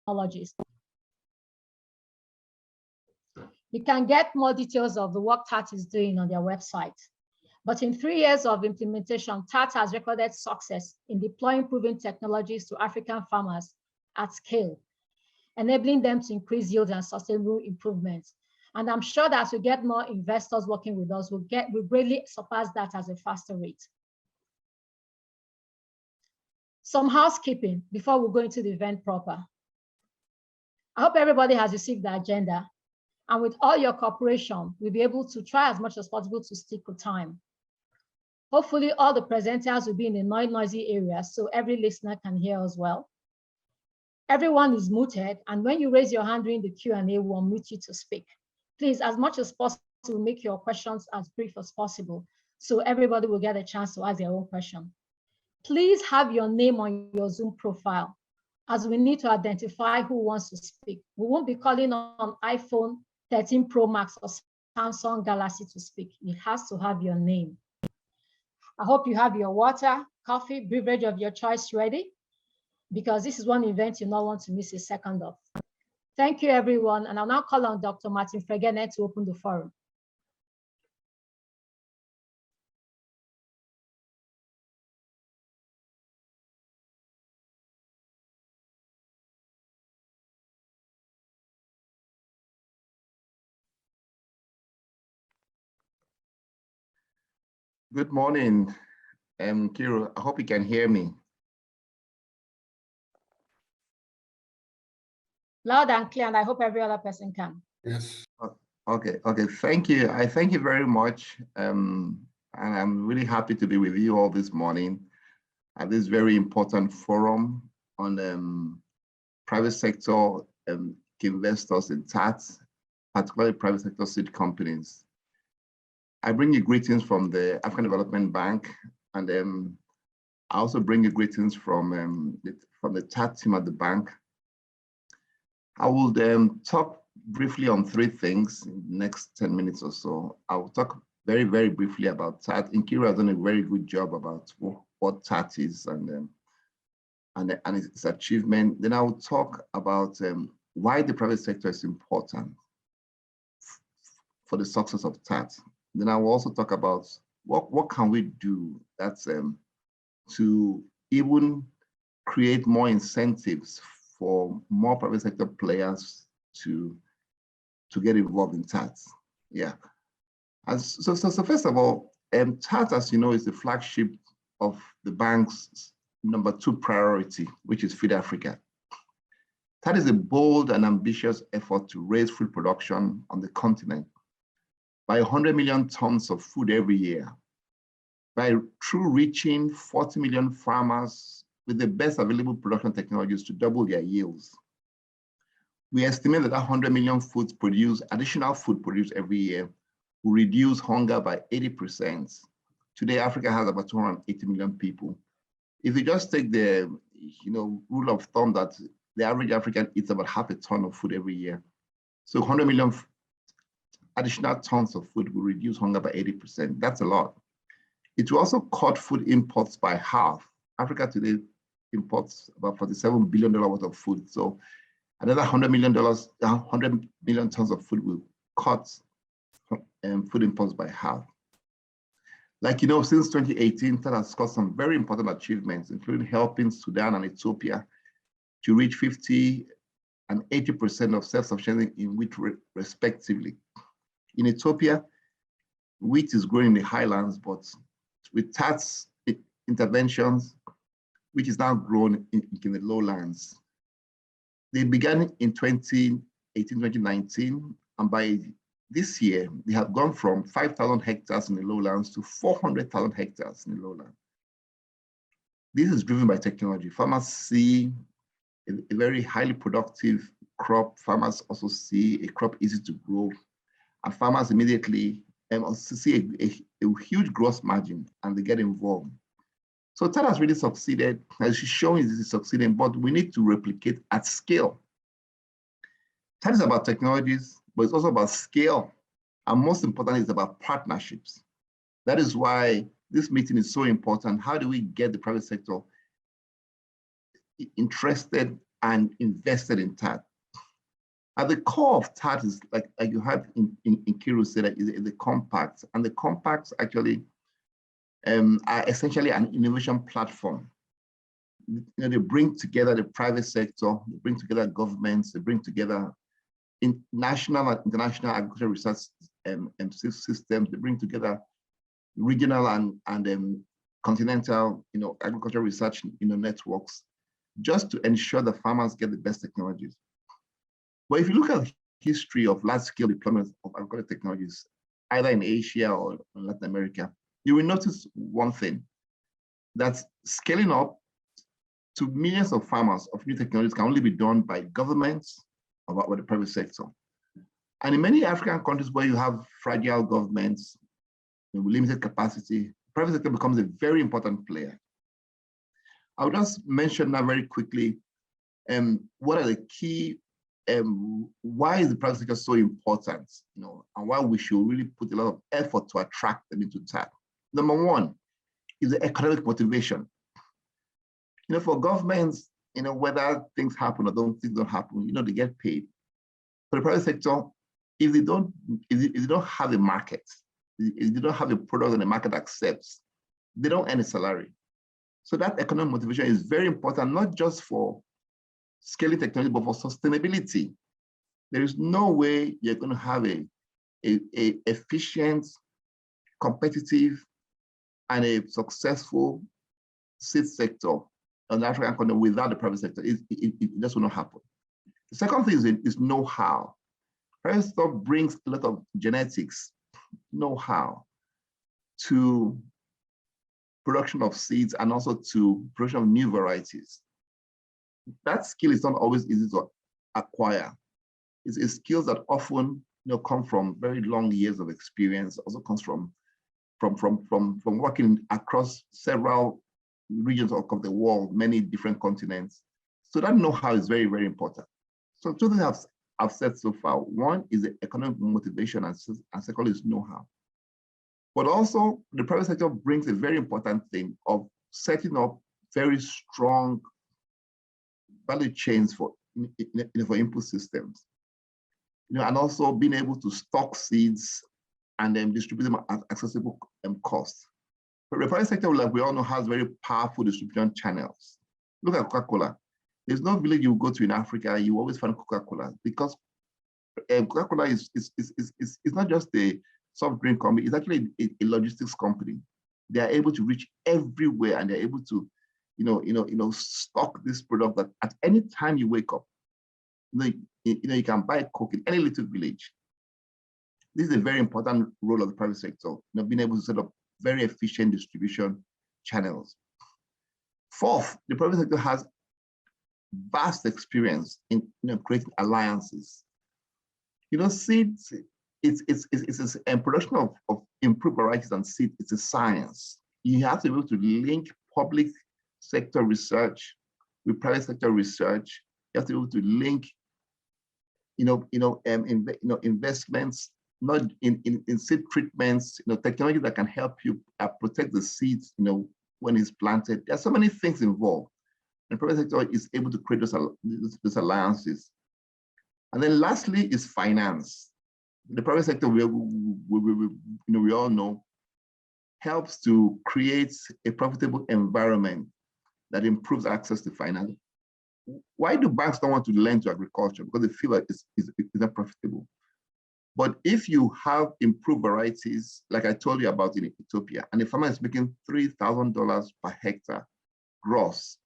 technologies. You can get more details of the work TAAT is doing on their website. But in 3 years of implementation, TAAT has recorded success in deploying proven technologies to African farmers at scale, enabling them to increase yield and sustainable improvements. And I'm sure that as we get more investors working with us, we'll greatly surpass that at a faster rate. Some housekeeping before we go into the event proper. I hope everybody has received the agenda. And with all your cooperation, we'll be able to try as much as possible to stick to time. Hopefully all the presenters will be in a noisy area so every listener can hear as well. Everyone is muted, and when you raise your hand during the Q&A, we'll unmute you to speak. Please, as much as possible, make your questions as brief as possible so everybody will get a chance to ask their own question. Please have your name on your Zoom profile, as we need to identify who wants to speak. We won't be calling on iPhone 13 Pro Max or Samsung Galaxy to speak. It has to have your name. I hope you have your water, coffee, beverage of your choice ready, because this is one event you don't want to miss a second of. Thank you, everyone. And I'll now call on Dr. Martin Fregene to open the forum. Good morning, Kiro. I hope you can hear me. Loud and clear, and I hope every other person can. Yes. Okay, thank you. I thank you very much. And I'm really happy to be with you all this morning at this very important forum on private sector investors in TAAT, particularly private sector seed companies. I bring you greetings from the African Development Bank, and I also bring you greetings from the TAAT team at the bank. I will talk briefly on 3 things in the next 10 minutes or so. I will talk very, very briefly about TAAT. Nkiru has done a very good job about what TAAT is and its achievement. Then I will talk about why the private sector is important for the success of TAAT. Then I will also talk about what can we do that's to even create more incentives for more private sector players to get involved in TAAT. Yeah. So first of all, TAAT, as you know, is the flagship of the bank's #2 priority, which is Feed Africa. TAAT is a bold and ambitious effort to raise food production on the continent by 100 million tons of food every year, through reaching 40 million farmers with the best available production technologies to double their yields. We estimate that 100 million additional food produced every year will reduce hunger by 80%. Today, Africa has about 280 million people. If you just take the rule of thumb that the average African eats about half a ton of food every year, so 100 million additional tons of food will reduce hunger by 80%. That's a lot. It will also cut food imports by half. Africa today imports about $47 billion worth of food. So another $100 million tons of food will cut food imports by half. Like, since 2018, TAAT has got some very important achievements, including helping Sudan and Ethiopia to reach 50% and 80% of self-sufficiency in wheat respectively. In Ethiopia, wheat is growing in the highlands, but with TAAT's interventions, which is now grown in the lowlands. They began in 2018, 2019, and by this year, they have gone from 5,000 hectares in the lowlands to 400,000 hectares in the lowlands. This is driven by technology. Farmers see a very highly productive crop. Farmers also see a crop easy to grow. And farmers immediately also see a huge gross margin, and they get involved. So TAAT has really succeeded, as she's showing this is succeeding, but we need to replicate at scale. TAAT is about technologies, but it's also about scale. And most importantly, it's about partnerships. That is why this meeting is so important. How do we get the private sector interested and invested in TAAT. At the core of TAAT is like you had in Kiru said, that is the compacts, and the compacts actually are essentially an innovation platform. They bring together the private sector, they bring together governments, they bring together in national and international agricultural research systems, they bring together regional and continental agricultural research networks, just to ensure that farmers get the best technologies. But if you look at the history of large-scale deployments of agricultural technologies, either in Asia or in Latin America, you will notice one thing, that scaling up to millions of farmers of new technologies can only be done by governments or the private sector. And in many African countries where you have fragile governments with limited capacity, the private sector becomes a very important player. I'll just mention now very quickly what are the key, why is the private sector so important, and why we should really put a lot of effort to attract them into TAAT. Number one is the economic motivation. For governments, whether things happen or things don't happen, they get paid. For the private sector, if they don't have a market, if they don't have a product that the market accepts, they don't earn a salary. So that economic motivation is very important, not just for scaling technology, but for sustainability. There is no way you're going to have a efficient, competitive, and a successful seed sector on the African continent without the private sector. It just will not happen. The second thing is know-how. Private sector brings a lot of genetics, know-how to production of seeds and also to production of new varieties. That skill is not always easy to acquire. It's skills that often come from very long years of experience, also comes from working across several regions of the world, many different continents. So that know-how is very, very important. So two things I've said so far. One is the economic motivation, and second is know-how. But also the private sector brings a very important thing of setting up very strong value chains for input systems, and also being able to stock seeds and then distribute them at accessible costs. But the private sector, like we all know, has very powerful distribution channels. Look at Coca-Cola. There's no village you go to in Africa, you always find Coca-Cola, because Coca-Cola is not just a soft drink company, it's actually a logistics company. They are able to reach everywhere, and they're able to stock this product that at any time you wake up, you can buy Coke in any little village. This is a very important role of the private sector, being able to set up very efficient distribution channels. Fourth, the private sector has vast experience in creating alliances. Seeds, it's a production of improved varieties and seeds. It's a science. You have to be able to link public sector research with private sector research. You have to be able to link, investments, not in seed treatments, technology that can help you protect the seeds, when it's planted. There are so many things involved. And the private sector is able to create those alliances. And then lastly is finance. The private sector, we all know, helps to create a profitable environment that improves access to finance. Why do banks don't want to lend to agriculture? Because they feel like it's not profitable. But if you have improved varieties, like I told you about in Ethiopia, and the farmer is making $3,000 per hectare gross,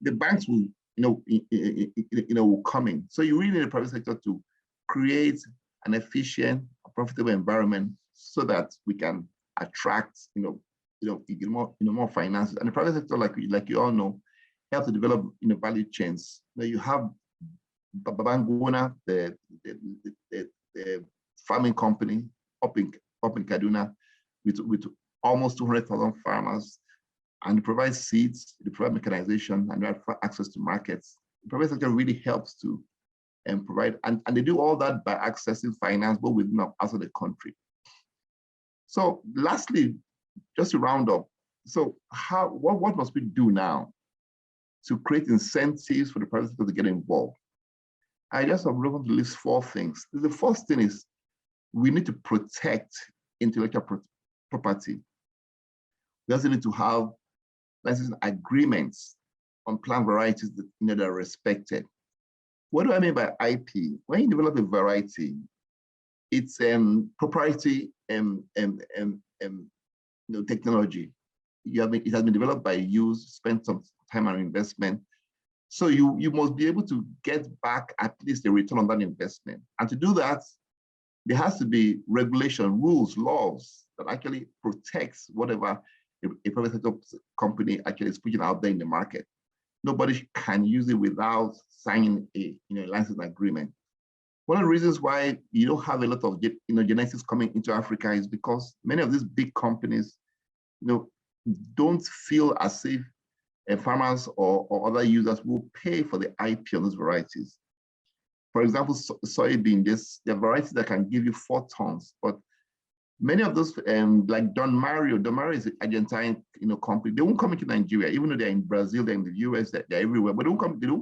the banks will, will come in. So you really need the private sector to create an efficient, profitable environment so that we can attract, more finances. And the private sector, like you all know, helps to develop, value chains. You have Babangona, the farming company up in Kaduna with almost 200,000 farmers, and they provide seeds, they provide mechanization, and they have access to markets. The private sector really helps to provide, and they do all that by accessing finance both within and outside the country. So lastly, just to round up, so what must we do now to create incentives for the private sector to get involved. I just have going to list 4 things. The first thing is we need to protect intellectual property. We also need to have licensing agreements on plant varieties that, that are respected. What do I mean by IP? When you develop a variety, it's proprietary technology. It has been developed by you, spent some time and investment. So you must be able to get back at least a return on that investment. And to do that, there has to be regulation, rules, laws that actually protects whatever a private sector company actually is putting out there in the market. Nobody can use it without signing a license agreement. One of the reasons why you don't have a lot of genetics coming into Africa is because many of these big companies don't feel as if farmers or other users will pay for the IP on those varieties. For example, soybean, there are varieties that can give you 4 tons, but many of those, like Don Mario is an Argentine company. They won't come into Nigeria, even though they're in Brazil, they're in the US, they're everywhere, but they don't come to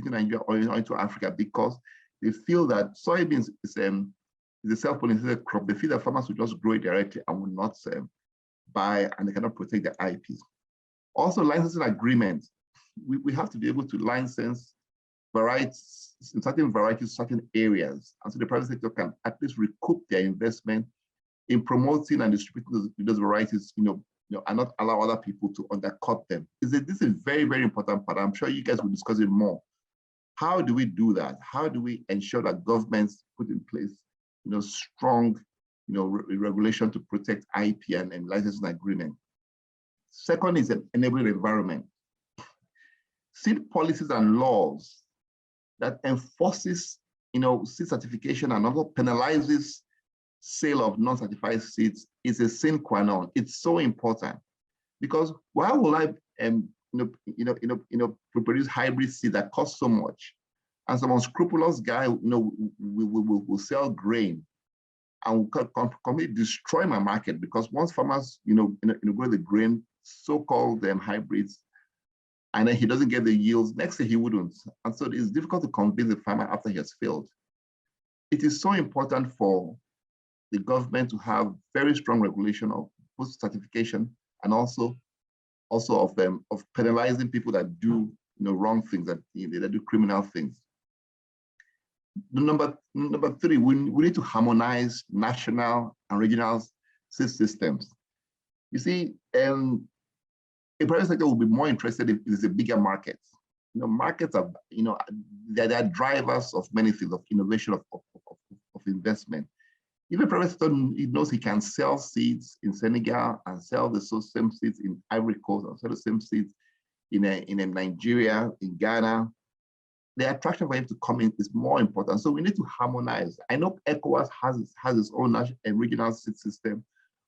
Nigeria or into Africa because they feel that soybeans is a self-pollinated crop. They feel that farmers will just grow it directly and will not buy, and they cannot protect their IPs. Also, licensing agreements. We have to be able to license varieties, certain varieties, certain areas, and so the private sector can at least recoup their investment in promoting and distributing those varieties, and not allow other people to undercut them. This is a very, very important part. I'm sure you guys will discuss it more. How do we do that? How do we ensure that governments put in place, strong, regulation to protect IP and licensing agreement? Second is an enabling environment. Seed policies and laws that enforces, seed certification and also penalizes sale of non-certified seeds is a sine qua non. It's so important because why will I, produce hybrid seed that costs so much, and some unscrupulous guy, will sell grain and will completely destroy my market because once farmers, grow the grain, so-called hybrids, and then he doesn't get the yields, next year he wouldn't. And so it's difficult to convince the farmer after he has failed. It is so important for the government to have very strong regulation of both certification and also of penalizing people that do wrong things, that do criminal things. Number 3, we need to harmonize national and regional seed systems. You see, a private sector will be more interested if it's a bigger market. Markets are, they're drivers of many things, of innovation, of investment. If a private sector knows he can sell seeds in Senegal and sell the same seeds in Ivory Coast and sell the same seeds in Nigeria, in Ghana, the attraction for him to come in is more important. So we need to harmonize. I know ECOWAS has its own regional seed system,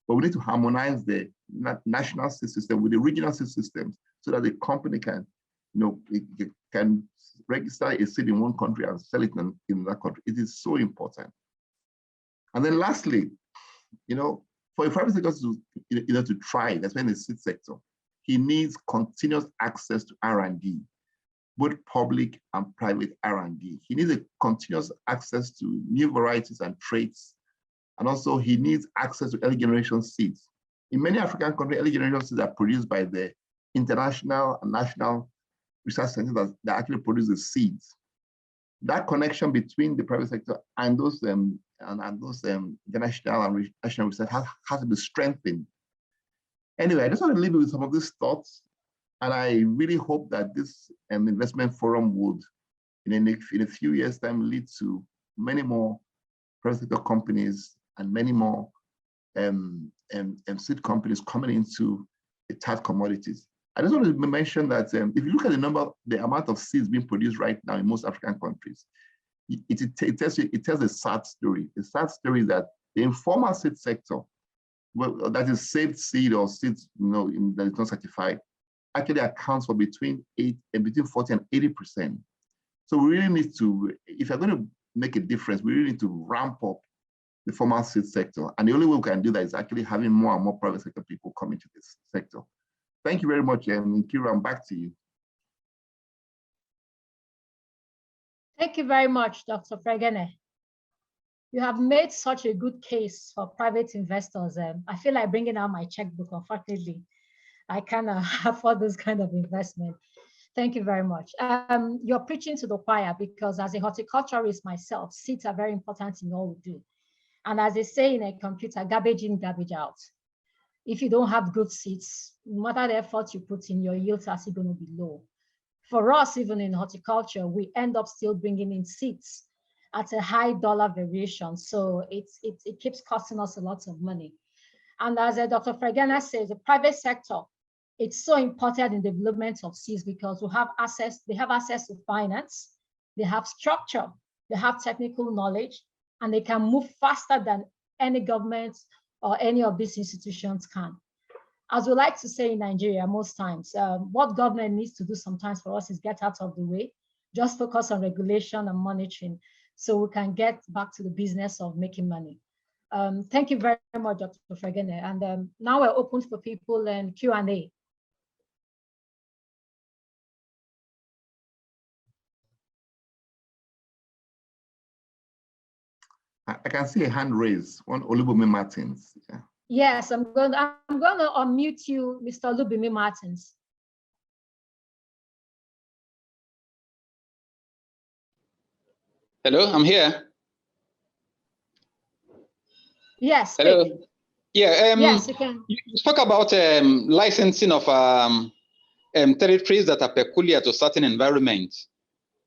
but we need to harmonize the national seed system with the regional seed systems so that the company can, can register a seed in one country and sell it in that country. It is so important. And then lastly, for a private sector to, to thrive, that's when the seed sector, he needs continuous access to R&D, both public and private R&D. He needs a continuous access to new varieties and traits. And also he needs access to early generation seeds. In many African countries, early generation seeds are produced by the international and national research centers that actually produce the seeds. That connection between the private sector and those international and national research has to be strengthened. Anyway, I just want to leave you with some of these thoughts, and I really hope that this investment forum would, in a few years' time, lead to many more private sector companies and many more seed companies coming into the TAAT commodities. I just want to mention that if you look at the amount of seeds being produced right now in most African countries, it tells a sad story. The sad story is that the informal seed sector, well, that is saved seed or seeds, that is not certified, actually accounts for between 40 and 80%. So we really need to, if you're going to make a difference, we really need to ramp up the formal seed sector. And the only way we can do that is actually having more and more private sector people come into this sector. Thank you very much, Nkiru. I'm back to you. Thank you very much, Dr. Fregene. You have made such a good case for private investors. I feel like bringing out my checkbook. Unfortunately, I cannot afford this kind of investment. Thank you very much. You're preaching to the choir, because as a horticulturist myself, seeds are very important in all we do. And as they say in a computer, garbage in, garbage out. If you don't have good seeds, no matter the effort you put in, your yields are still going to be low. For us, even in horticulture, we end up still bringing in seeds at a high dollar variation. So it keeps costing us a lot of money. And as Dr. Fregene says, the private sector, it's so important in the development of seeds, because they have access to finance, they have structure, they have technical knowledge, and they can move faster than any government or any of these institutions can. As we like to say in Nigeria most times, what government needs to do sometimes for us is get out of the way, just focus on regulation and monitoring, so we can get back to the business of making money. Thank you very much, Dr. Fregene. And now we're open for people and Q&A. I can see a hand raised, one Olubumi Martins. Yeah. Yes, I'm going to unmute you, Mr. Olubumi Martins. Hello, I'm here. Yes. Hello. Speak. Yeah. Yes, you can. You spoke about licensing of territories that are peculiar to certain environments.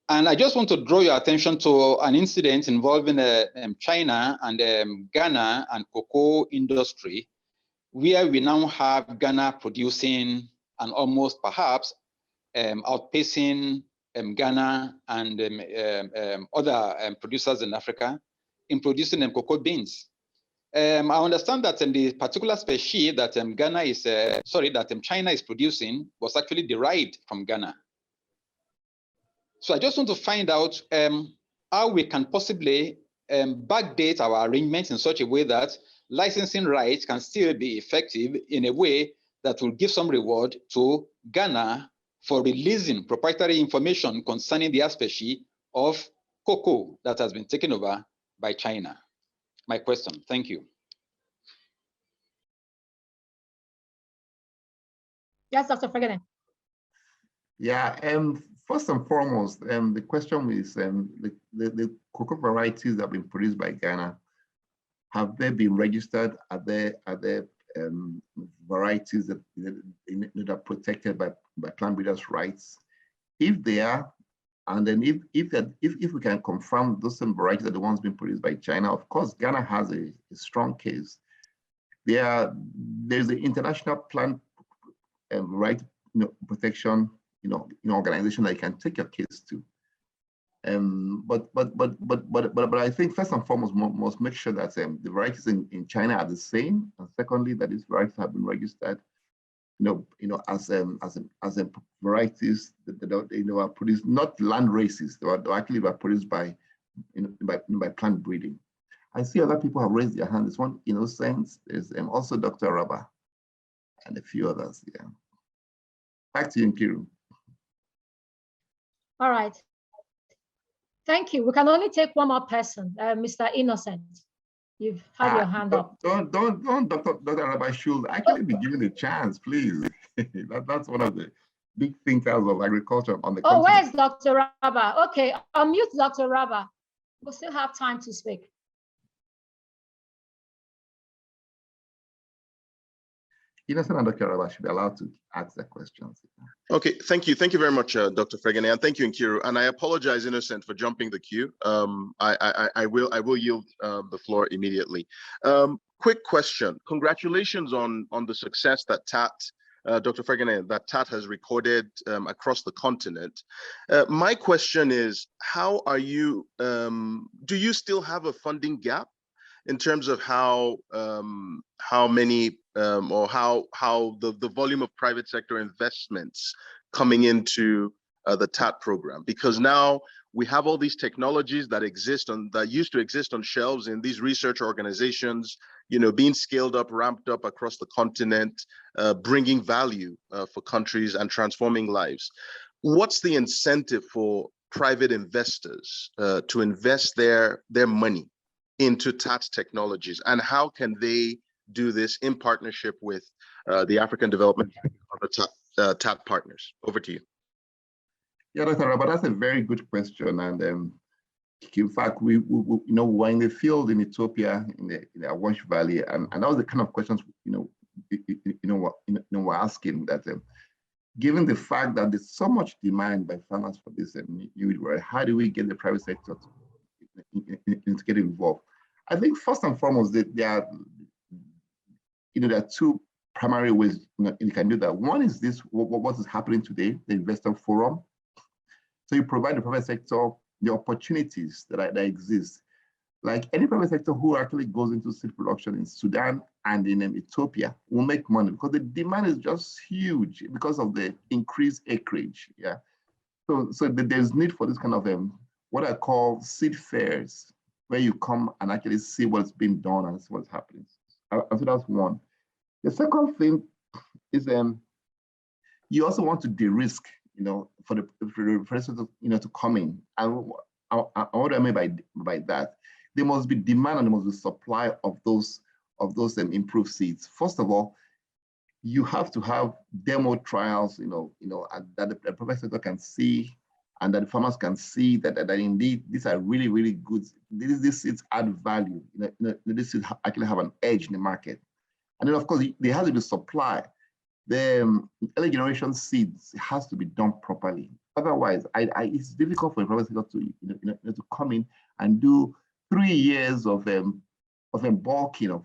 And I just want to draw your attention to an incident involving China and Ghana and cocoa industry, where we now have Ghana producing and almost perhaps outpacing Ghana and other producers in Africa in producing cocoa beans. I understand that the particular species that China is producing was actually derived from Ghana. So I just want to find out how we can possibly backdate our arrangements in such a way that licensing rights can still be effective in a way that will give some reward to Ghana for releasing proprietary information concerning the species of cocoa that has been taken over by China. My question. Thank you. Yes, Dr. Fregene. Yeah, first and foremost, the question is the cocoa varieties that have been produced by Ghana, have they been registered? Are they varieties that are protected by plant breeders' rights? If they are, and then if we can confirm those same varieties are the ones being produced by China, of course, Ghana has a strong case. There's the International Plant Right Protection organization that you can take your case to. But I think first and foremost, must make sure that the varieties in China are the same, and secondly, that these varieties have been registered, as varieties that are produced, not land races. They actually were produced by plant breeding. I see other people have raised their hand. There's one Innocent. There's also Dr. Raba, and a few others. Yeah. Back to you, Nkiru. All right. Thank you. We can only take one more person, Mr. Innocent. You've had your hand up. Don't, Dr. Raba should actually be given a chance, please. That's one of the big thinkers of agriculture on the continent. Oh, where's Dr. Raba? Okay, unmute Dr. Raba. We'll still have time to speak. Innocent and Dr. Raba should be allowed to ask their questions. Okay, thank you. Thank you very much, Dr. Fregene, and thank you, Nkiru. And I apologize, Innocent, for jumping the queue. I will yield the floor immediately. Quick question. Congratulations on the success that TAAT, Dr. Fregene, that TAAT has recorded across the continent. My question is, how are you, do you still have a funding gap in terms of how many or how the volume of private sector investments coming into the TAAT program? Because now we have all these technologies that used to exist on shelves in these research organizations, being scaled up, ramped up across the continent, bringing value for countries and transforming lives. What's the incentive for private investors to invest their money into TAAT technologies, and how can they do this in partnership with the African Development Bank and other TAAT partners? Over to you. Yeah, Dr. Rabah, that's a very good question. And in fact, we were in the field in Ethiopia, in the Awash Valley, and that was the kind of questions we're asking, that given the fact that there's so much demand by farmers for this, how do we get the private sector to get involved? I think first and foremost, there are two primary ways you can do that. One is this: what is happening today, the Investor Forum. So you provide the private sector the opportunities that exist. Like any private sector who actually goes into seed production in Sudan and in Ethiopia will make money, because the demand is just huge because of the increased acreage. Yeah. So there's need for this kind of what I call seed fairs, where you come and actually see what's being done and see what's happening. So that's one. The second thing is you also want to de-risk, for the investor to come in. And what I mean by that, there must be demand and there must be supply of those improved seeds. First of all, you have to have demo trials, that the private sector can see, and that the farmers can see that indeed these are really, really good. These seeds add value. These seeds actually have an edge in the market. And then, of course, there has to be supply. The early generation seeds has to be done properly. Otherwise, it's difficult for the private sector to come in and do 3 years of bulking of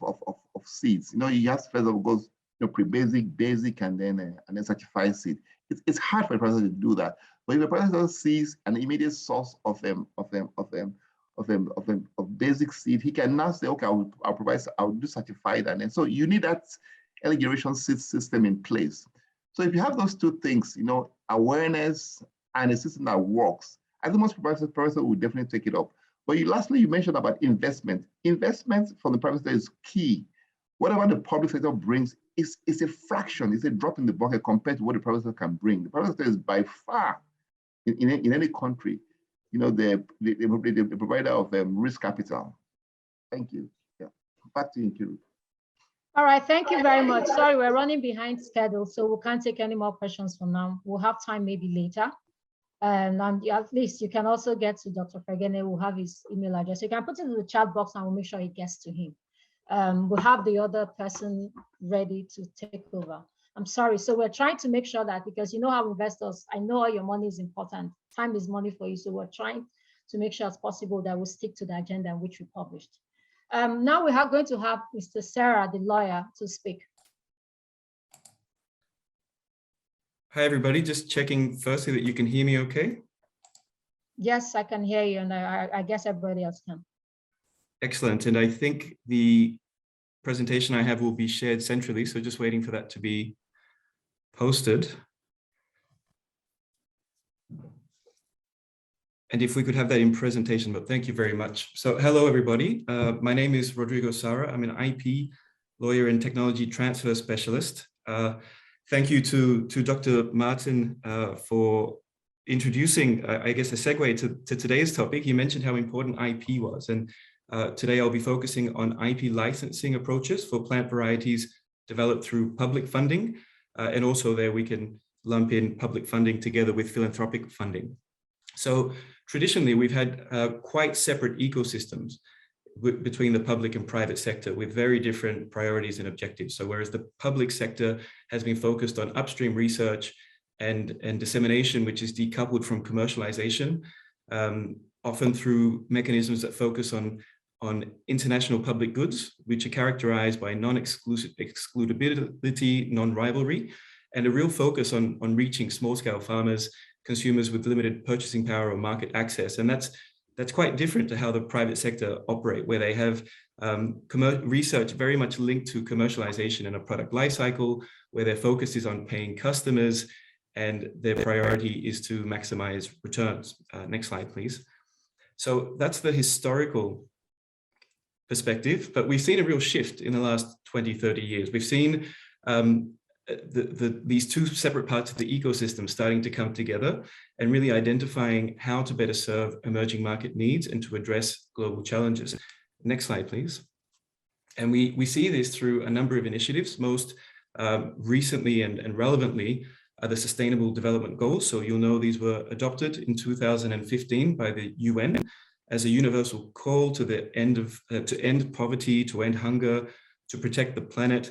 seeds. You have to first of all go pre-basic, basic, and then certified seed. It's hard for the private sector to do that. But if the private sector sees an immediate source of basic seed, he can now say, okay, I'll do certified, and then so you need that early generation seed system in place. So if you have those two things, awareness and a system that works, I think most private sector will definitely take it up. But lastly, you mentioned about investment. Investment from the private sector is key. Whatever the public sector brings is a fraction, it's a drop in the bucket compared to what the private sector can bring. The private sector is by far, in any country, the provider of risk capital. Thank you. Yeah. Back to you, Nkiru. All right, thank you very much. Sorry, we're running behind schedule, so we can't take any more questions for now. We'll have time maybe later. And at least you can also get to Dr. Fregene. We'll have his email address. You can put it in the chat box and we'll make sure it gets to him. We'll have the other person ready to take over. I'm sorry. So we're trying to make sure that, because you know how investors, I know all your money is important. Time is money for you. So we're trying to make sure as possible that we stick to the agenda which we published. Now we are going to have Mr. Sarah, the lawyer, to speak. Hi, everybody. Just checking firstly that you can hear me okay? Yes, I can hear you, and I guess everybody else can. Excellent. And I think the presentation I have will be shared centrally, so just waiting for that to be posted. And if we could have that in presentation, but thank you very much. So hello, everybody. My name is Rodrigo Sara. I'm an IP lawyer and technology transfer specialist. Thank you to Dr. Martin for introducing, I guess, a segue to today's topic. You mentioned how important IP was. And today I'll be focusing on IP licensing approaches for plant varieties developed through public funding. And also there we can lump in public funding together with philanthropic funding. So traditionally, we've had quite separate ecosystems between the public and private sector with very different priorities and objectives. So whereas the public sector has been focused on upstream research and dissemination, which is decoupled from commercialization, often through mechanisms that focus on international public goods, which are characterized by non-excludability, non-rivalry, and a real focus on reaching small-scale farmers, consumers with limited purchasing power or market access. And that's quite different to how the private sector operate, where they have research very much linked to commercialization in a product life cycle, where their focus is on paying customers and their priority is to maximize returns. Next slide, please. So that's the historical perspective, but we've seen a real shift in the last 20, 30 years. We've seen these two separate parts of the ecosystem starting to come together and really identifying how to better serve emerging market needs and to address global challenges. Next slide, please. And we see this through a number of initiatives. Most recently and relevantly are the Sustainable Development Goals. So you'll know these were adopted in 2015 by the UN as a universal call to the to end poverty, to end hunger, to protect the planet,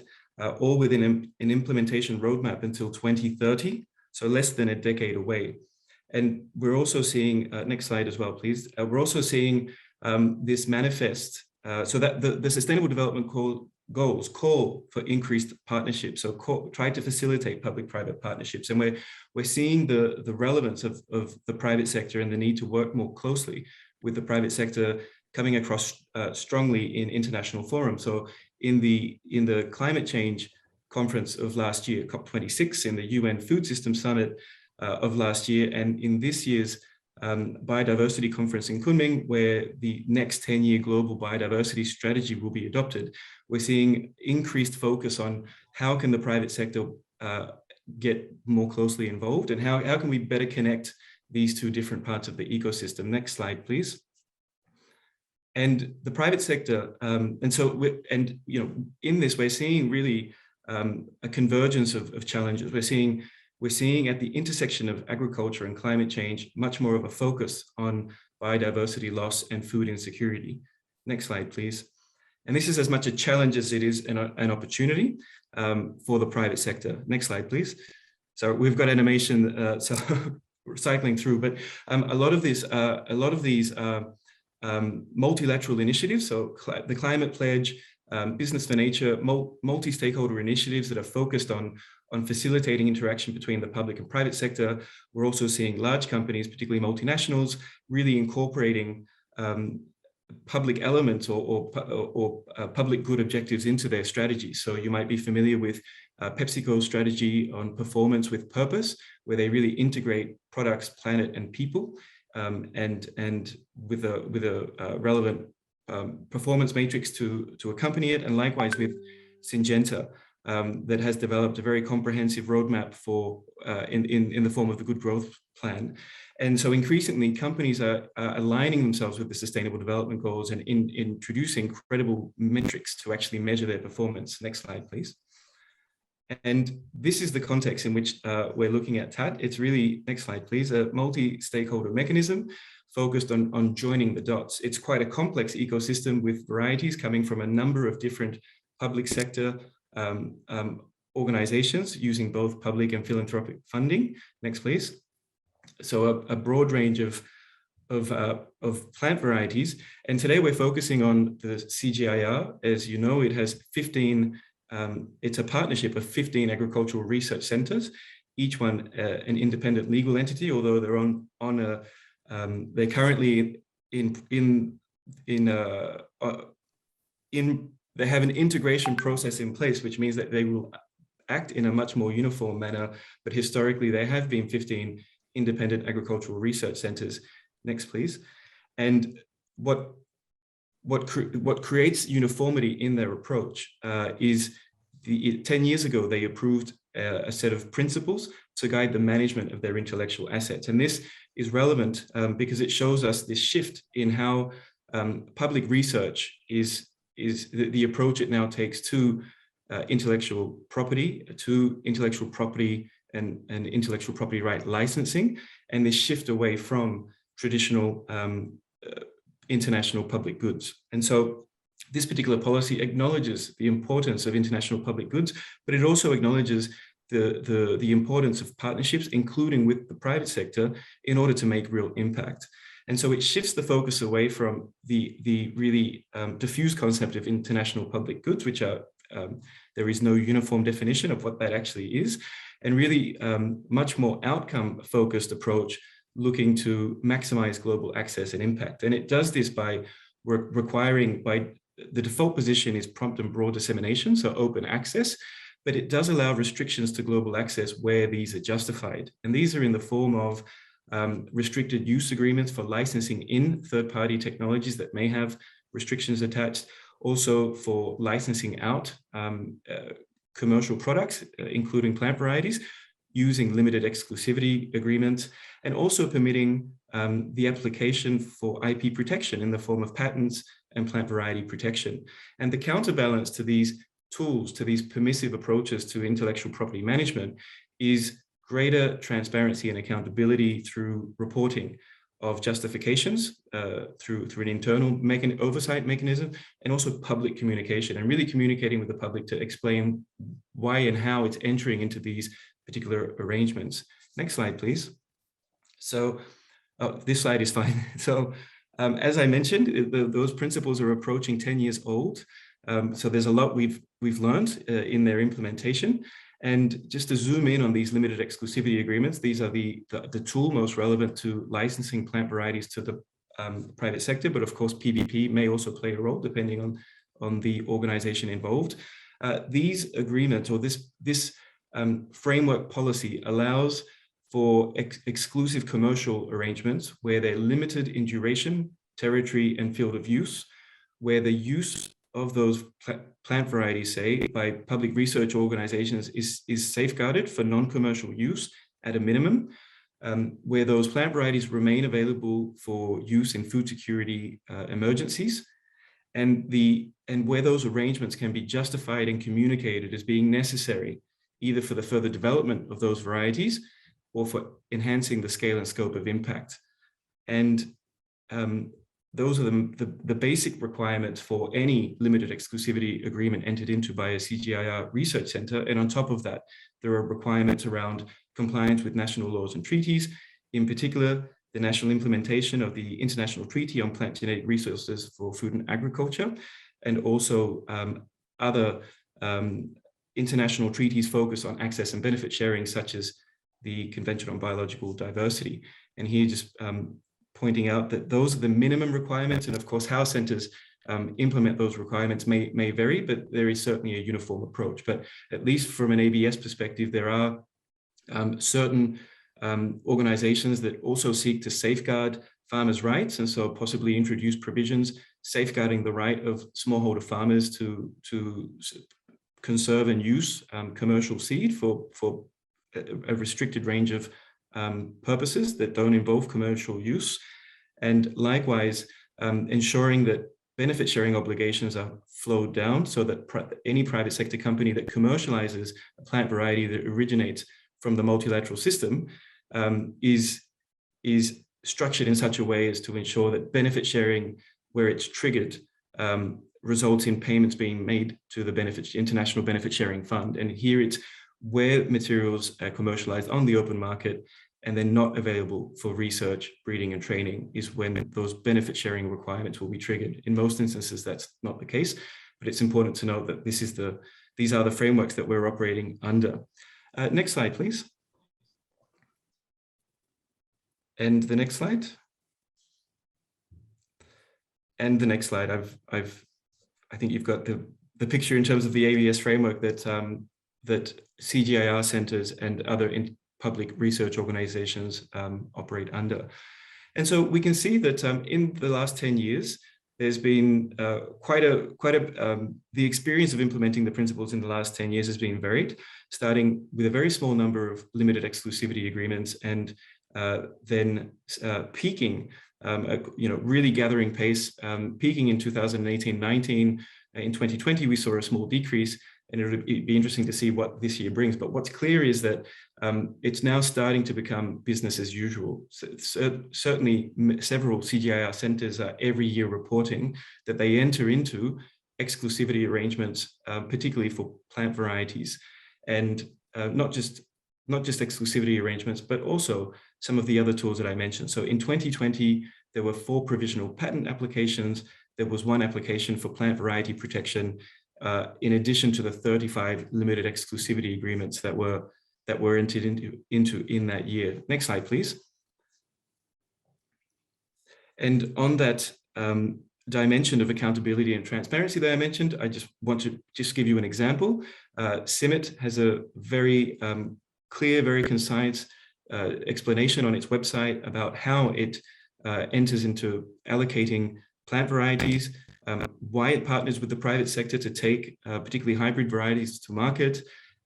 all within an implementation roadmap until 2030, so less than a decade away. And we're also seeing, next slide as well, please. We're also seeing this manifest, so that the Sustainable Development Goals call for increased partnerships, so try to facilitate public-private partnerships. And we're seeing the relevance of the private sector and the need to work more closely with the private sector coming across strongly in international forums. So in the climate change conference of last year, COP26, in the UN Food System Summit of last year, and in this year's biodiversity conference in Kunming, where the next 10-year global biodiversity strategy will be adopted, we're seeing increased focus on how can the private sector get more closely involved, and how can we better connect these two different parts of the ecosystem. Next slide, please. And the private sector, in this, we're seeing really a convergence of challenges. We're seeing at the intersection of agriculture and climate change, much more of a focus on biodiversity loss and food insecurity. Next slide, please. And this is as much a challenge as it is an opportunity for the private sector. Next slide, please. So we've got animation, so we're cycling through, but a lot of these multilateral initiatives, so the Climate Pledge, Business for Nature, multi-stakeholder initiatives that are focused on facilitating interaction between the public and private sector. We're also seeing large companies, particularly multinationals, really incorporating public elements or public good objectives into their strategy. So you might be familiar with PepsiCo's strategy on performance with purpose, where they really integrate products, planet, and people, and with a relevant performance matrix to accompany it. And likewise with Syngenta, that has developed a very comprehensive roadmap for in the form of the Good Growth Plan. And so increasingly companies are aligning themselves with the Sustainable Development Goals and introducing credible metrics to actually measure their performance. Next slide, please. And this is the context in which we're looking at TAAT. It's really, next slide, please, a multi-stakeholder mechanism focused on joining the dots. It's quite a complex ecosystem with varieties coming from a number of different public sector organizations using both public and philanthropic funding. Next, please. So a broad range of plant varieties. And today we're focusing on the CGIR. As you know, it has 15, it's a partnership of 15 agricultural research centers, each one an independent legal entity, although they're they're currently they have an integration process in place, which means that they will act in a much more uniform manner. But historically, there have been 15 independent agricultural research centers. Next, please. And what creates uniformity in their approach is 10 years ago, they approved a set of principles to guide the management of their intellectual assets. And this is relevant because it shows us this shift in how public research is the approach it now takes to intellectual property, and intellectual property right licensing, and this shift away from traditional international public goods. And so this particular policy acknowledges the importance of international public goods, but it also acknowledges the importance of partnerships, including with the private sector, in order to make real impact. And so it shifts the focus away from the really diffuse concept of international public goods, which are, there is no uniform definition of what that actually is, and really much more outcome-focused approach looking to maximize global access and impact. And it does this by requiring, the default position is prompt and broad dissemination, so open access, but it does allow restrictions to global access where these are justified. And these are in the form of restricted use agreements for licensing in third-party technologies that may have restrictions attached, also for licensing out commercial products, including plant varieties, using limited exclusivity agreements, and also permitting the application for IP protection in the form of patents and plant variety protection. And the counterbalance to these tools, to these permissive approaches to intellectual property management, is greater transparency and accountability through reporting of justifications through an internal oversight mechanism, and also public communication, and really communicating with the public to explain why and how it's entering into these particular arrangements. Next slide, please. So this slide is fine. So as I mentioned, those principles are approaching 10 years old. So there's a lot we've learned in their implementation. And just to zoom in on these limited exclusivity agreements, these are the tool most relevant to licensing plant varieties to the private sector, but of course PVP may also play a role depending on the organization involved. These agreements, or this framework policy, allows for exclusive commercial arrangements where they're limited in duration, territory, and field of use, where the use of those plant varieties, say, by public research organizations is safeguarded for non-commercial use at a minimum, where those plant varieties remain available for use in food security emergencies, and where those arrangements can be justified and communicated as being necessary, either for the further development of those varieties or for enhancing the scale and scope of impact. And those are the basic requirements for any limited exclusivity agreement entered into by a CGIAR research center. And on top of that, there are requirements around compliance with national laws and treaties, in particular, the national implementation of the International Treaty on Plant Genetic Resources for Food and Agriculture, and also other international treaties focused on access and benefit sharing, such as the Convention on Biological Diversity. And here just pointing out that those are the minimum requirements, and of course how centers implement those requirements may vary, but there is certainly a uniform approach. But at least from an ABS perspective, there are certain organizations that also seek to safeguard farmers' rights, and so possibly introduce provisions safeguarding the right of smallholder farmers to conserve and use commercial seed for a restricted range of purposes that don't involve commercial use, and likewise ensuring that benefit sharing obligations are flowed down so that any private sector company that commercializes a plant variety that originates from the multilateral system is structured in such a way as to ensure that benefit sharing, where it's triggered, results in payments being made to the International Benefit Sharing Fund. And here it's where materials are commercialized on the open market and then not available for research, breeding, and training is when those benefit sharing requirements will be triggered. In most instances, that's not the case, but it's important to note that these are the frameworks that we're operating under. Next slide, please. And the next slide. And the next slide. I think you've got the picture in terms of the ABS framework that CGIAR centers and other public research organizations operate under. And so we can see that in the last 10 years, there's been the experience of implementing the principles in the last 10 years has been varied, starting with a very small number of limited exclusivity agreements, and then peaking, really gathering pace, peaking in 2018-19. In 2020, we saw a small decrease, and it'd be interesting to see what this year brings. But what's clear is that it's now starting to become business as usual. So certainly, several CGIAR centers are every year reporting that they enter into exclusivity arrangements, particularly for plant varieties, and not just exclusivity arrangements, but also some of the other tools that I mentioned. So in 2020, there were 4 provisional patent applications. There was 1 application for plant variety protection, in addition to the 35 limited exclusivity agreements that were entered into in that year. Next slide, please. And on that dimension of accountability and transparency that I mentioned, I just want to give you an example. CIMMYT has a very clear, very concise explanation on its website about how it enters into allocating plant varieties, why it partners with the private sector to take particularly hybrid varieties to market,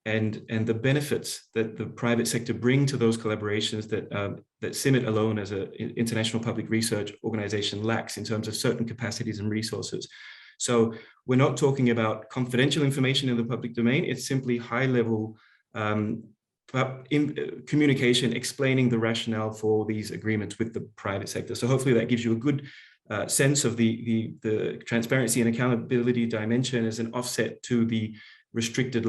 and the benefits that the private sector bring to those collaborations that that CIMMYT alone as an international public research organization lacks in terms of certain capacities and resources. So we're not talking about confidential information in the public domain. It's simply high-level communication explaining the rationale for these agreements with the private sector. So hopefully that gives you a good sense of the transparency and accountability dimension as an offset to the restricted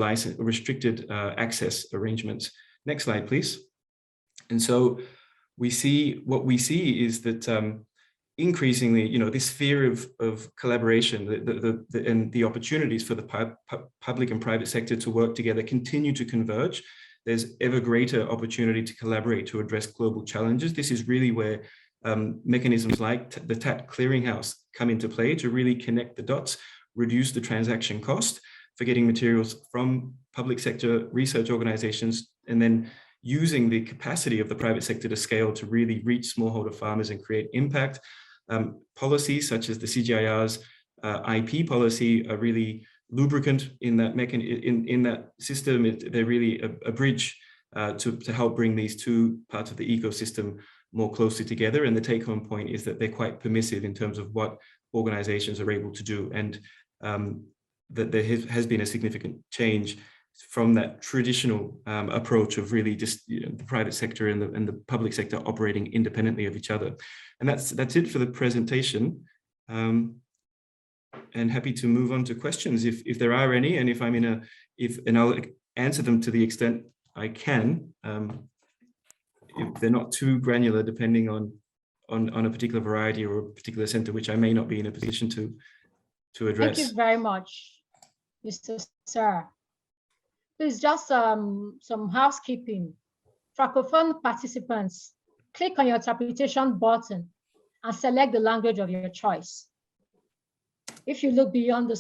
access arrangements. Next slide, please. And so what we see is that increasingly, you know, this sphere of collaboration and the opportunities for the public and private sector to work together continue to converge. There's ever greater opportunity to collaborate to address global challenges. This is really where mechanisms like the TAAT clearinghouse come into play to really connect the dots, reduce the transaction cost for getting materials from public sector research organizations, and then using the capacity of the private sector to scale to really reach smallholder farmers and create impact. Policies such as the CGIAR's IP policy are really lubricant in that in that system. They're really a bridge to help bring these two parts of the ecosystem more closely together. And the take-home point is that they're quite permissive in terms of what organizations are able to do, and that there has been a significant change from that traditional approach of really just, you know, the private sector and the public sector operating independently of each other. And that's it for the presentation. And happy to move on to questions if there are any, and if I'm and I'll answer them to the extent I can, if they're not too granular, depending on a particular variety or a particular center, which I may not be in a position to address. Thank you very much, Mr. Sarah. Please, just some housekeeping. Francophone participants, click on your interpretation button and select the language of your choice. If you look beyond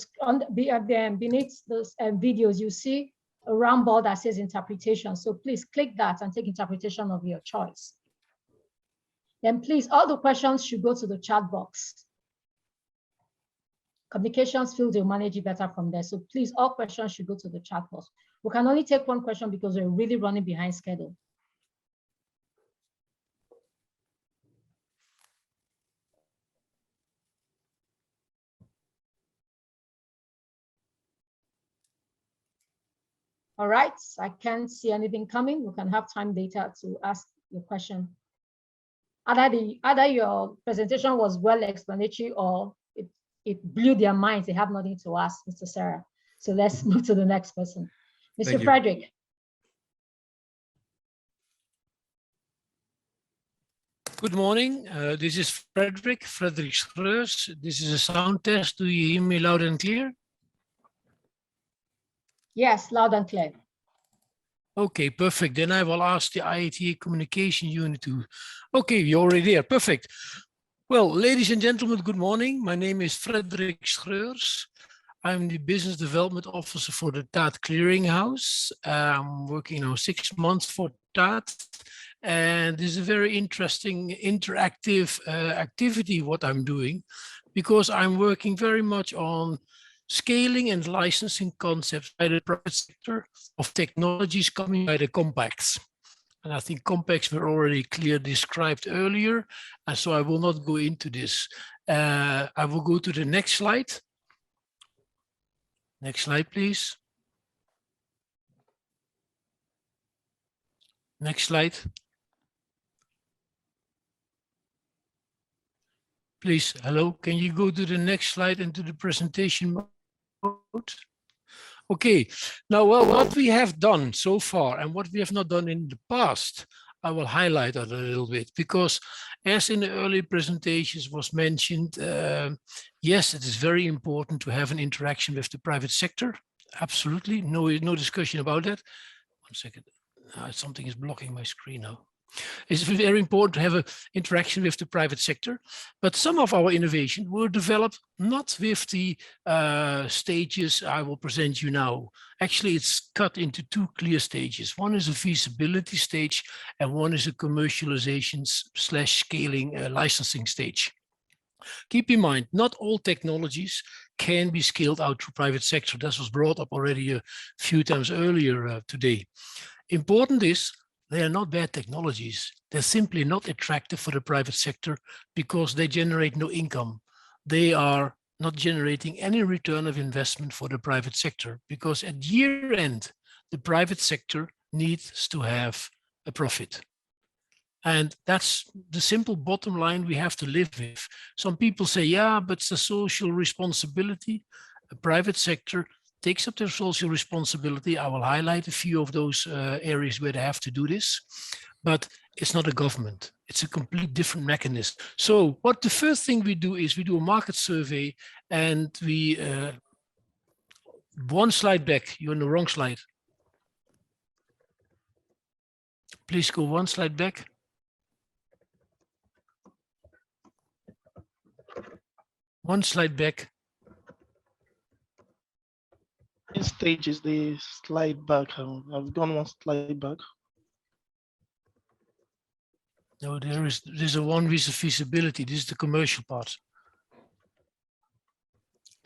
beneath those videos, you see a round ball that says interpretation. So please click that and take interpretation of your choice. Then please, all the questions should go to the chat box. Communications field will manage it better from there. So please, all questions should go to the chat box. We can only take one question because we're really running behind schedule. All right, I can't see anything coming. We can have time later to ask your question. Either your presentation was well explanatory or it blew their minds. They have nothing to ask, Mr. Sarah. So let's move to the next person. Mr. Frederick. Good morning. This is Frederick Schreurs. This is a sound test. Do you hear me loud and clear? Yes, loud and clear. Okay, perfect. Then I will ask the IATA communication unit to. Okay, you're already there. Perfect. Well, ladies and gentlemen, good morning. My name is Frederick Schreurs. I'm the Business Development Officer for the TAAT Clearinghouse. I'm working now 6 months for TAAT. And this is a very interesting interactive activity, what I'm doing, because I'm working very much on scaling and licensing concepts by the private sector of technologies coming by the compacts. And I think compacts were already clearly described earlier, and so I will not go into this. I will go to the next slide. Next slide, please. Next slide. Please, hello, can you go to the next slide and to the presentation mode? Okay, now, well, what we have done so far and what we have not done in the past, I will highlight that a little bit, because as in the early presentations was mentioned, yes, it is very important to have an interaction with the private sector. Absolutely, no discussion about that. 1 second, something is blocking my screen now. It's very important to have an interaction with the private sector, but some of our innovation were developed not with the stages I will present you now. Actually, it's cut into two clear stages. One is a feasibility stage, and one is a commercialization / scaling licensing stage. Keep in mind, not all technologies can be scaled out to private sector. This was brought up already a few times earlier today. Important is they are not bad technologies. They're simply not attractive for the private sector because they generate no income. They are not generating any return of investment for the private sector because at year end, the private sector needs to have a profit. And that's the simple bottom line we have to live with. Some people say, yeah, but it's a social responsibility. The private sector takes up their social responsibility. I will highlight a few of those areas where they have to do this, but it's not a government. It's a complete different mechanism. So what the first thing we do is we do a market survey, and we, one slide back, you're on the wrong slide. Please go one slide back. One slide back. This stage is the slide back. I've gone one slide back. No, there's a one with the feasibility. This is the commercial part.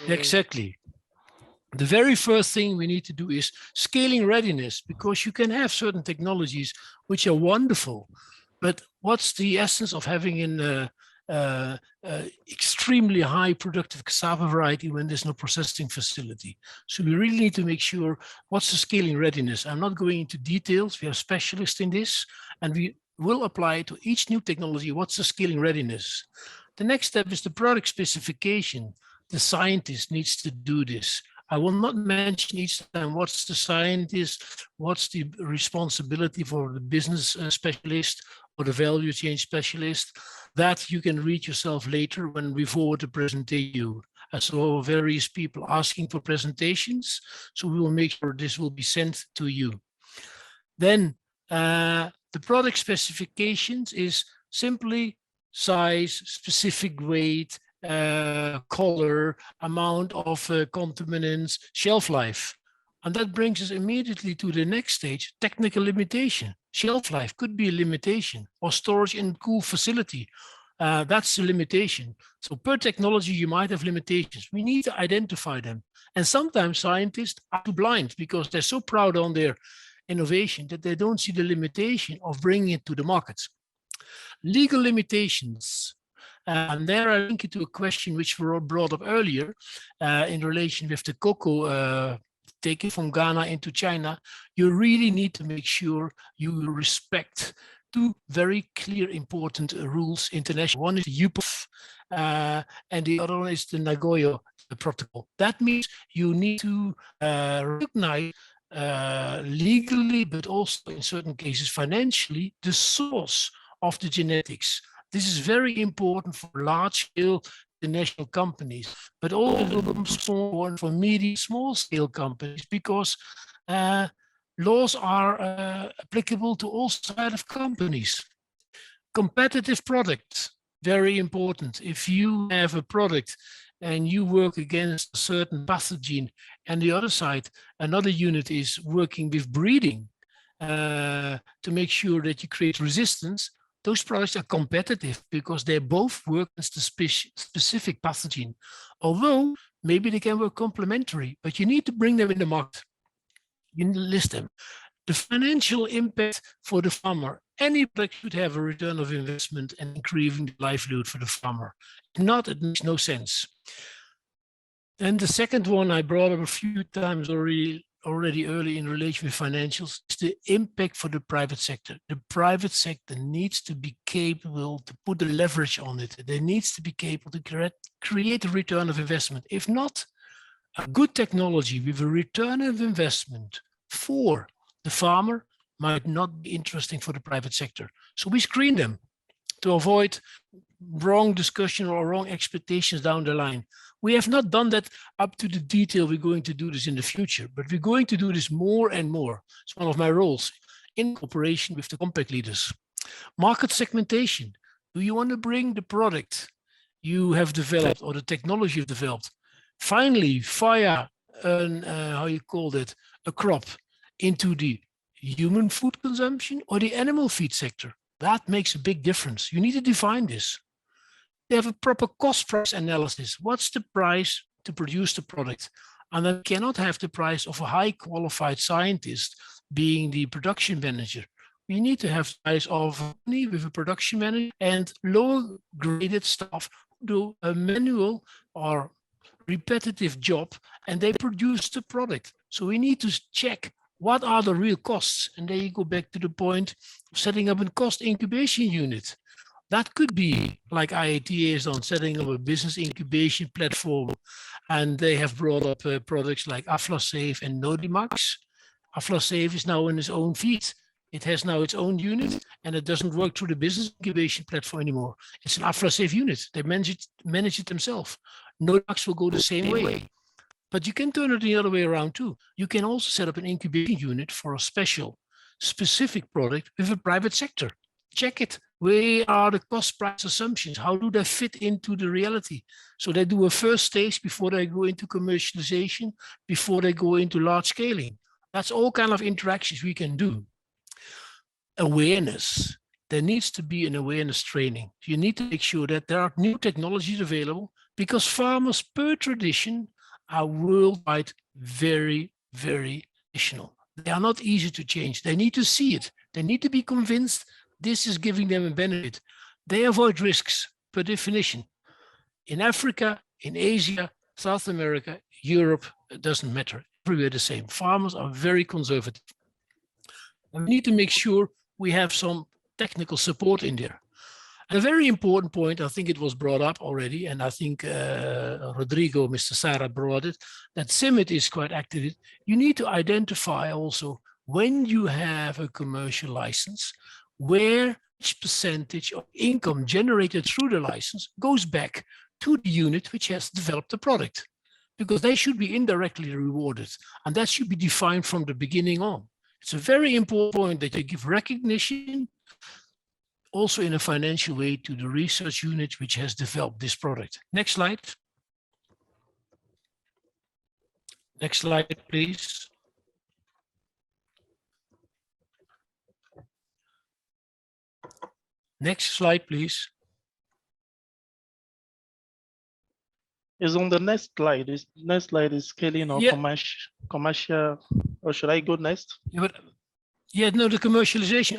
Exactly. The very first thing we need to do is scaling readiness, because you can have certain technologies which are wonderful, but what's the essence of having an extremely high productive cassava variety when there's no processing facility? So we really need to make sure what's the scaling readiness. I'm not going into details. We have specialists in this, and we will apply to each new technology. What's the scaling readiness? The next step is the product specification. The scientist needs to do this. I will not mention each time what's the scientist, what's the responsibility for the business specialist or the value chain specialist. That you can read yourself later when we forward the presentation. I saw various people asking for presentations, so we will make sure this will be sent to you. Then the product specifications is simply size, specific weight, color, amount of contaminants, shelf life. And that brings us immediately to the next stage, technical limitation. Shelf life could be a limitation, or storage in cool facility. That's a limitation. So per technology, you might have limitations. We need to identify them. And sometimes scientists are too blind because they're so proud on their innovation that they don't see the limitation of bringing it to the market. Legal limitations. And there I link it to a question which were brought up earlier in relation with the cocoa taken from Ghana into China. You really need to make sure you respect two very clear, important rules international. One is the UPOF, and the other one is the Nagoya Protocol. That means you need to recognize legally, but also in certain cases financially, the source of the genetics. This is very important for large-scale international companies, but also small for medium, small-scale companies, because laws are applicable to all sides of companies. Competitive products, very important. If you have a product and you work against a certain pathogen, and the other side, another unit is working with breeding to make sure that you create resistance, those products are competitive because they both work against the specific pathogen. Although maybe they can work complementary, but you need to bring them in the market. You list them. The financial impact for the farmer. Any product should have a return of investment and increasing the livelihood for the farmer. If not, it makes no sense. And the second one I brought up a few times already early in relation with financials is the impact for the private sector. The private sector needs to be capable to put the leverage on it. They needs to be capable to create a return of investment. If not, a good technology with a return of investment for the farmer might not be interesting for the private sector. So we screen them to avoid wrong discussion or wrong expectations down the line. We have not done that up to the detail. We're going to do this in the future, but we're going to do this more and more. It's one of my roles in cooperation with the compact leaders. Market segmentation. Do you want to bring the product you have developed or the technology you've developed finally via an, how you call it, a crop into the human food consumption or the animal feed sector? That makes a big difference. You need to define this. They have a proper cost price analysis. What's the price to produce the product? And then cannot have the price of a high qualified scientist being the production manager. We need to have the price of money with a production manager and lower graded staff who do a manual or repetitive job and they produce the product. So we need to check what are the real costs. And then you go back to the point of setting up a cost incubation unit. That could be like IATA is on setting up a business incubation platform. And they have brought up products like AflaSafe and Nodimax. AflaSafe is now in its own feed. It has now its own unit and it doesn't work through the business incubation platform anymore. It's an AflaSafe unit. They manage it themselves. Nodimax will go the same way. But you can turn it the other way around too. You can also set up an incubation unit for a specific product with a private sector. Check it. Where are the cost price assumptions? How do they fit into the reality? So they do a first stage before they go into commercialization, before they go into large scaling. That's all kind of interactions we can do. Awareness. There needs to be an awareness training. You need to make sure that there are new technologies available because farmers per tradition are worldwide very, very traditional. They are not easy to change. They need to see it. They need to be convinced this is giving them a benefit. They avoid risks per definition. In Africa, in Asia, South America, Europe, it doesn't matter. Everywhere the same. Farmers are very conservative. And we need to make sure we have some technical support in there. And a very important point, I think it was brought up already, and I think Rodrigo, Mr. Sarah brought it, that CIMMYT is quite active. You need to identify also when you have a commercial license, where each percentage of income generated through the license goes back to the unit which has developed the product, because they should be indirectly rewarded, and that should be defined from the beginning on. It's a very important point that you give recognition also in a financial way to the research unit which has developed this product. Next slide. Next slide, please. Next slide, please. Is on the next slide. This next slide is scaling or commercial, or should I go next? Yeah, but no, the commercialization.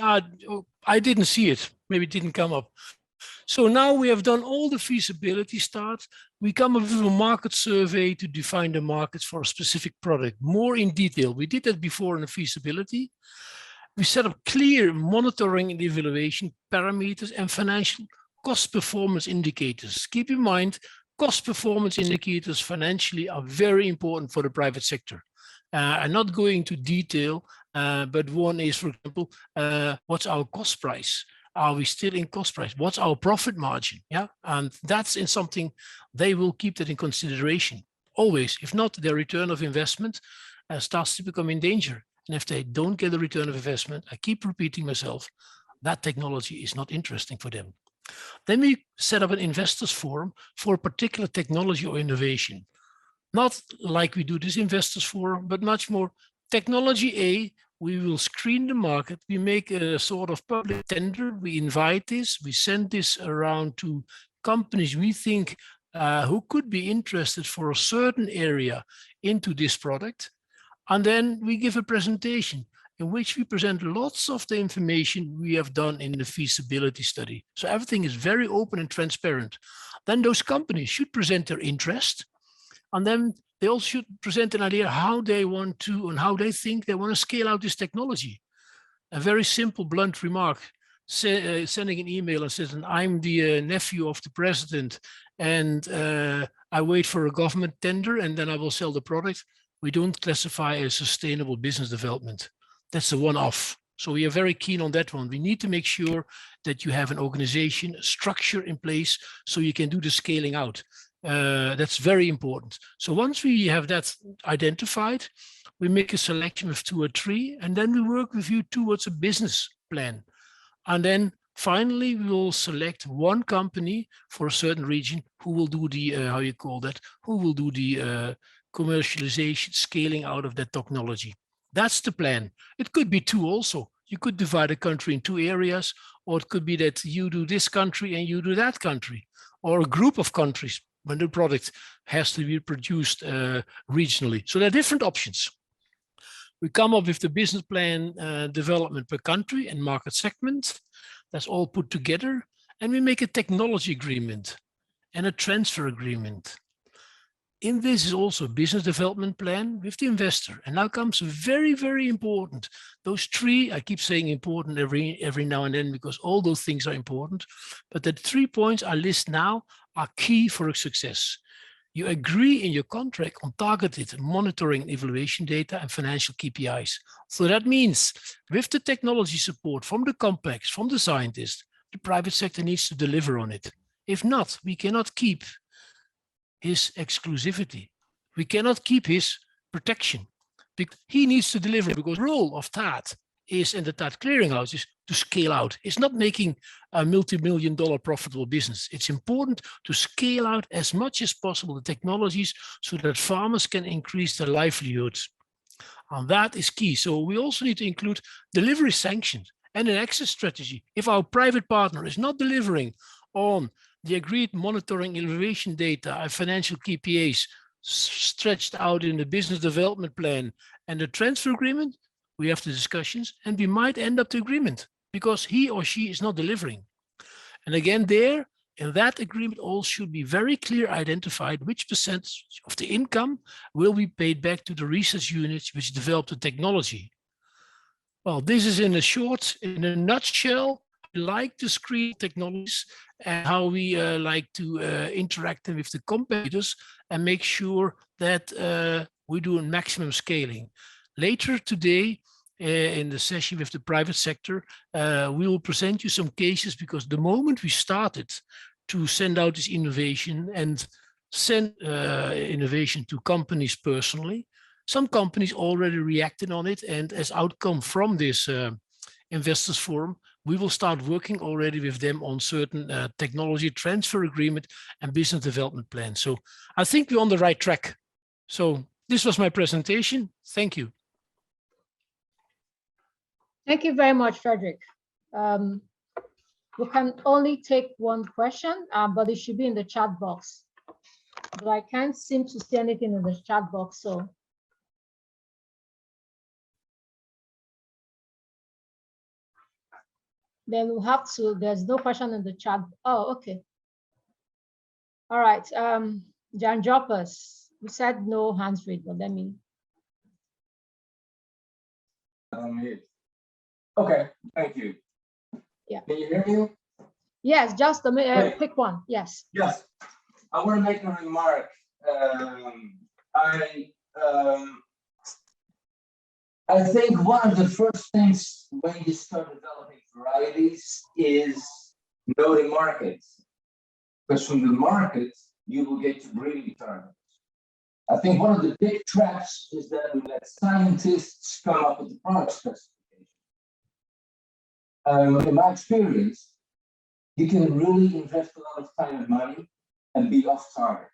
I didn't see it. Maybe it didn't come up. So now we have done all the feasibility start. We come up with a market survey to define the markets for a specific product more in detail. We did that before in the feasibility. We set up clear monitoring and evaluation parameters and financial cost performance indicators. Keep in mind, cost performance indicators financially are very important for the private sector. I'm not going into detail, but one is, for example, what's our cost price? Are we still in cost price? What's our profit margin? Yeah, and that's in something they will keep that in consideration always. If not, their return of investment starts to become in danger. And if they don't get a return of investment, I keep repeating myself, that technology is not interesting for them. Then we set up an investors forum for a particular technology or innovation. Not like we do this investors forum, but much more technology A. We will screen the market. We make a sort of public tender. We invite this. We send this around to companies we think who could be interested for a certain area into this product. And then we give a presentation in which we present lots of the information we have done in the feasibility study. So everything is very open and transparent. Then those companies should present their interest. And then they also should present an idea how they want to and how they think they want to scale out this technology. A very simple, blunt remark, sending an email and says, I'm the nephew of the president and I wait for a government tender and then I will sell the product. We don't classify as sustainable business development. That's a one-off. So we are very keen on that one. We need to make sure that you have an organization, a structure in place so you can do the scaling out. That's very important. So once we have that identified, we make a selection of 2 or 3, and then we work with you towards a business plan. And then finally, we will select one company for a certain region who will do the, who will do the commercialization, scaling out of that technology. That's the plan. It could be two also. You could divide a country in two areas, or it could be that you do this country and you do that country, or a group of countries when the product has to be produced regionally. So there are different options. We come up with the business plan development per country and market segment. That's all put together. And we make a technology agreement and a transfer agreement. In this is also a business development plan with the investor. And now comes very, very important. Those three, I keep saying important every now and then because all those things are important. But the 3 points I list now are key for a success. You agree in your contract on targeted monitoring and evaluation data and financial KPIs. So that means with the technology support from the complex, from the scientist, the private sector needs to deliver on it. If not, we cannot keep his exclusivity. We cannot keep his protection. He needs to deliver because the role of TAAT is in the TAAT clearinghouse is to scale out. It's not making a multi-million-dollar profitable business. It's important to scale out as much as possible the technologies so that farmers can increase their livelihoods. And that is key. So we also need to include delivery sanctions and an exit strategy. If our private partner is not delivering on the agreed monitoring evaluation data and financial KPIs stretched out in the business development plan and the transfer agreement, we have the discussions and we might end up to agreement because he or she is not delivering. And again, there in that agreement, all should be very clear identified which percentage of the income will be paid back to the research units which developed the technology. Well, this is in a nutshell, like to screen technologies and how we like to interact with the competitors and make sure that we do a maximum scaling. Later today, in the session with the private sector, we will present you some cases because the moment we started to send out this innovation and send innovation to companies personally, some companies already reacted on it, and as outcome from this investors forum, we will start working already with them on certain technology transfer agreement and business development plan. So I think we're on the right track. So this was my presentation. Thank you. Thank you very much, Frederick. We can only take one question, but it should be in the chat box. But I can't seem to see anything in the chat box, so. Then we'll have to, there's no question in the chat. Oh, okay. All right, Jan Joppers, we said no hands raised, but let me. Okay, thank you. Yeah. Can you hear me? Yes, just a quick one. Yes. Yes. I want to make a remark. I think one of the first things when you start developing varieties is know the market. Because from the market, you will get to breeding targets. I think one of the big traps is that we let scientists come up with the product specification. In my experience, you can really invest a lot of time and money and be off target.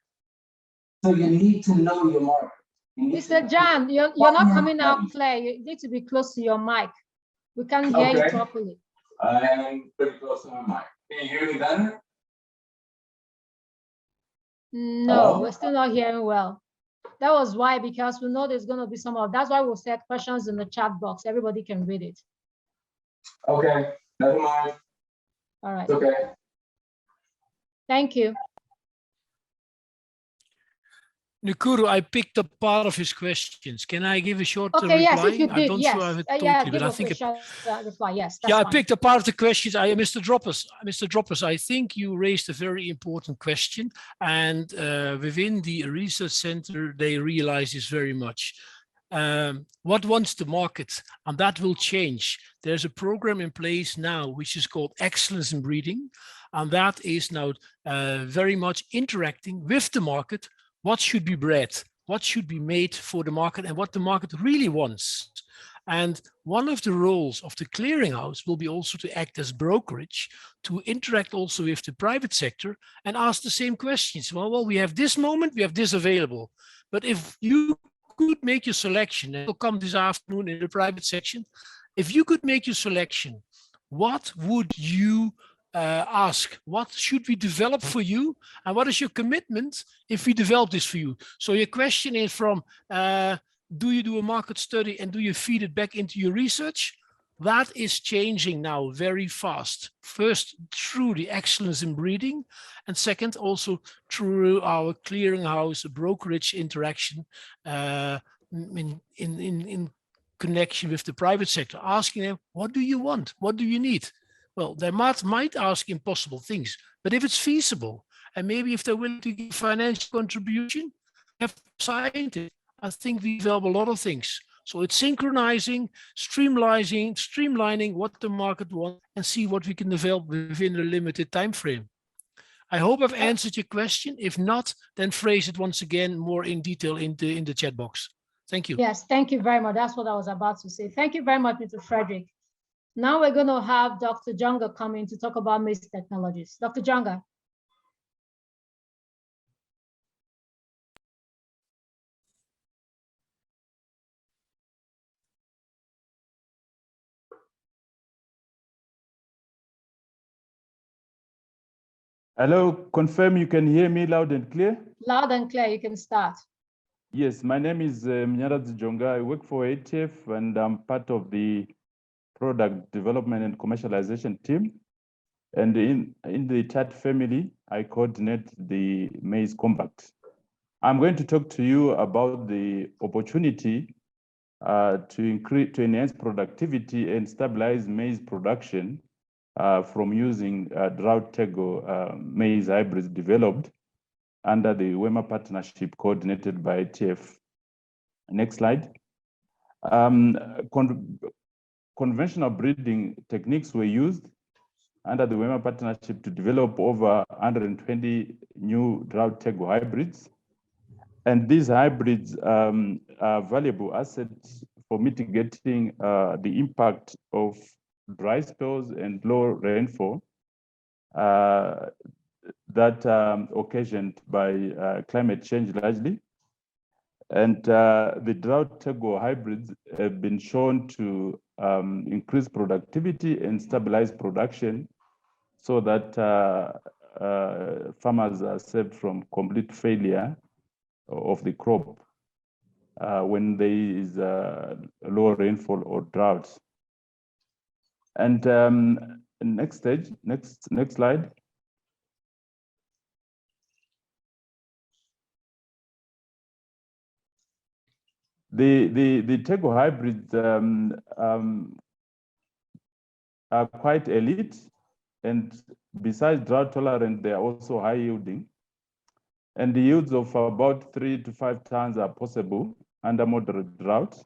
So you need to know your market. Mr. Jan, you're not coming out clear. You need to be close to your mic. We can't hear you properly. I am pretty close to my mic. Can you hear me better? No, we're still not hearing well. That was why, because we know there's going to be some of, that's why we'll set questions in the chat box. Everybody can read it. Okay, never mind. All right. Okay. Thank you. Nkuru, I picked up part of his questions. Can I give a short reply? Yes, if you did, I don't yes. sure I have it totally, yeah, but I think a short reply. Yes, that's yeah, fine. I picked up part of the questions. Mr. Droppers, I think you raised a very important question, and within the research center, they realize this very much. What wants the market? And that will change. There's a program in place now, which is called Excellence in Breeding, and that is now very much interacting with the market. What should be bred, what should be made for the market, and what the market really wants. And one of the roles of the clearinghouse will be also to act as brokerage, to interact also with the private sector and ask the same questions. Well, we have this moment, we have this available. But if you could make your selection, and it'll come this afternoon in the private section, if you could make your selection, what would you ask? What should we develop for you? And what is your commitment if we develop this for you? So your question is from, do you do a market study and do you feed it back into your research? That is changing now very fast. First, through the excellence in breeding, and second, also through our clearinghouse brokerage interaction in connection with the private sector, asking them, what do you want? What do you need? Well, they might ask impossible things, but if it's feasible, and maybe if they're willing to give financial contribution, have scientists, I think we develop a lot of things. So it's synchronizing, streamlining what the market wants and see what we can develop within a limited time frame. I hope I've answered your question. If not, then phrase it once again more in detail in the chat box. Thank you. Yes, thank you very much. That's what I was about to say. Thank you very much, Mr. Frederick. Now we're going to have Dr. Jonga come in to talk about maize technologies. Dr. Jonga. Hello, confirm you can hear me loud and clear? Loud and clear, you can start. Yes, my name is Mnyaradzi Jonga. I work for ATF and I'm part of the product development and commercialization team. And in the TAAT family, I coordinate the maize compact. I'm going to talk to you about the opportunity to enhance productivity and stabilize maize production from using drought tego maize hybrids developed under the WEMA partnership coordinated by ATF. Next slide. Conventional breeding techniques were used under the WEMA partnership to develop over 120 new drought tego hybrids. And these hybrids are valuable assets for mitigating the impact of dry spells and low rainfall that occasioned by climate change largely. And the drought tego hybrids have been shown to increase productivity and stabilize production so that farmers are saved from complete failure of the crop when there is low rainfall or drought. And next stage, next slide. The tego hybrids are quite elite, and besides drought tolerant, they are also high yielding. And the yields of about 3 to 5 tons are possible under moderate drought,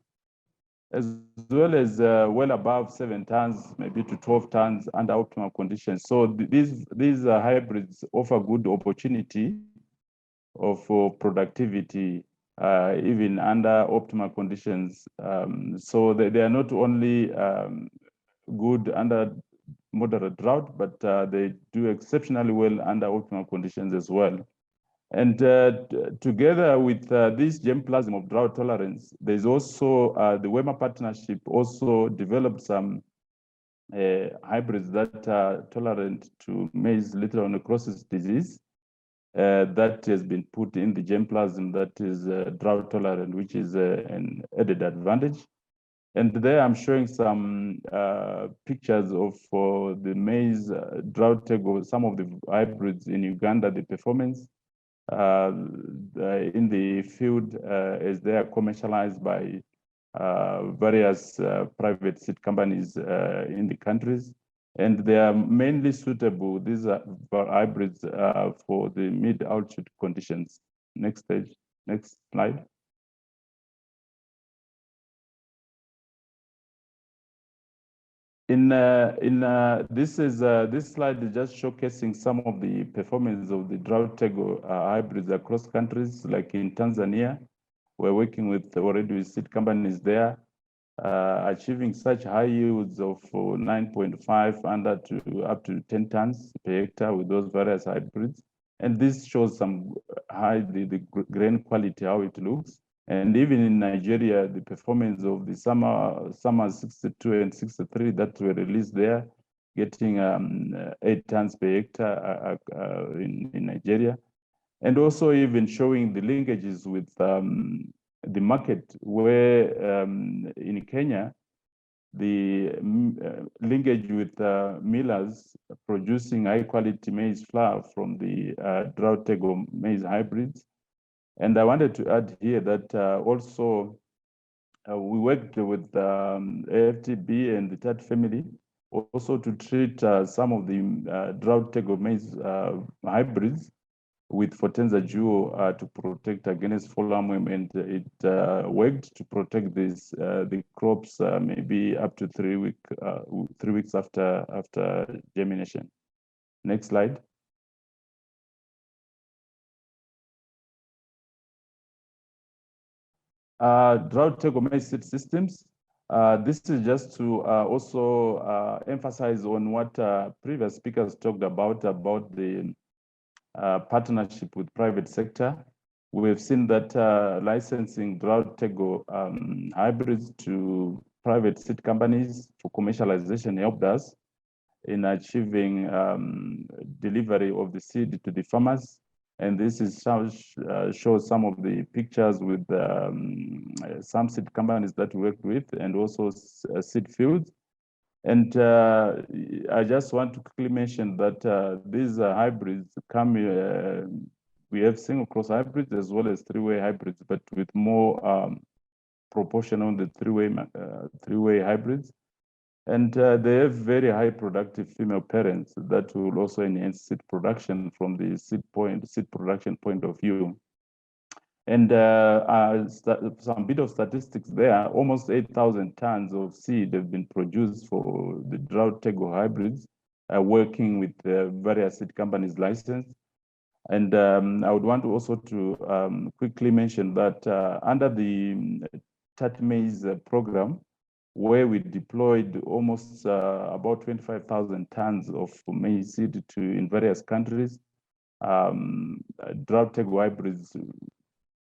as well as well above 7 tons, maybe to 12 tons under optimal conditions. So these hybrids offer good opportunity of productivity even under optimal conditions. So they are not only good under moderate drought, but they do exceptionally well under optimal conditions as well. And together with this germplasm of drought tolerance, there's also the WEMA partnership also developed some hybrids that are tolerant to maize litter necrosis disease that has been put in the germplasm that is drought tolerant, which is an added advantage. And there I'm showing some pictures of the maize drought tego, some of the hybrids in Uganda, the performance in the field as they are commercialized by various private seed companies in the countries. And they are mainly suitable, these are hybrids for the mid-altitude conditions. Next stage, next slide. This slide is just showcasing some of the performance of the drought tego hybrids across countries. Like in Tanzania, we're working with already with seed companies there. achieving such high yields of 9.5 under to up to 10 tons per hectare with those various hybrids. And this shows some the grain quality, how it looks. And even in Nigeria, the performance of the summer 62 and 63 that were released there, getting 8 tons per hectare in Nigeria. And also even showing the linkages with the market, where in Kenya, the linkage with millers producing high quality maize flour from the drought tego maize hybrids. And I wanted to add here that also we worked with AFTB and the TAAT family also to treat some of the drought tego maize hybrids with Fortenza Duo to protect against fall armworm, and it worked to protect this the crops maybe up to 3 weeks after germination. Next slide. Drought tego maize seed systems. This is just to also emphasize on what previous speakers talked about the partnership with private sector. We've seen that licensing drought tego hybrids to private seed companies for commercialization helped us in achieving delivery of the seed to the farmers. And this is shows some of the pictures with some seed companies that we worked with, and also seed fields. And I just want to quickly mention that these hybrids come, we have single cross hybrids as well as three-way hybrids, but with more proportion on the three-way hybrids. And they have very high productive female parents that will also enhance seed production from the seed production point of view. And some bit of statistics there, almost 8,000 tons of seed have been produced for the drought tego hybrids, working with various seed companies licensed. And I would want to also to quickly mention that under the TAAT maize program, where we deployed almost about 25,000 tons of maize seed in various countries, drought tego hybrids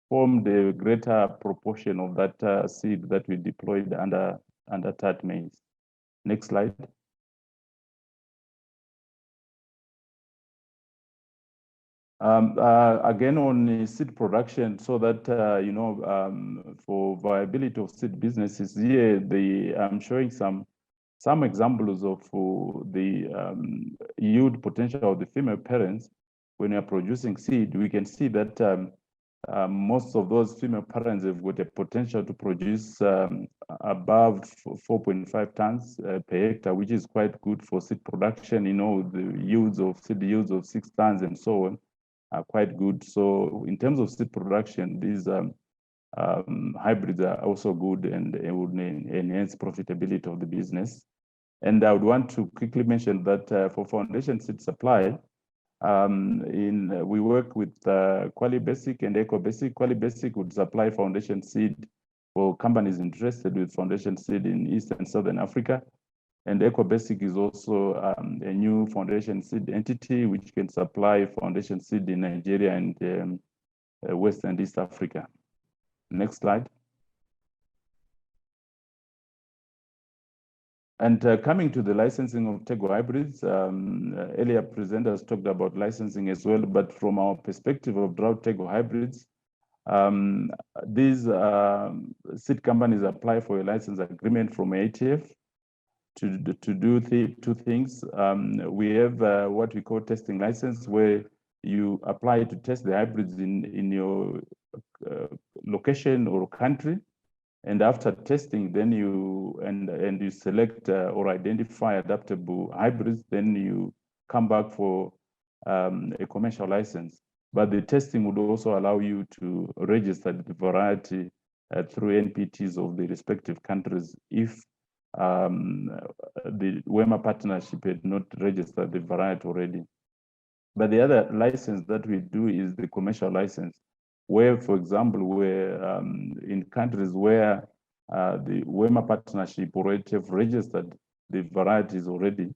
formed a greater proportion of that seed that we deployed under TAAT maize. Next slide. Again on seed production, so that for viability of seed businesses here, I'm showing some examples of the yield potential of the female parents. When you're producing seed, we can see that most of those female parents have got a potential to produce above 4.5 tons per hectare, which is quite good for seed production. The seed yields of 6 tons and so on are quite good. So in terms of seed production, these hybrids are also good and would enhance profitability of the business. And I would want to quickly mention that for foundation seed supply, we work with Quali Basic and Eco Basic. Quali Basic would supply foundation seed for companies interested with foundation seed in East and Southern Africa. And Eco Basic is also a new foundation seed entity which can supply foundation seed in Nigeria and West and East Africa. Next slide. And coming to the licensing of tego hybrids, earlier presenters talked about licensing as well, but from our perspective of drought tego hybrids, these seed companies apply for a license agreement from ATF to do two things. We have what we call testing license, where you apply to test the hybrids in your location or country. And after testing, then you select or identify adaptable hybrids, then you come back for a commercial license. But the testing would also allow you to register the variety through NPTs of the respective countries if the WEMA partnership had not registered the variety already. But the other license that we do is the commercial license, where, for example, we're in countries where the WEMA partnership already have registered the varieties already.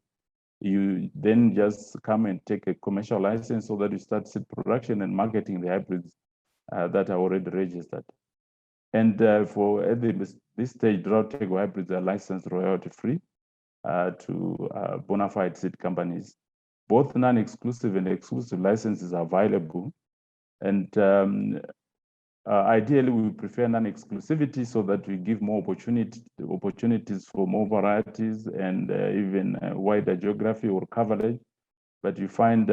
You then just come and take a commercial license so that you start seed production and marketing the hybrids that are already registered. And for at this stage, drought tego hybrids are licensed royalty free to bona fide seed companies. Both non-exclusive and exclusive licenses are available. And ideally, we prefer non-exclusivity so that we give more opportunities for more varieties and even wider geography or coverage. But you find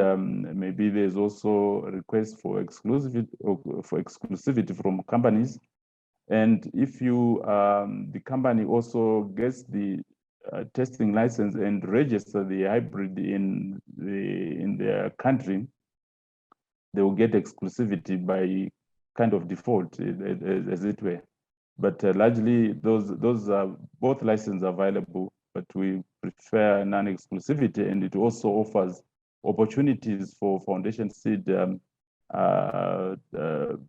maybe there's also a request for exclusivity from companies. And if you the company also gets the testing license and register the hybrid in their country, they will get exclusivity by kind of default, as it were. But largely, those are both licenses available, but we prefer non-exclusivity, and it also offers opportunities for foundation seed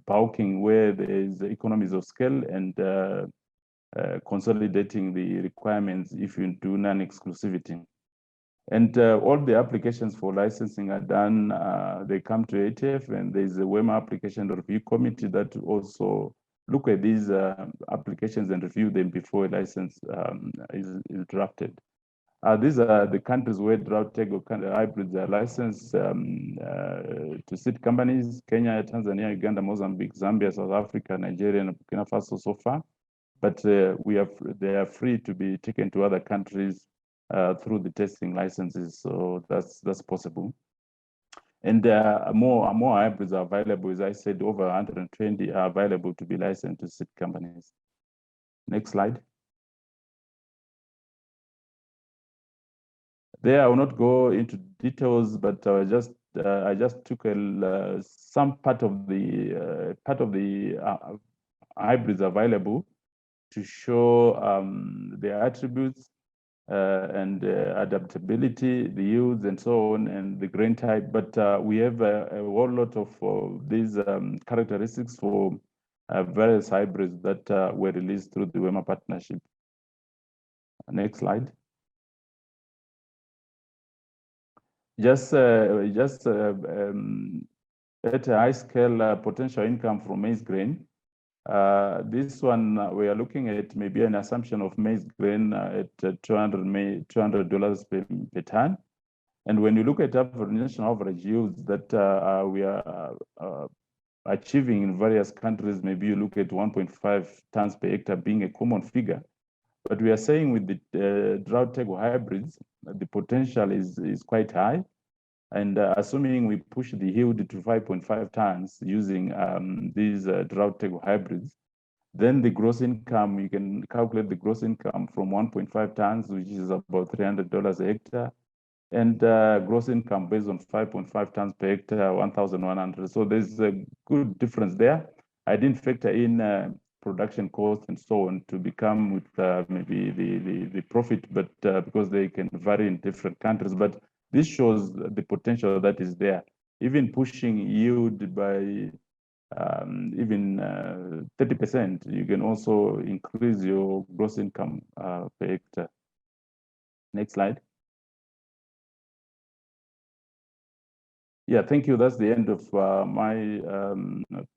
bulking where there is economies of scale and consolidating the requirements if you do non-exclusivity. And all the applications for licensing are done, they come to ATF, and there's a WEMA application review committee that also look at these applications and review them before a license is drafted. These are the countries where drought tego hybrids are licensed to seed companies: Kenya, Tanzania, Uganda, Mozambique, Zambia, South Africa, Nigeria, and Burkina Faso so far. But they are free to be taken to other countries through the testing licenses, so that's possible. And more hybrids are available. As I said, over 120 are available to be licensed to seed companies. Next slide. There, I will not go into details, but I just took some part of the hybrids available to show their attributes and adaptability, the yields, and so on, and the grain type. But we have a whole lot of these characteristics for various hybrids that were released through the WEMA partnership. Next slide. Just at a high scale, potential income from maize grain. This one, we are looking at maybe an assumption of maize grain at $200 per ton. And when you look at national average yields that we are achieving in various countries, maybe you look at 1.5 tons per hectare being a common figure. But we are saying with the drought tego hybrids, the potential is quite high. And assuming we push the yield to 5.5 tons using these drought tego hybrids, then the gross income, you can calculate the gross income from 1.5 tons, which is about $300 a hectare, and gross income based on 5.5 tons per hectare, 1,100. So there's a good difference there. I didn't factor in production costs and so on to become with maybe the profit, but because they can vary in different countries. But this shows the potential that is there. Even pushing yield by even 30%, you can also increase your gross income per hectare. Next slide. Yeah, thank you. That's the end of my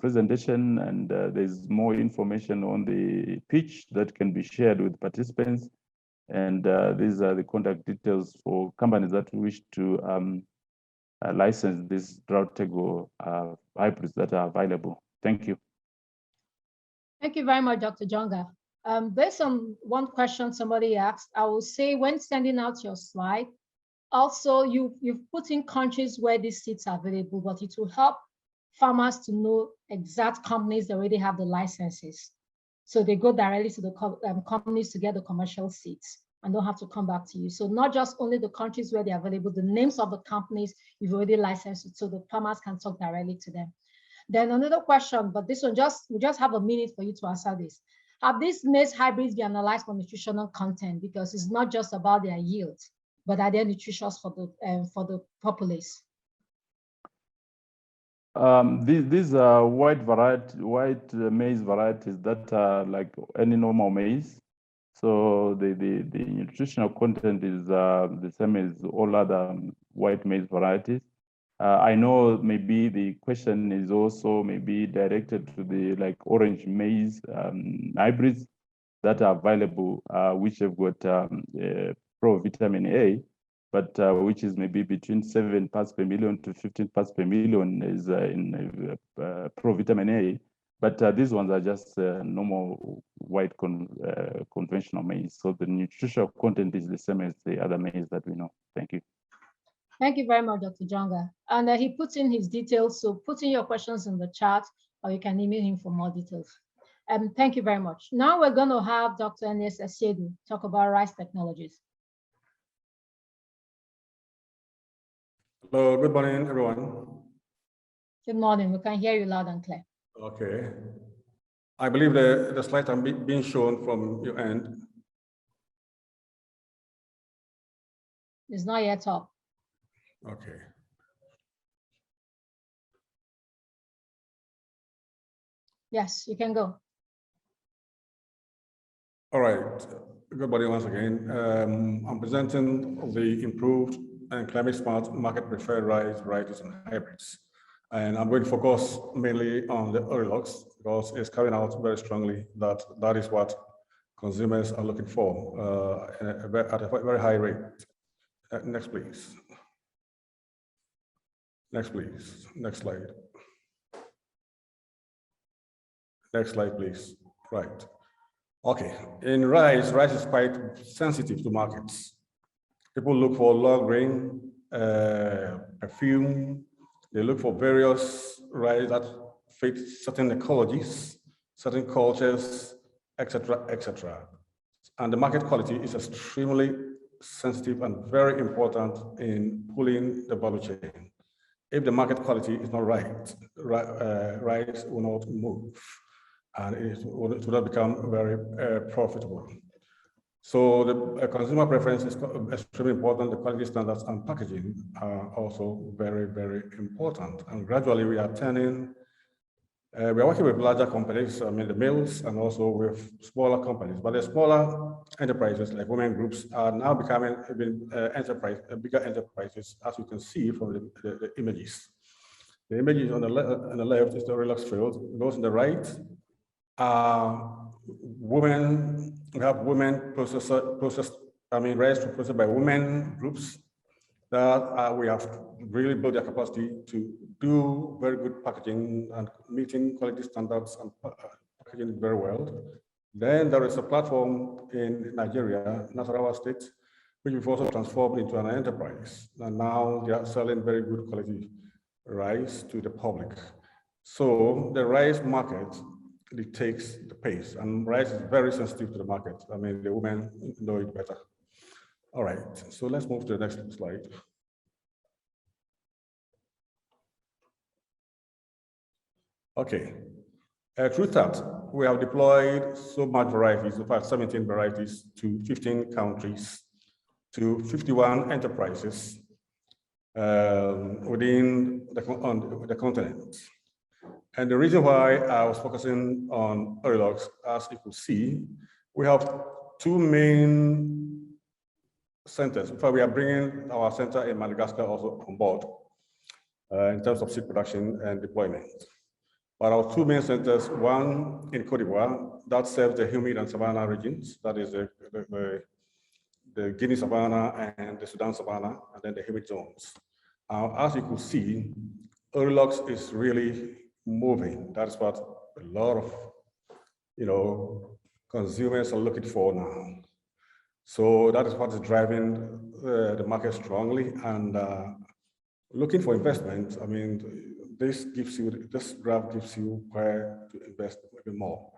presentation, and there's more information on the pitch that can be shared with participants. And these are the contact details for companies that wish to license these drought tego hybrids that are available. Thank you. Thank you very much, Dr. Jonga. Based on one question somebody asked, I will say when sending out your slide, also you've put in countries where these seeds are available, but it will help farmers to know exact companies that already have the licenses. So they go directly to the companies to get the commercial seeds and don't have to come back to you. So not just only the countries where they're available, the names of the companies you've already licensed, so the farmers can talk directly to them. Then another question, but this one we just have a minute for you to answer this. Have these maize hybrids been analyzed for nutritional content? Because it's not just about their yield, but are they nutritious for the populace? These are white maize varieties that are like any normal maize. So the nutritional content is the same as all other white maize varieties. I know maybe the question is also maybe directed to the like orange maize hybrids that are available, which have got pro-vitamin A, but which is maybe between 7 parts per million to 15 parts per million is in pro-vitamin A. But these ones are just normal white conventional maize. So the nutritional content is the same as the other maize that we know. Thank you. Thank you very much, Dr. Jonga. And he puts in his details, so put in your questions in the chat, or you can email him for more details. Thank you very much. Now we're going to have Dr. Ernest Asiedu talk about rice technologies. Hello, good morning, everyone. Good morning. We can hear you loud and clear. Okay. I believe the slides are being shown from your end. It's not yet up. Okay. Yes, you can go. All right. Good morning once again. I'm presenting the improved and climate smart market preferred rice varieties and hybrids. And I'm going to focus mainly on the Orioles because it's carrying out very strongly that is what consumers are looking for at a very high rate. Next, please. Next, please. Next slide. Next slide, please. Right. Okay. In rice is quite sensitive to markets. People look for low grain, perfume. They look for various rice that fit certain ecologies, certain cultures, etc., etc. And the market quality is extremely sensitive and very important in pulling the value chain. If the market quality is not right, rice will not move, and it will not become very profitable. So the consumer preference is extremely important. The quality standards and packaging are also very, very important. And gradually we are turning, we are working with larger companies, I mean the mills, and also with smaller companies. But the smaller enterprises like women groups are now becoming even bigger enterprises, as you can see from the images. The images on the left is the relax field. Those on the right are women. We have women rice processed by women groups that we have really built their capacity to do very good packaging and meeting quality standards and packaging very well. Then there is a platform in Nigeria, Nasarawa State, which we've also transformed into an enterprise. And now they are selling very good quality rice to the public. So the rice market dictates the pace, and rice is very sensitive to the market. I mean, the women know it better. All right, so let's move to the next slide. Okay, through TAAT, we have deployed so much varieties, in fact, 17 varieties to 15 countries, to 51 enterprises within the continent. And the reason why I was focusing on Orioles, as you could see, we have two main centers. In fact, we are bringing our center in Madagascar also on board in terms of seed production and deployment. But our two main centers, one in Cote d'Ivoire, that serves the humid and savanna regions, that is the Guinea savanna and the Sudan savanna, and then the humid zones. As you could see, Orioles is really moving. That's what a lot of consumers are looking for now. So that is what is driving the market strongly, and looking for investment. I mean, this graph gives you where to invest even more.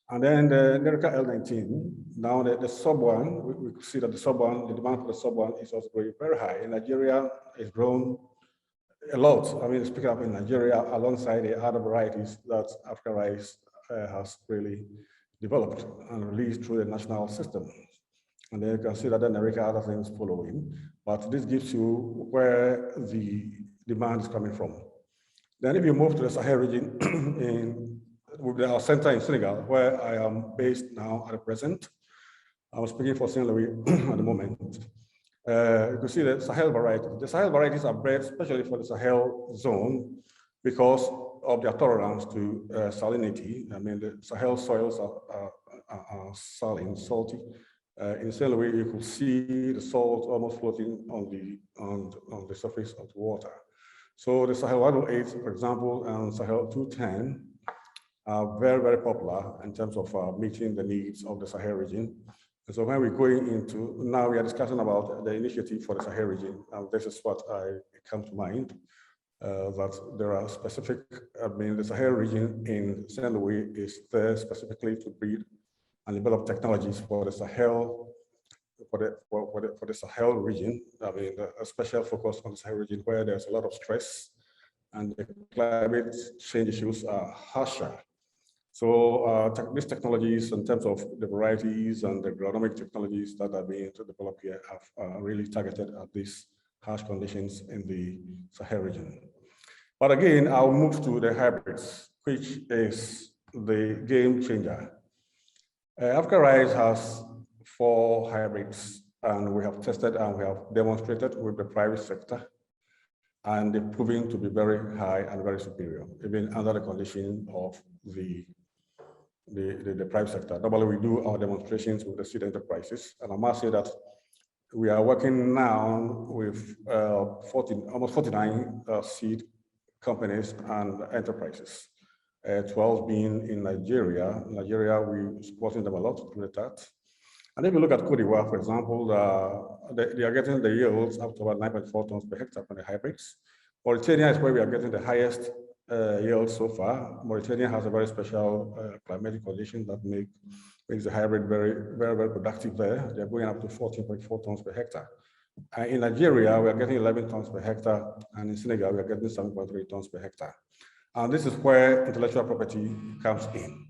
And then the Nerica L19, now the sub one, we could see that the sub one, the demand for the sub one is also growing very high. In Nigeria, it's grown a lot. I mean, speaking of in Nigeria, alongside the other varieties that Africa Rice has really developed and released through the national system. And then you can see that the Nerica other things following. But this gives you where the demand is coming from. Then if you move to the Sahel region, with our center in Senegal, where I am based now at the present, I was speaking for Saint Louis at the moment. You can see the Sahel variety. The Sahel varieties are bred especially for the Sahel zone because of their tolerance to salinity. I mean, the Sahel soils are salty. In Saint Louis, you could see the salt almost floating on the surface of the water. So the Sahel 108, for example, and Sahel 210 are very, very popular in terms of meeting the needs of the Sahel region. And so when we're going into, now we are discussing about the initiative for the Sahel region, and this is what come to mind, that there are specific, I mean, the Sahel region in Saint Louis is there specifically to breed and develop technologies for the Sahel, for the Sahel region. I mean, a special focus on the Sahel region where there's a lot of stress and the climate change issues are harsher. So these technologies in terms of the varieties and the agronomic technologies that are being developed here are really targeted at these harsh conditions in the Sahel region. But again, I'll move to the hybrids, which is the game changer. Africa Rice has 4 hybrids, and we have tested and we have demonstrated with the private sector, and they're proving to be very high and very superior, even under the condition of the private sector. Normally, we do our demonstrations with the seed enterprises, and I must say that we are working now with almost 49 seed companies and enterprises. 12 being in Nigeria. In Nigeria, we're supporting them a lot through the TAAT. And if you look at Cote d'Ivoire, for example, they are getting the yields up to about 9.4 tons per hectare from the hybrids. Mauritania is where we are getting the highest yield so far. Mauritania has a very special climatic condition that makes the hybrid very, very, very productive there. They're going up to 14.4 tons per hectare. In Nigeria, we are getting 11 tons per hectare, and in Senegal, we are getting 7.3 tons per hectare. And this is where intellectual property comes in.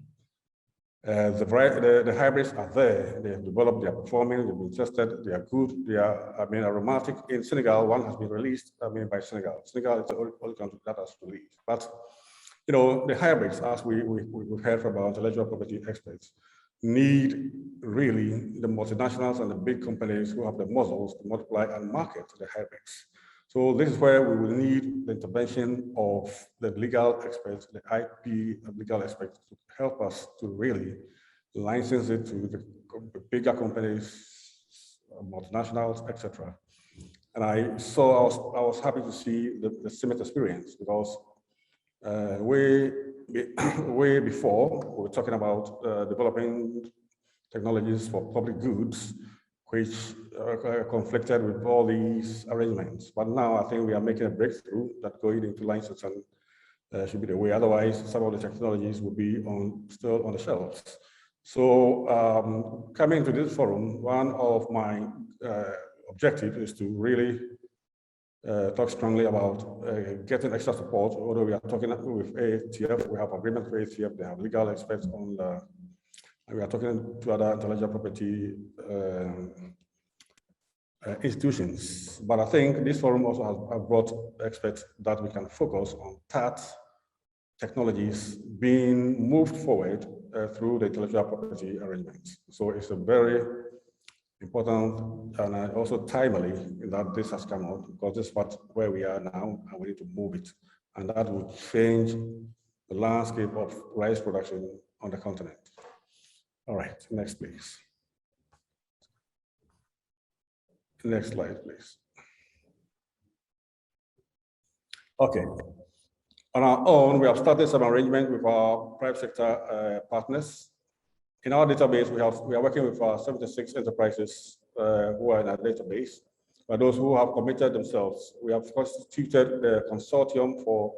The hybrids are there. They have developed, they are performing, they've been tested, they are good, they are, I mean, aromatic. In Senegal, one has been released, I mean, by Senegal. Senegal is the only country that has released. But, you know, the hybrids, as we've heard from our intellectual property experts, need really the multinationals and the big companies who have the muscles to multiply and market the hybrids. So this is where we will need the intervention of the legal experts, the IP legal experts, to help us to really license it to the bigger companies, multinationals, etc. And I was happy to see the similar experience, because way before we were talking about developing technologies for public goods, which conflicted with all these arrangements. But now I think we are making a breakthrough that going into license and should be the way. Otherwise, some of the technologies will be still on the shelves. So coming to this forum, one of my objectives is to really talk strongly about getting extra support. Although we are talking with ATF, we have agreement with ATF, they have legal experts on the, we are talking to other intellectual property institutions. But I think this forum also has brought experts that we can focus on TAAT technologies being moved forward through the intellectual property arrangements. So it's a very important and also timely that this has come out, because this is where we are now, and we need to move it. And that will change the landscape of rice production on the continent. All right, next, please. Next slide, please. Okay. On our own, we have started some arrangement with our private sector partners. In our database, we are working with 76 enterprises who are in our database. For those who have committed themselves, we have constituted the consortium for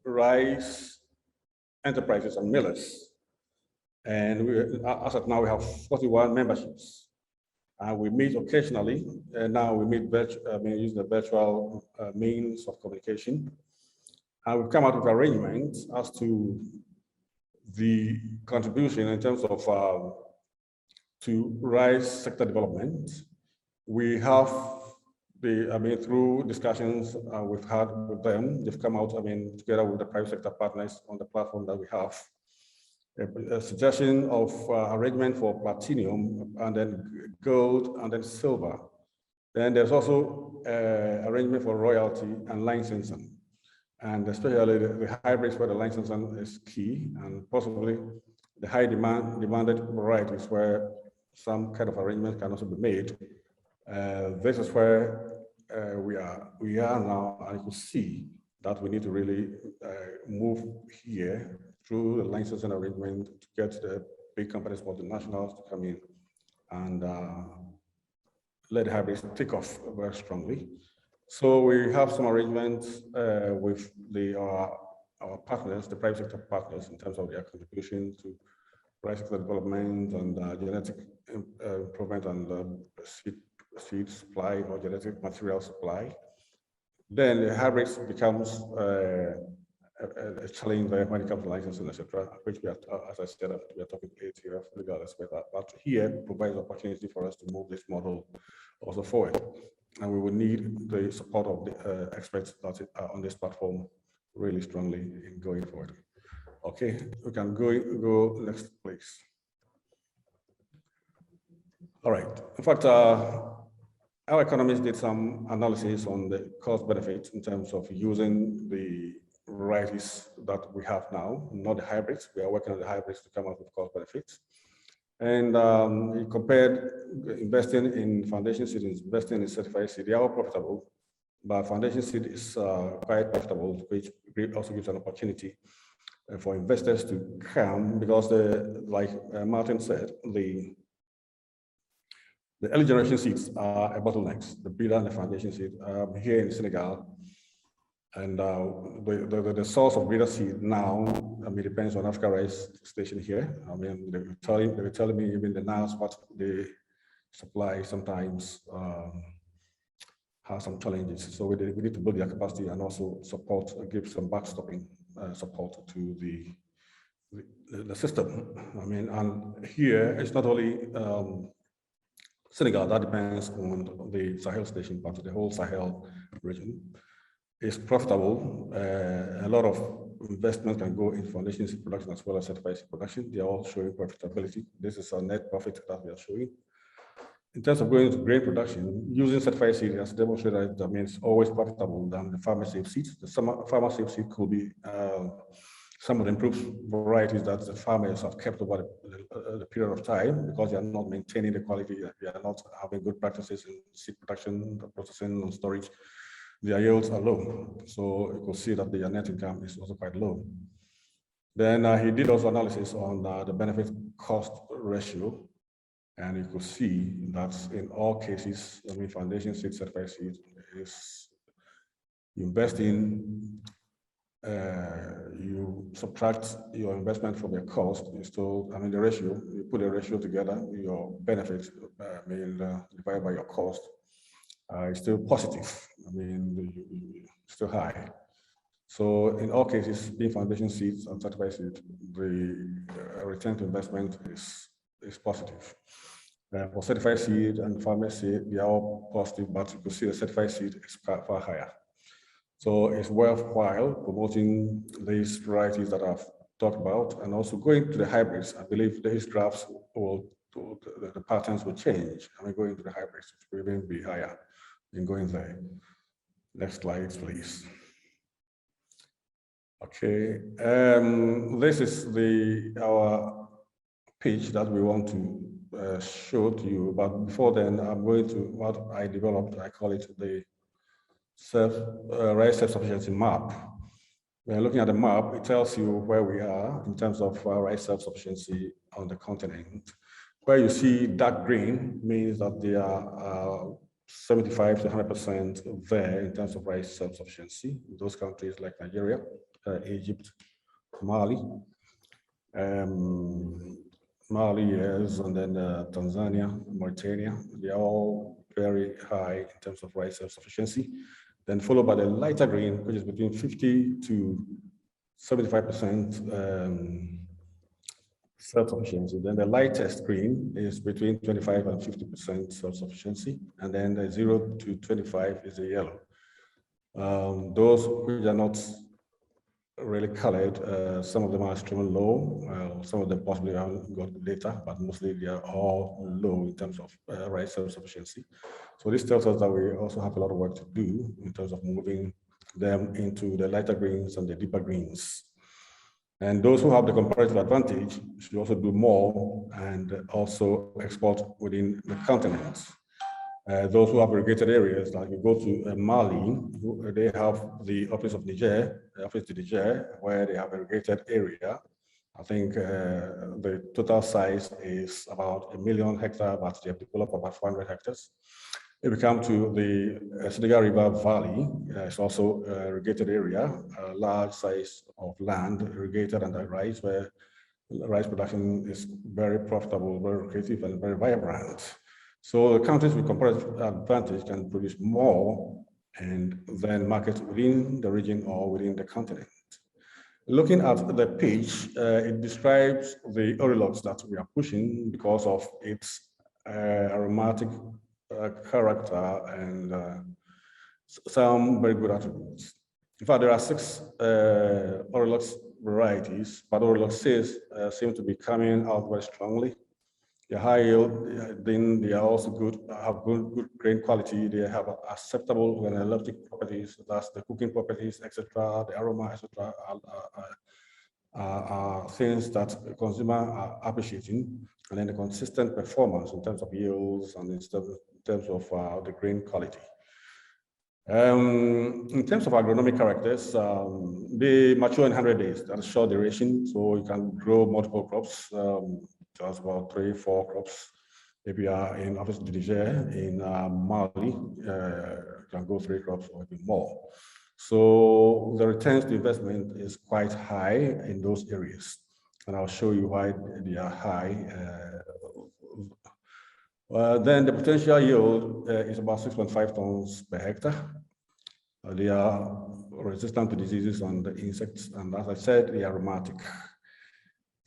rice enterprises and millers. And as of now, we have 41 memberships. And we meet occasionally, and now we meet using the virtual means of communication. And we've come out with arrangements as to the contribution in terms of to rice sector development. We have through discussions we've had with them, they've come out, together with the private sector partners on the platform that we have, a suggestion of arrangement for platinum and then gold and then silver. Then there's also arrangement for royalty and licensing. And especially the hybrids where the licensing is key, and possibly the high demanded varieties where some kind of arrangement can also be made. This is where we are now, and you can see that we need to really move here through the licensing arrangement to get the big companies, multinationals, to come in and let the hybrids take off very strongly. So we have some arrangements with our partners, the private sector partners, in terms of their contribution to rice sector development and genetic improvement and seed supply or genetic material supply. Then the hybrids becomes a challenge there when it comes to licensing, etc., which we are, as I said, we are talking ATF regardless of that. But here provides opportunity for us to move this model also forward. And we will need the support of the experts that are on this platform really strongly in going forward. Okay, we can go next, please. All right. In fact, our economists did some analysis on the cost benefits in terms of using the varieties that we have now, not the hybrids. We are working on the hybrids to come up with cost benefits. And he compared investing in foundation seed and investing in certified seed. They are all profitable, but foundation seed is quite profitable, which also gives an opportunity for investors to come, because like Martin said, the early generation seeds are a bottleneck, the breeder and the foundation seed. Here in Senegal, and the source of breeder seed now, depends on Africa Rice Station here. They were telling me even the now what the supply sometimes has some challenges. So we need to build their capacity and also support, give some backstopping support to the system. And here it's not only Senegal, that depends on the Sahel station, but the whole Sahel region is profitable. A lot of investment can go in foundation seed production as well as certified seed production. They are all showing profitability. This is a net profit that we are showing. In terms of going to grain production, using certified seed has demonstrated that it's always profitable than the farmer safe seeds. The farmer safe seed could be some of the improved varieties that the farmers have kept over the period of time, because they are not maintaining the quality, they are not having good practices in seed production, processing, and storage. Their yields are low. So you can see that their net income is also quite low. Then he did also analysis on the benefit cost ratio. And you could see that in all cases, foundation seed, certified seed is investing, you subtract your investment from your cost. You still, the ratio, you put a ratio together, your benefits divided by your cost. It's still positive. Still high. So in all cases, being foundation seeds and certified seeds, the return to investment is positive. For certified seed and farmer seed, they are all positive, but you can see the certified seed is far higher. So it's worthwhile promoting these varieties that I've talked about, and also going to the hybrids. I believe these graphs the patterns will change. Going to the hybrids, which will even be higher than going there. Next slide, please. Okay, this is our page that we want to show to you. But before then, I'm going to what I developed. I call it the rice self-sufficiency map. When looking at the map, it tells you where we are in terms of rice self-sufficiency on the continent. Where you see dark green means that they are 75 to 100% there in terms of rice self-sufficiency in those countries like Nigeria, Egypt, Mali, yes, and then Tanzania, Mauritania. They are all very high in terms of rice self-sufficiency. Then followed by the lighter green, which is between 50 to 75% self-sufficiency. Then the lightest green is between 25 and 50% self-sufficiency. And then the 0 to 25 is the yellow. Those which are not really colored, some of them are extremely low, some of them possibly haven't got data, but mostly they are all low in terms of rice self-sufficiency. So this tells us that we also have a lot of work to do in terms of moving them into the lighter greens and the deeper greens. And those who have the comparative advantage should also do more and also export within the continent. Those who have irrigated areas, like you go to Mali, they have the office of Niger, the office to Niger, where they have irrigated area. I think the total size is about 1 million hectares, but they have developed about 400 hectares. If we come to the Senegal River Valley, it's also irrigated area, a large size of land irrigated under rice, where rice production is very profitable, very lucrative, and very vibrant. So the countries with comparative advantage can produce more and then market within the region or within the continent. Looking at the page, it describes the Orylox that we are pushing because of its aromatic character and some very good attributes. In fact, there are 6 Orylox varieties, but Orylox 6 seem to be coming out very strongly. They're high yield, then they are also good, have good grain quality. They have acceptable organoleptic properties, that's the cooking properties, etc. The aroma, etc. Are things that consumers are appreciating, and then the consistent performance in terms of yields and in terms of the grain quality. In terms of agronomic characters, they mature in 100 days. That's short duration, so you can grow multiple crops. Just about 3-4 crops. If you are in Office de Niger in Mali, you can go 3 crops or even more. So the returns to investment is quite high in those areas, and I'll show you why they are high. Then the potential yield is about 6.5 tons per hectare. They are resistant to diseases and the insects, and as I said, they are aromatic.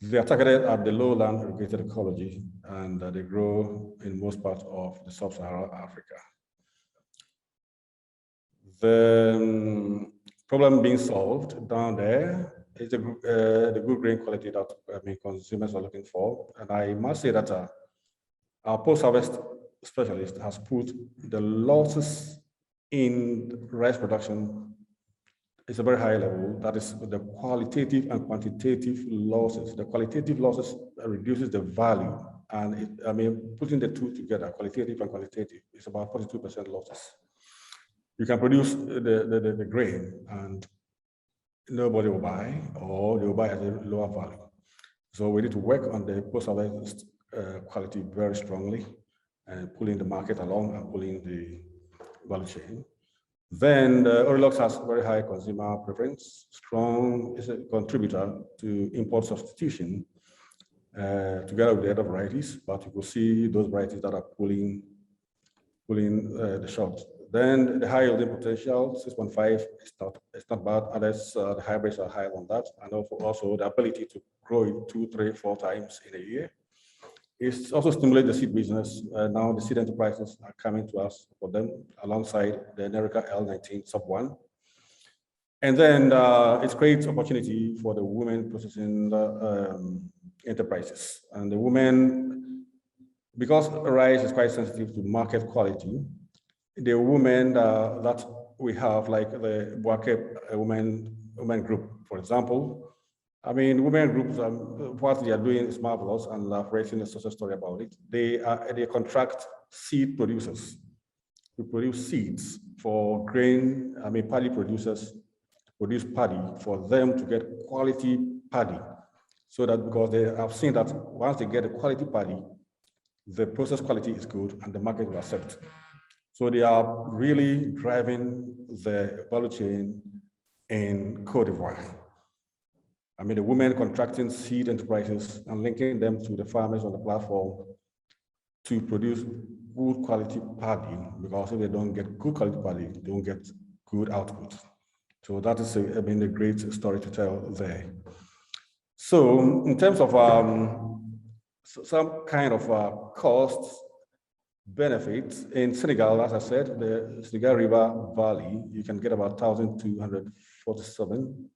They are targeted at the lowland irrigated ecology, and they grow in most parts of the sub-Saharan Africa. The problem being solved down there is the good grain quality that consumers are looking for. And I must say that our post-harvest specialist has put the losses in rice production is a very high level. That is the qualitative and quantitative losses. The qualitative losses reduces the value. And putting the two together, qualitative and quantitative, is about 42% losses. You can produce the grain and nobody will buy, or they will buy at a lower value. So we need to work on the post-harvest quality very strongly and pulling the market along and pulling the value chain. Then the Orylox has very high consumer preference, strong, is a contributor to import substitution together with the other varieties, but you will see those varieties that are pulling the shot. Then the high yielding potential, 6.5, it's not bad, unless the hybrids are higher than that, and also the ability to grow it 2, 3, 4 times in a year. It's also stimulate the seed business. Now the seed enterprises are coming to us for them alongside the Nerica L19 sub-1. And then it creates opportunity for the women processing enterprises. And the women, because rice is quite sensitive to market quality, the women that we have, like the Boake women group, for example, women groups, what they are doing is marvelous, and I've written a success story about it. They contract seed producers to produce seeds for grain. Paddy producers produce paddy for them to get quality paddy, so that because they have seen that once they get a quality paddy, the process quality is good and the market will accept. So they are really driving the value chain in Cote d'Ivoire. The women contracting seed enterprises and linking them to the farmers on the platform to produce good quality paddy, because if they don't get good quality paddy, they don't get good output. So that is a great story to tell there. So in terms of some kind of cost benefits. In Senegal, as I said, the Senegal River Valley, you can get about 1,247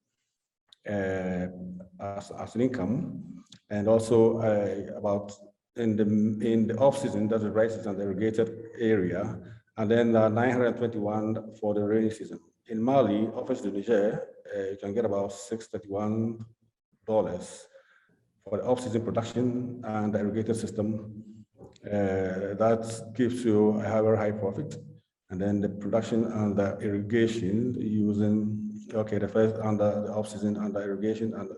as an income, and also about in the off season, that's the dry season, the irrigated area, and then 921 for the rainy season. In Mali, offers to Niger, you can get about $631 for the off season production and the irrigated system. That gives you a very high profit. And then the production and the irrigation using, okay, the first under the off season and the irrigation and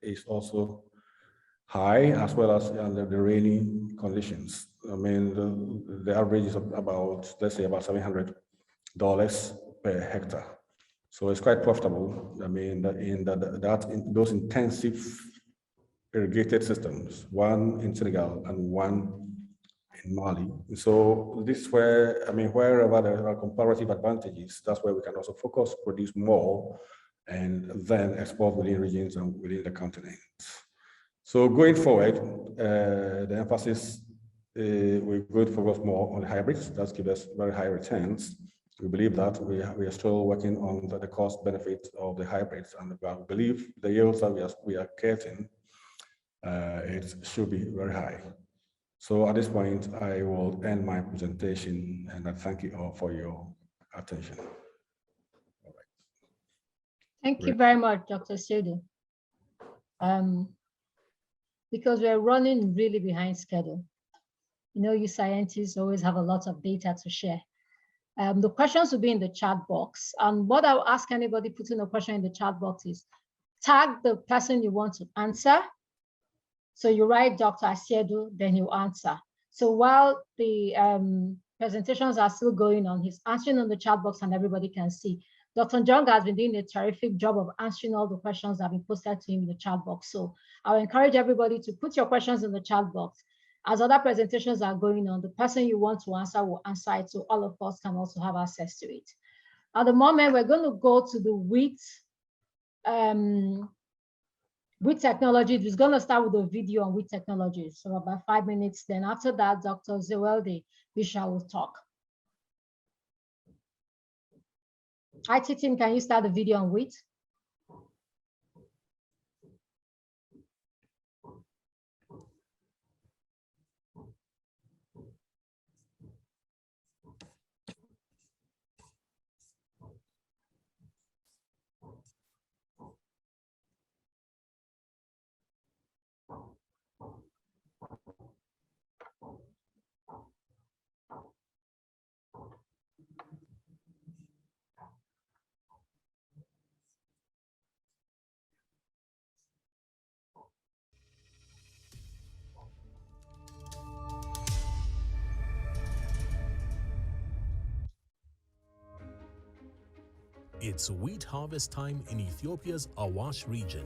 is also high, as well as under the rainy conditions. I mean, the average is about, let's say, about $700 per hectare. So it's quite profitable. I mean, in those intensive irrigated systems, one in Senegal and one in Mali. So this is where, I mean, wherever there are comparative advantages, that's where we can also focus, produce more, and then export within regions and within the continent. So going forward, the emphasis, we're going to focus more on the hybrids. That's give us very high returns. We believe that we are still working on the cost benefit of the hybrids, and we believe the yields that we are getting, it should be very high. So at this point, I will end my presentation, and I thank you all for your attention. All right. Thank you very much, Dr. Sedu. Because we're running really behind schedule. You know, you scientists always have a lot of data to share. The questions will be in the chat box. And what I'll ask anybody putting a question in the chat box is tag the person you want to answer. So you write Dr. Asiedu, then you answer. So while the presentations are still going on, he's answering on the chat box and everybody can see. Dr. Njong has been doing a terrific job of answering all the questions that have been posted to him in the chat box. So I'll encourage everybody to put your questions in the chat box. As other presentations are going on, the person you want to answer will answer it, so all of us can also have access to it. At the moment, we're going to go to the wheat technology. It's going to start with a video on wheat technology, so about 5 minutes. Then after that, Dr. Zewelde Bisha will talk. IT team, can you start the video on wheat? It's wheat harvest time in Ethiopia's Awash region.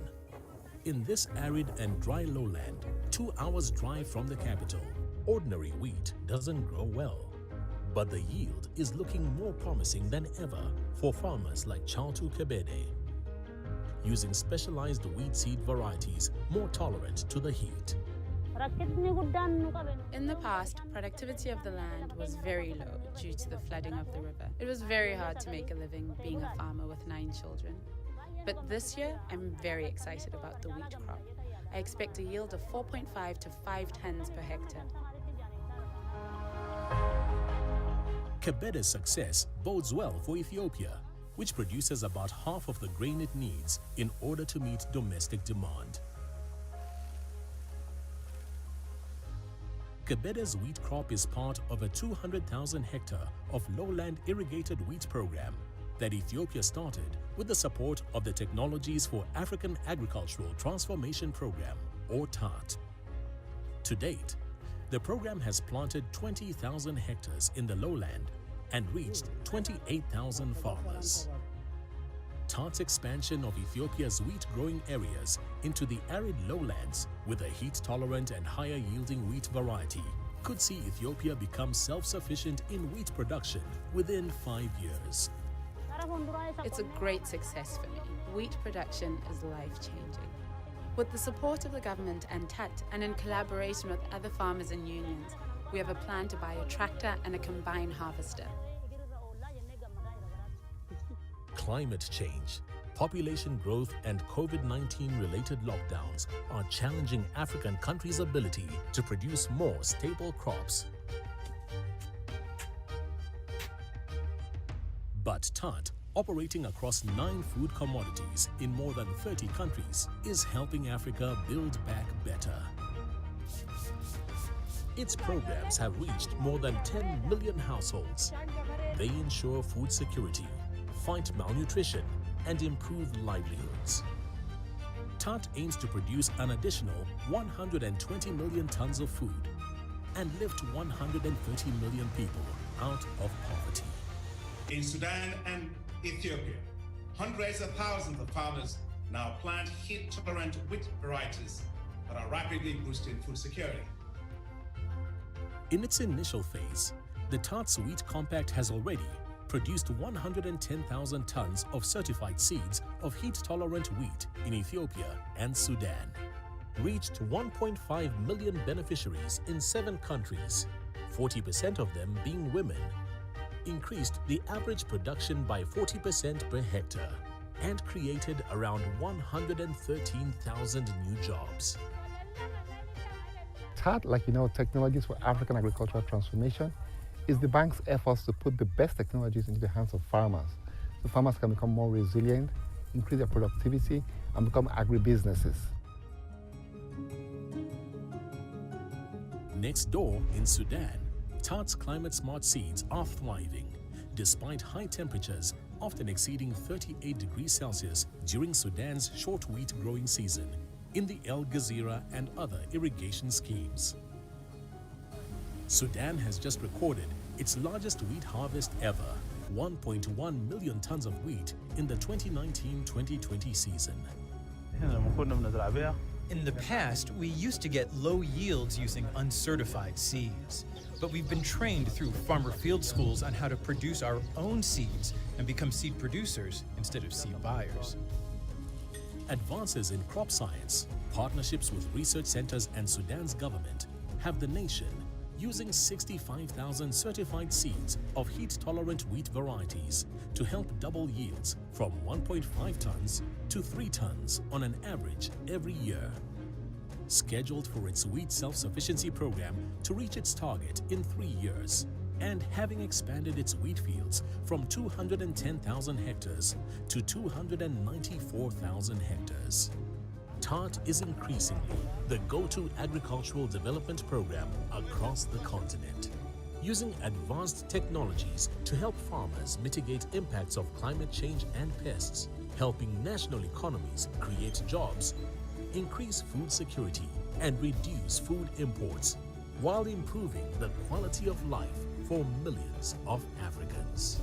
In this arid and dry lowland, 2 hours drive from the capital, ordinary wheat doesn't grow well. But the yield is looking more promising than ever for farmers like Chaltu Kebede, using specialized wheat seed varieties more tolerant to the heat. In the past, productivity of the land was very low due to the flooding of the river. It was very hard to make a living being a farmer with 9 children. But this year, I'm very excited about the wheat crop. I expect a yield of 4.5 to 5 tons per hectare. Kebede's success bodes well for Ethiopia, which produces about half of the grain it needs in order to meet domestic demand. Kebede's wheat crop is part of a 200,000 hectare of lowland irrigated wheat program that Ethiopia started with the support of the Technologies for African Agricultural Transformation Program, or TAAT. To date, the program has planted 20,000 hectares in the lowland and reached 28,000 farmers. TAAT's expansion of Ethiopia's wheat growing areas into the arid lowlands with a heat-tolerant and higher-yielding wheat variety could see Ethiopia become self-sufficient in wheat production within 5 years. It's a great success for me. Wheat production is life-changing. With the support of the government and TAAT, and in collaboration with other farmers and unions, we have a plan to buy a tractor and a combine harvester. Climate change, population growth, and COVID-19 related lockdowns are challenging African countries' ability to produce more stable crops. But TAAT, operating across 9 food commodities in more than 30 countries, is helping Africa build back better. Its programs have reached more than 10 million households. They ensure food security, fight malnutrition, and improve livelihoods. TAAT aims to produce an additional 120 million tons of food and lift 130 million people out of poverty. In Sudan and Ethiopia, hundreds of thousands of farmers now plant heat-tolerant wheat varieties that are rapidly boosting food security. In its initial phase, the TAAT's Wheat Compact has already produced 110,000 tons of certified seeds of heat-tolerant wheat in Ethiopia and Sudan, reached 1.5 million beneficiaries in 7 countries, 40% of them being women, increased the average production by 40% per hectare, and created around 113,000 new jobs. TAAT, like Technologies for African Agricultural Transformation, is the bank's efforts to put the best technologies into the hands of farmers, so farmers can become more resilient, increase their productivity, and become agribusinesses. Next door in Sudan, TAAT's climate-smart seeds are thriving, despite high temperatures often exceeding 38 degrees Celsius during Sudan's short wheat growing season in the El Gezira and other irrigation schemes. Sudan has just recorded its largest wheat harvest ever, 1.1 million tons of wheat in the 2019-2020 season. In the past, we used to get low yields using uncertified seeds, but we've been trained through farmer field schools on how to produce our own seeds and become seed producers instead of seed buyers. Advances in crop science, partnerships with research centers and Sudan's government have the nation using 65,000 certified seeds of heat-tolerant wheat varieties to help double yields from 1.5 tons to 3 tons on an average every year. Scheduled for its wheat self-sufficiency program to reach its target in 3 years, and having expanded its wheat fields from 210,000 hectares to 294,000 hectares. TAAT is increasingly the go-to agricultural development program across the continent, using advanced technologies to help farmers mitigate impacts of climate change and pests, helping national economies create jobs, increase food security, and reduce food imports, while improving the quality of life for millions of Africans.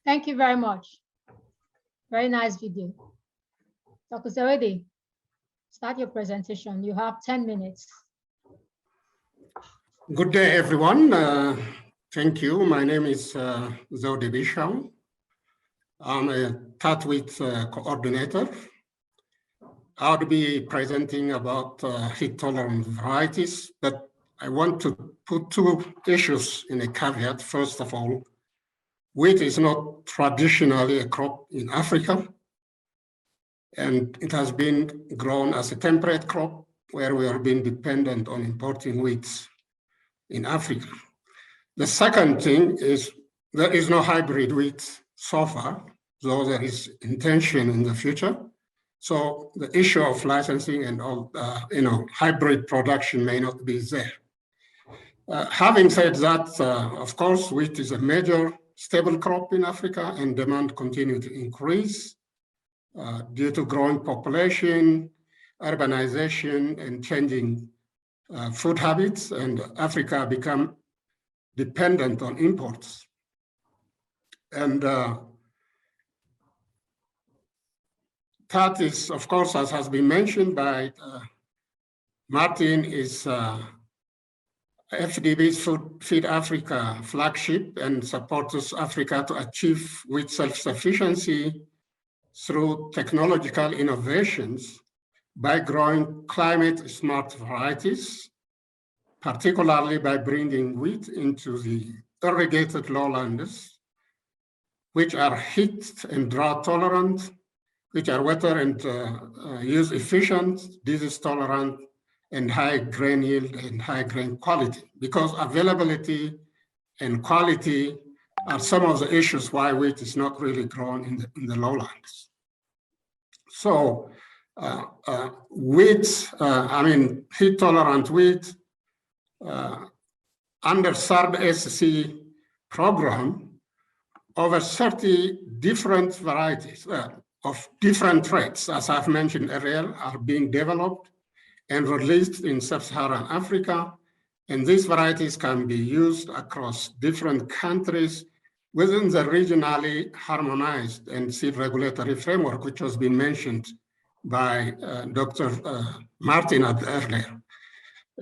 Thank you very much. Very nice video. Dr. Zewede, start your presentation. You have 10 minutes. Good day, everyone. Thank you. My name is Zewede Bisham. I'm a TAAT Wheat coordinator. I'll be presenting about heat-tolerant varieties, but I want to put 2 issues in a caveat. First of all, wheat is not traditionally a crop in Africa, and it has been grown as a temperate crop where we are being dependent on importing wheats in Africa. The second thing is there is no hybrid wheat so far, though there is intention in the future. So the issue of licensing and all, hybrid production may not be there. Having said that, of course, wheat is a major stable crop in Africa, and demand continues to increase due to growing population, urbanization, and changing food habits, and Africa become dependent on imports. And TAAT is, of course, as has been mentioned by Martin, is FDB's Feed Africa flagship and supports Africa to achieve wheat self-sufficiency through technological innovations by growing climate-smart varieties, particularly by bringing wheat into the irrigated lowlands, which are heat and drought tolerant, which are water and use efficient, disease tolerant, and high grain yield and high grain quality, because availability and quality are some of the issues why wheat is not really grown in the lowlands. So wheat, heat tolerant wheat, under SARD SC program, over 30 different varieties of different traits, as I've mentioned earlier, are being developed and released in sub-Saharan Africa. And these varieties can be used across different countries within the regionally harmonized and seed regulatory framework, which has been mentioned by Dr. Martin earlier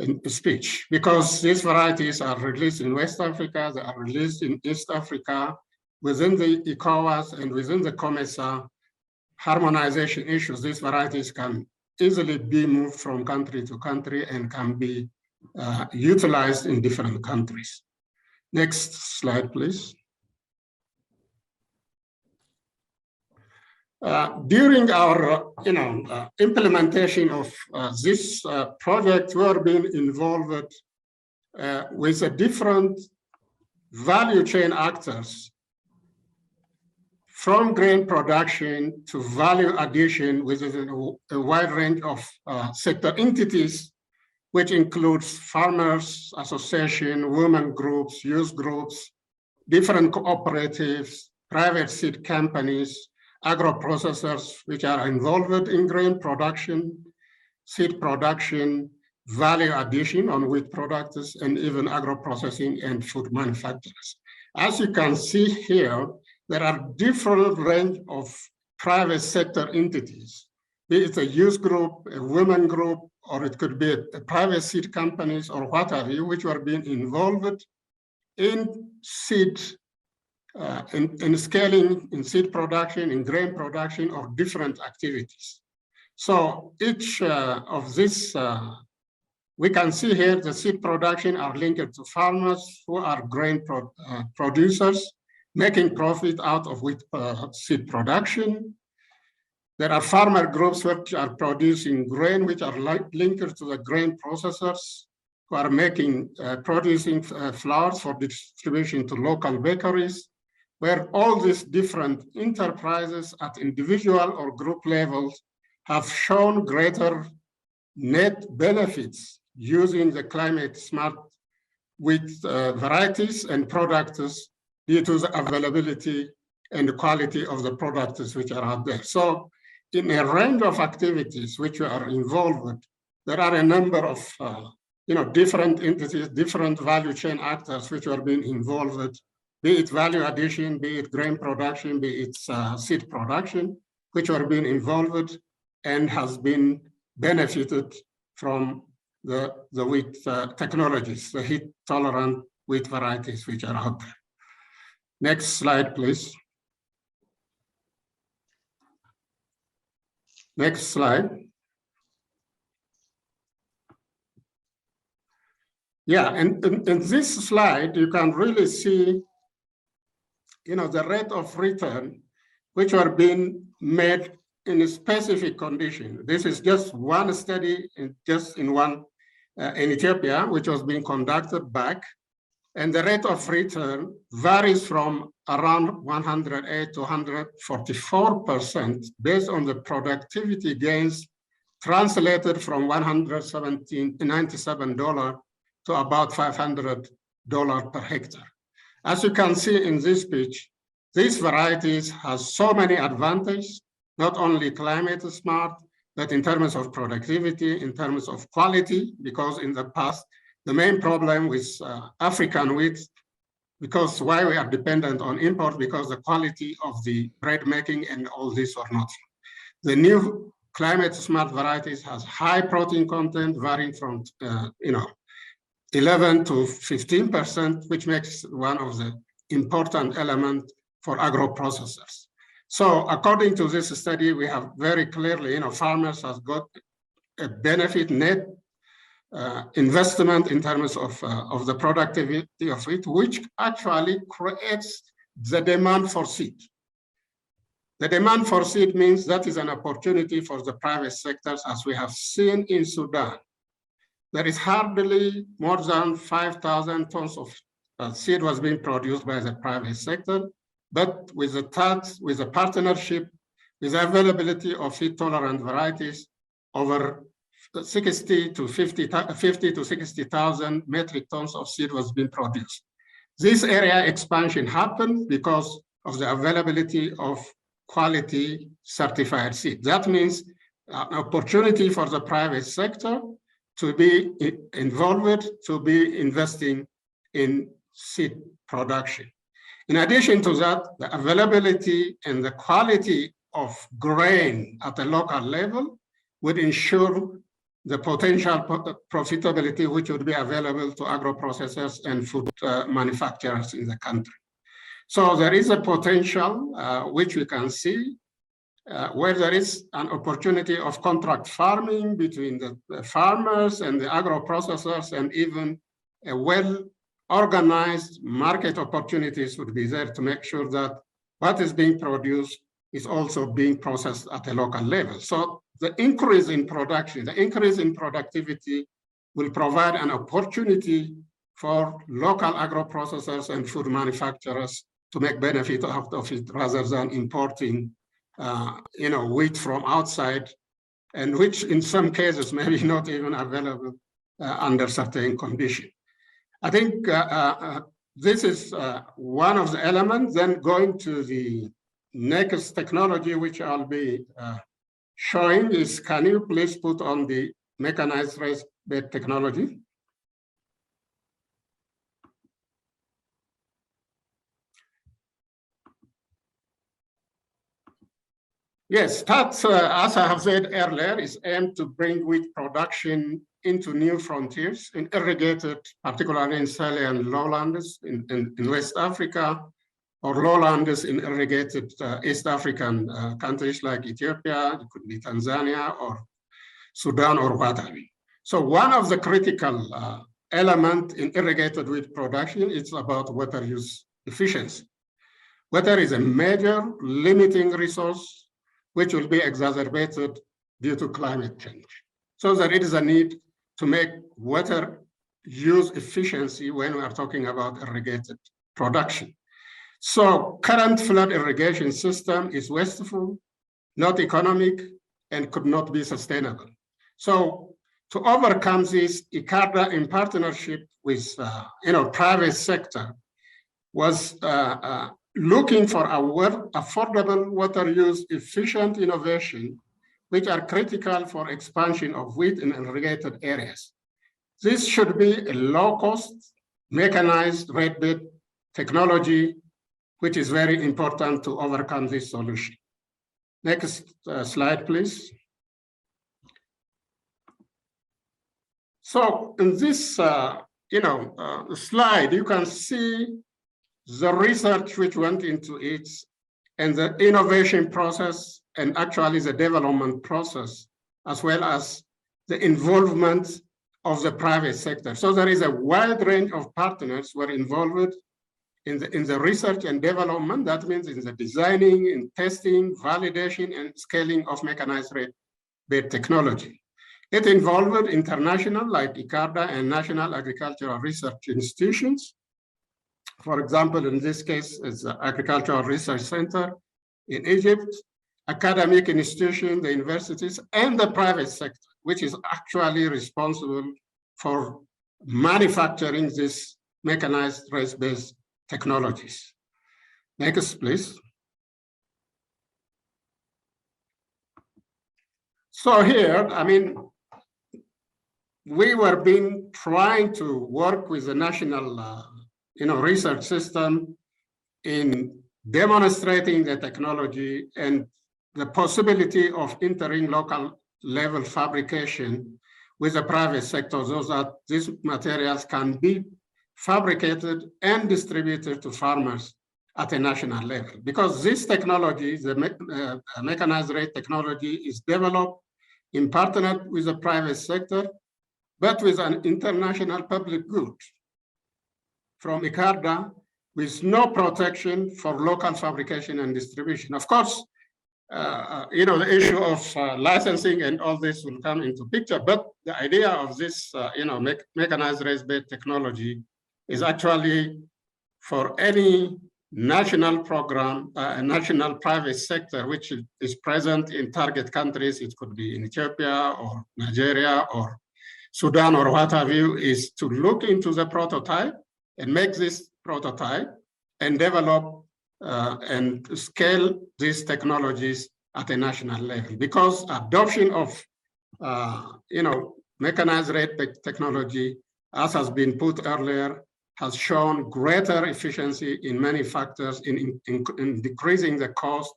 in the speech, because these varieties are released in West Africa, they are released in East Africa, within the ECOWAS and within the COMESA harmonization issues. These varieties can easily be moved from country to country and can be utilized in different countries. Next slide, please. During our implementation of this project, we are being involved with a different value chain actors, from grain production to value addition within a wide range of sector entities, which includes farmers, association, women groups, youth groups, different cooperatives, private seed companies, agro-processors, which are involved in grain production, seed production, value addition on wheat products, and even agro-processing and food manufacturers. As you can see here, there are different range of private sector entities, be it a youth group, a women group, or it could be a private seed companies or what have you, which are being involved in seed, in scaling, in seed production, in grain production, or different activities. So each of this, we can see here the seed production are linked to farmers who are grain producers, making profit out of wheat seed production. There are farmer groups which are producing grain, which are linked to the grain processors, who are making, producing flours for distribution to local bakeries, where all these different enterprises at individual or group levels have shown greater net benefits using the climate smart wheat varieties and products due to the availability and the quality of the products which are out there. So in a range of activities which we are involved with, there are a number of different entities, different value chain actors which are being involved with, be it value addition, be it grain production, be it seed production, which are being involved with and has been benefited from the wheat technologies, the heat tolerant wheat varieties which are out there. Next slide, please. Next slide. Yeah, and in this slide, you can really see, the rate of return which are being made in a specific condition. This is just one study, in Ethiopia, which was being conducted back. And the rate of return varies from around 108 to 144% based on the productivity gains translated from $197 to about $500 per hectare. As you can see in this picture, these varieties have so many advantages, not only climate smart, but in terms of productivity, in terms of quality, because in the past, the main problem with African wheat, because why we are dependent on import, because the quality of the bread making and all this are not. The new climate smart varieties has high protein content varying from 11 to 15%, which makes one of the important elements for agro-processors. So according to this study, we have very clearly, farmers have got a benefit net investment in terms of the productivity of it, which actually creates the demand for seed. The demand for seed means that is an opportunity for the private sectors, as we have seen in Sudan. There is hardly more than 5,000 tons of seed was being produced by the private sector, but with the TAAT, with the partnership, with the availability of heat-tolerant varieties, over 50 to 60,000 metric tons of seed was being produced. This area expansion happened because of the availability of quality certified seed. That means an opportunity for the private sector to be involved, to be investing in seed production. In addition to that, the availability and the quality of grain at a local level would ensure the potential profitability which would be available to agro-processors and food manufacturers in the country. So there is a potential which we can see where there is an opportunity of contract farming between the farmers and the agro-processors, and even a well-organized market opportunities would be there to make sure that what is being produced is also being processed at a local level. So the increase in production, the increase in productivity will provide an opportunity for local agro-processors and food manufacturers to make benefit out of it rather than importing wheat from outside, and which in some cases maybe not even available under certain conditions. I think this is one of the elements. Then going to the next technology, which I'll be showing is, can you please put on the mechanized raised bed technology? Yes, that, as I have said earlier, is aimed to bring wheat production into new frontiers in irrigated, particularly in Sahelian lowlands in West Africa, or lowlands in irrigated East African countries like Ethiopia, it could be Tanzania or Sudan or what have you. So one of the critical elements in irrigated wheat production is about water use efficiency. Water is a major limiting resource which will be exacerbated due to climate change. So there is a need to make water use efficiency when we are talking about irrigated production. So current flood irrigation system is wasteful, not economic, and could not be sustainable. So to overcome this, ICARDA, in partnership with private sector, was looking for affordable water use efficient innovation, which are critical for expansion of wheat in irrigated areas. This should be a low-cost, mechanized raised bed technology, which is very important to overcome this solution. Next slide, please. So in this slide, you can see the research which went into it and the innovation process, and actually the development process, as well as the involvement of the private sector. So there is a wide range of partners who are involved in the research and development. That means in the designing, in testing, validation, and scaling of mechanized raised bed technology. It involved international, like ICARDA, and national agricultural research institutions. For example, in this case, it's the Agricultural Research Center in Egypt, academic institutions, the universities, and the private sector, which is actually responsible for manufacturing this mechanized raised bed technologies. Next, please. So here, we were trying to work with the national research system in demonstrating the technology and the possibility of entering local level fabrication with the private sector so that these materials can be fabricated and distributed to farmers at a national level. Because this technology, the mechanized rate technology, is developed in partnership with the private sector, but with an international public good from ICARDA, with no protection for local fabrication and distribution. Of course, the issue of licensing and all this will come into picture, but the idea of this, mechanized race-based technology is actually for any national program, national private sector, which is present in target countries. It could be in Ethiopia or Nigeria or Sudan or what have you, is to look into the prototype and make this prototype and develop and scale these technologies at a national level. Because adoption of, mechanized rate technology, as has been put earlier, has shown greater efficiency in many factors in decreasing the cost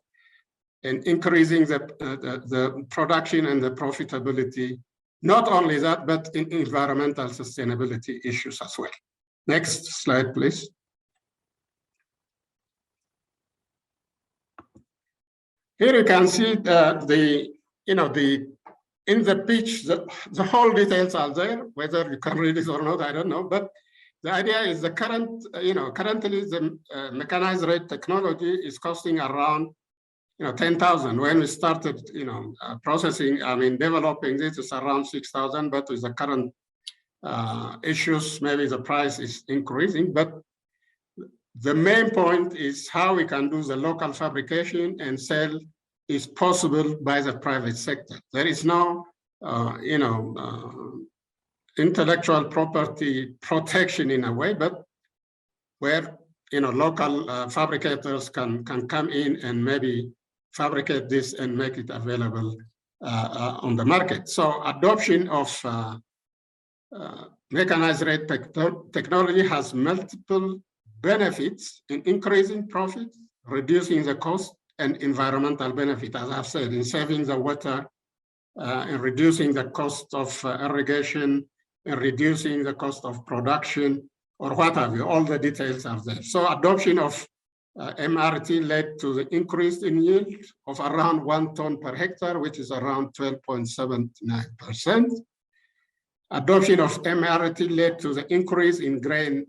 and increasing the production and the profitability. Not only that, but in environmental sustainability issues as well. Next slide, please. Here you can see in the pitch, the whole details are there. Whether you can read it or not, I don't know. But the idea is the currently the mechanized rate technology is costing around, 10,000. When we started, developing this, it's around 6,000. But with the current issues, maybe the price is increasing. But the main point is how we can do the local fabrication and sell is possible by the private sector. There is no, intellectual property protection in a way, but where, local fabricators can come in and maybe fabricate this and make it available on the market. So adoption of mechanized rate technology has multiple benefits in increasing profit, reducing the cost, and environmental benefit, as I've said, in saving the water, and reducing the cost of irrigation, and reducing the cost of production, or what have you. All the details are there. So adoption of MRT led to the increase in yield of around 1 ton per hectare, which is around 12.79%. Adoption of MRT led to the increase in grain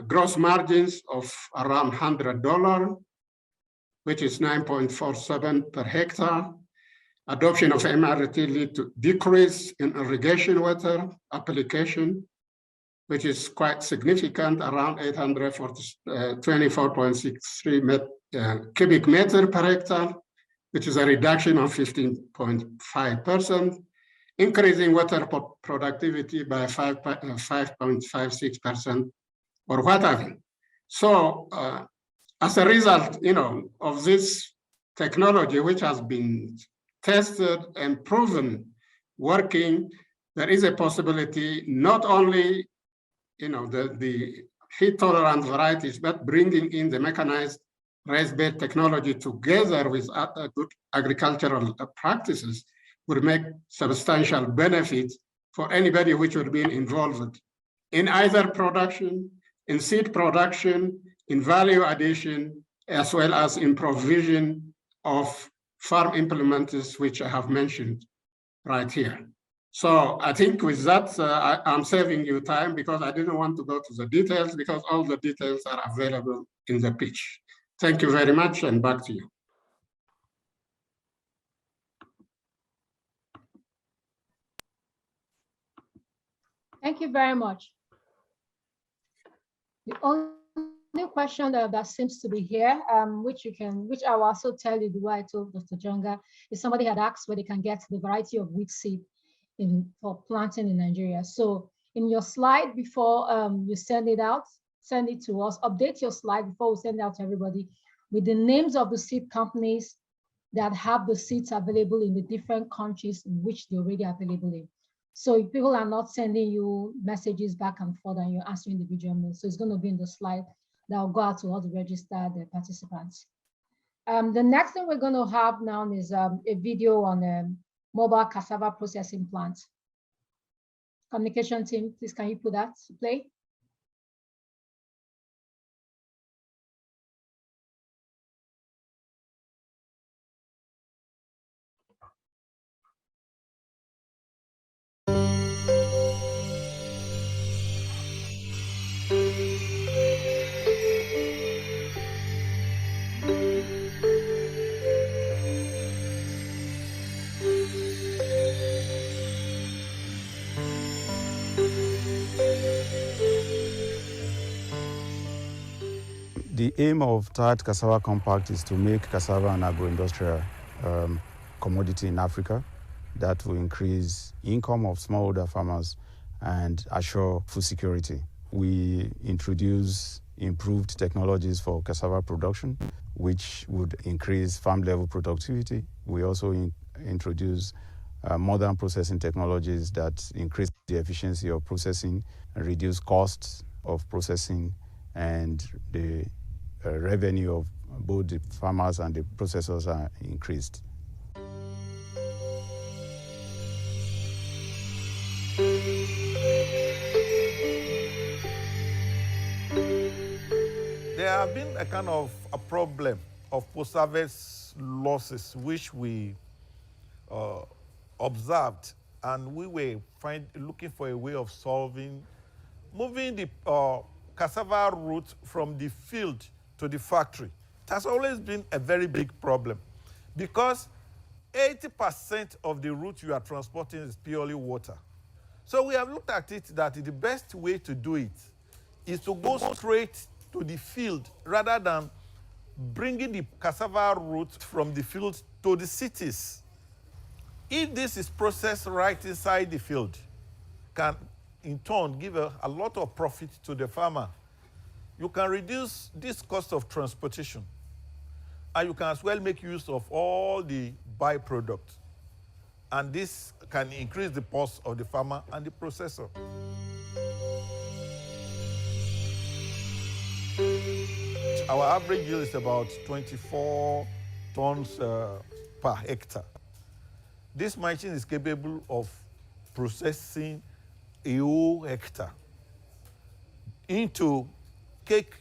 gross margins of around $100, which is 9.47 per hectare. Adoption of MRT led to decrease in irrigation water application, which is quite significant, around 824.63 cubic meter per hectare, which is a reduction of 15.5%, increasing water productivity by 5.56%, or what have you. So as a result, of this technology, which has been tested and proven working, there is a possibility not only, the heat-tolerant varieties, but bringing in the mechanized race-based technology together with good agricultural practices would make substantial benefits for anybody which would be involved in either production, in seed production, in value addition, as well as in provision of farm implementers, which I have mentioned right here. So I think with that, I'm saving you time because I didn't want to go to the details because all the details are available in the pitch. Thank you very much, and back to you. Thank you very much. The only question that seems to be here, which I will also tell you the way I told Dr. Jonga, is somebody had asked where they can get the variety of wheat seed for planting in Nigeria. So in your slide before you send it out, send it to us, update your slide before we send it out to everybody with the names of the seed companies that have the seeds available in the different countries in which they're already available in. So if people are not sending you messages back and forth and you're answering individual mails, so it's going to be in the slide that will go out to all the registered participants. The next thing we're going to have now is a video on mobile cassava processing plant. Communication team, please can you put that to play? The aim of TAAT Cassava Compact is to make cassava an agro-industrial commodity in Africa that will increase income of smallholder farmers and assure food security. We introduce improved technologies for cassava production, which would increase farm-level productivity. We also introduce modern processing technologies that increase the efficiency of processing and reduce costs of processing, and the revenue of both the farmers and the processors are increased. There have been a kind of a problem of post-harvest losses, which we observed, and we were looking for a way of solving, moving the cassava route from the field to the factory. It has always been a very big problem because 80% of the route you are transporting is purely water. So we have looked at it that the best way to do it is to go straight to the field rather than bringing the cassava route from the field to the cities. If this is processed right inside the field, can in turn give a lot of profit to the farmer. You can reduce this cost of transportation, and you can as well make use of all the byproducts. And this can increase the cost of the farmer and the processor. Our average yield is about 24 tons per hectare. This machine is capable of processing a whole hectare into cake,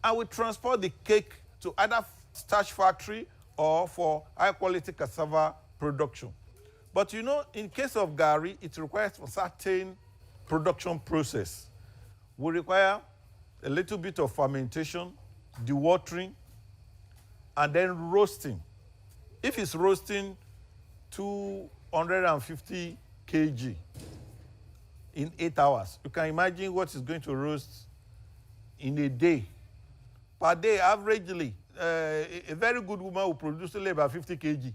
and we transport the cake to either starch factory or for high quality cassava production. But you know, in case of gari, it requires a certain production process. We require a little bit of fermentation, dewatering, and then roasting. If it's roasting 250 kg in 8 hours, you can imagine what is going to roast in a day. Per day, averagely, a very good woman will produce only about 50 kg.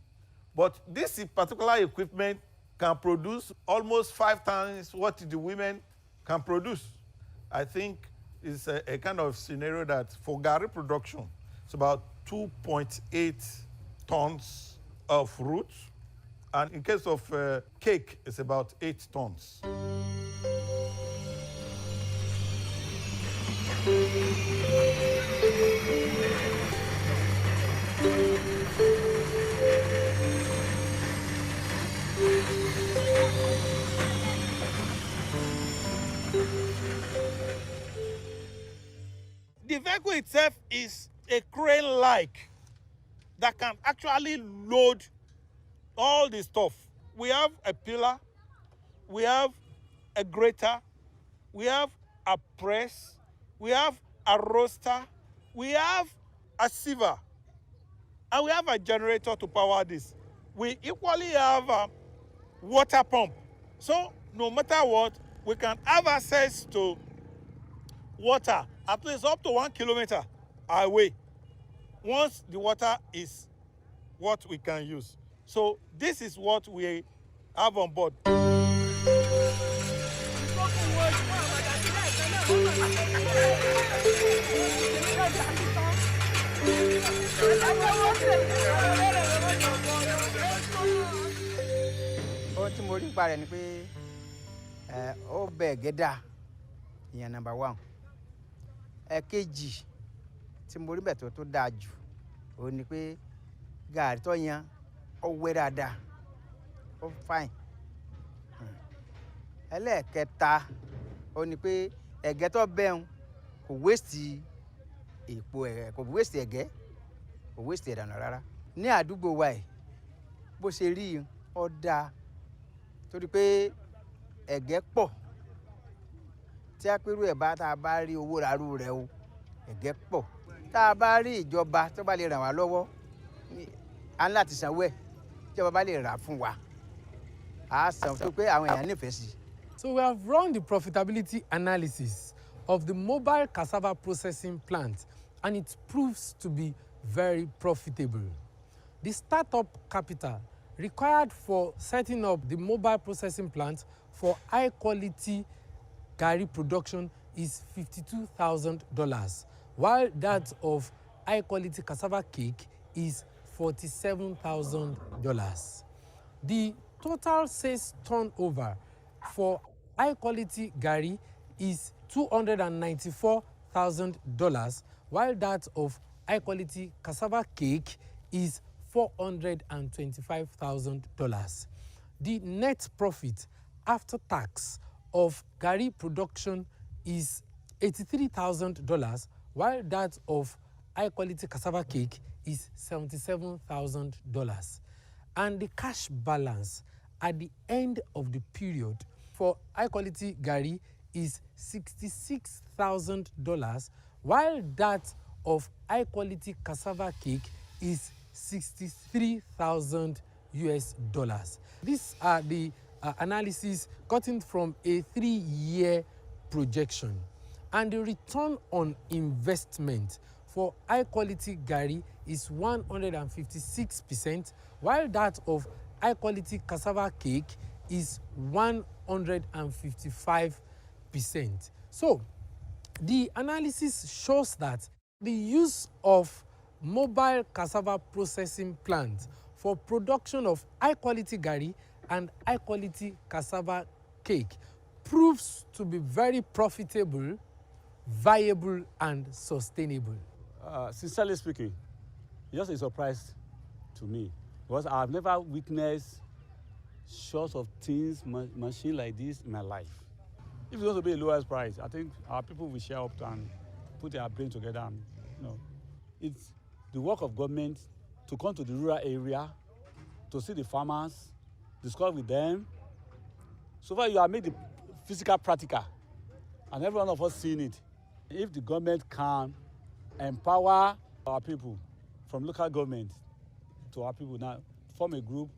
But this particular equipment can produce almost 5 times what the women can produce. I think it's a kind of scenario that for gari production, it's about 2.8 tons of roots. And in case of cake, it's about 8 tons. The vehicle itself is a crane-like that can actually load all the stuff. We have a pillar, we have a grater, we have a press, we have a roaster, we have a sieve, and we have a generator to power this. We equally have a water pump. So no matter what, we can have access to water at least up to 1 kilometer away once the water is what we can use. So this is what we have on board. Ohun tí mo rí nípa rẹ̀ ni pé ó bẹ̀ gẹ́dà ìyẹn number 1. Ẹ̀kejì tí mo rí bẹ̀ tó dáa jù ó ní pé gàrí tó yan ó wẹ́ dáadáa ó fine. Ẹlẹ́ẹ̀kẹta ó ní pé ẹ̀gẹ́ tó bẹ́hùn kò waste èpo ẹ̀ kò waste ẹ̀gẹ́ kò waste ẹ̀dànù rárá. Ní àdúgbò wa ẹ̀ bó ṣe rí ó dáa torí pé ẹ̀gẹ́ pọ̀ tí a pérú ẹ̀ bá tá a bá rí owó rárú rẹ̀ o ẹ̀gẹ́ pọ̀ tá a bá rí ìjọba tó bá lè ràn wá lọ́wọ́ à ń láti sanwó ẹ̀ tí ìjọba bá lè rà fún wa à á san tó pé àwọn èèyàn nífẹ̀ẹ́ sí. So we have run the profitability analysis of the mobile cassava processing plant, and it proves to be very profitable. The startup capital required for setting up the mobile processing plant for high quality gari production is $52,000, while that of high quality cassava cake is $47,000. The total sales turnover for high quality gari is $294,000, while that of high quality cassava cake is $425,000. The net profit after tax of gari production is $83,000, while that of high quality cassava cake is $77,000. And the cash balance at the end of the period for high quality gari is $66,000, while that of high quality cassava cake is $63,000 US. These are the analysis gotten from a 3-year projection, and the return on investment for high quality gari is 156%, while that of high quality cassava cake is 155%. So the analysis shows that the use of mobile cassava processing plants for production of high quality gari and high quality cassava cake proves to be very profitable, viable, and sustainable. Sincerely speaking, it's just a surprise to me because I've never witnessed sorts of things, machine like this in my life. If it's going to be the lowest price, I think our people will share up and put their brain together. And, it's the work of government to come to the rural area, to see the farmers, discuss with them. So far, you have made the physical practical, and every one of us seeing it. If the government can empower our people from local government to our people now, form a group,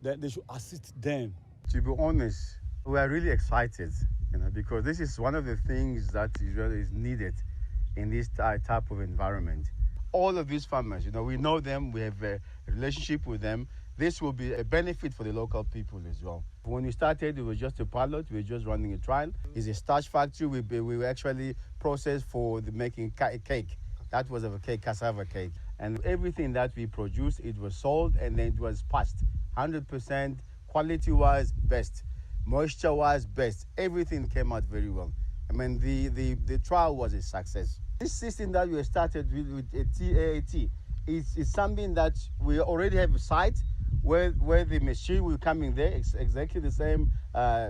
then they should assist them. To be honest, we are really excited, because this is one of the things that is needed in this type of environment. All of these farmers, we know them, we have a relationship with them. This will be a benefit for the local people as well. When we started, it was just a pilot. We were just running a trial. It's a starch factory. We actually processed for making cake. That was a cake, cassava cake. And everything that we produced, it was sold and then it was passed. 100% quality-wise, best. Moisture-wise, best. Everything came out very well. I mean, the trial was a success. This system that we started with a TAAT is something that we already have a site where the machine will come in there. It's exactly the same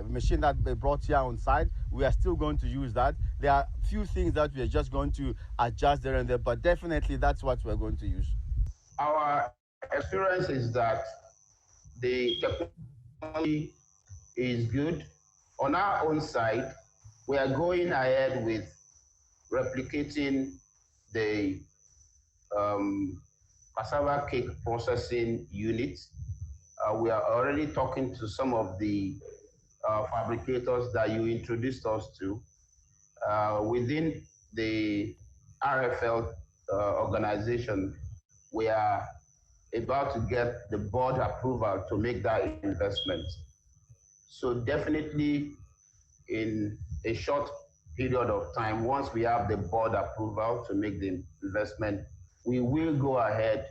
machine that they brought here on site. We are still going to use that. There are a few things that we are just going to adjust there and there, but definitely that's what we're going to use. Our experience is that the technology is good. On our own side, we are going ahead with replicating the cassava cake processing unit. We are already talking to some of the fabricators that you introduced us to. Within the RFL organization, we are about to get the board approval to make that investment. So definitely in a short period of time, once we have the board approval to make the investment, we will go ahead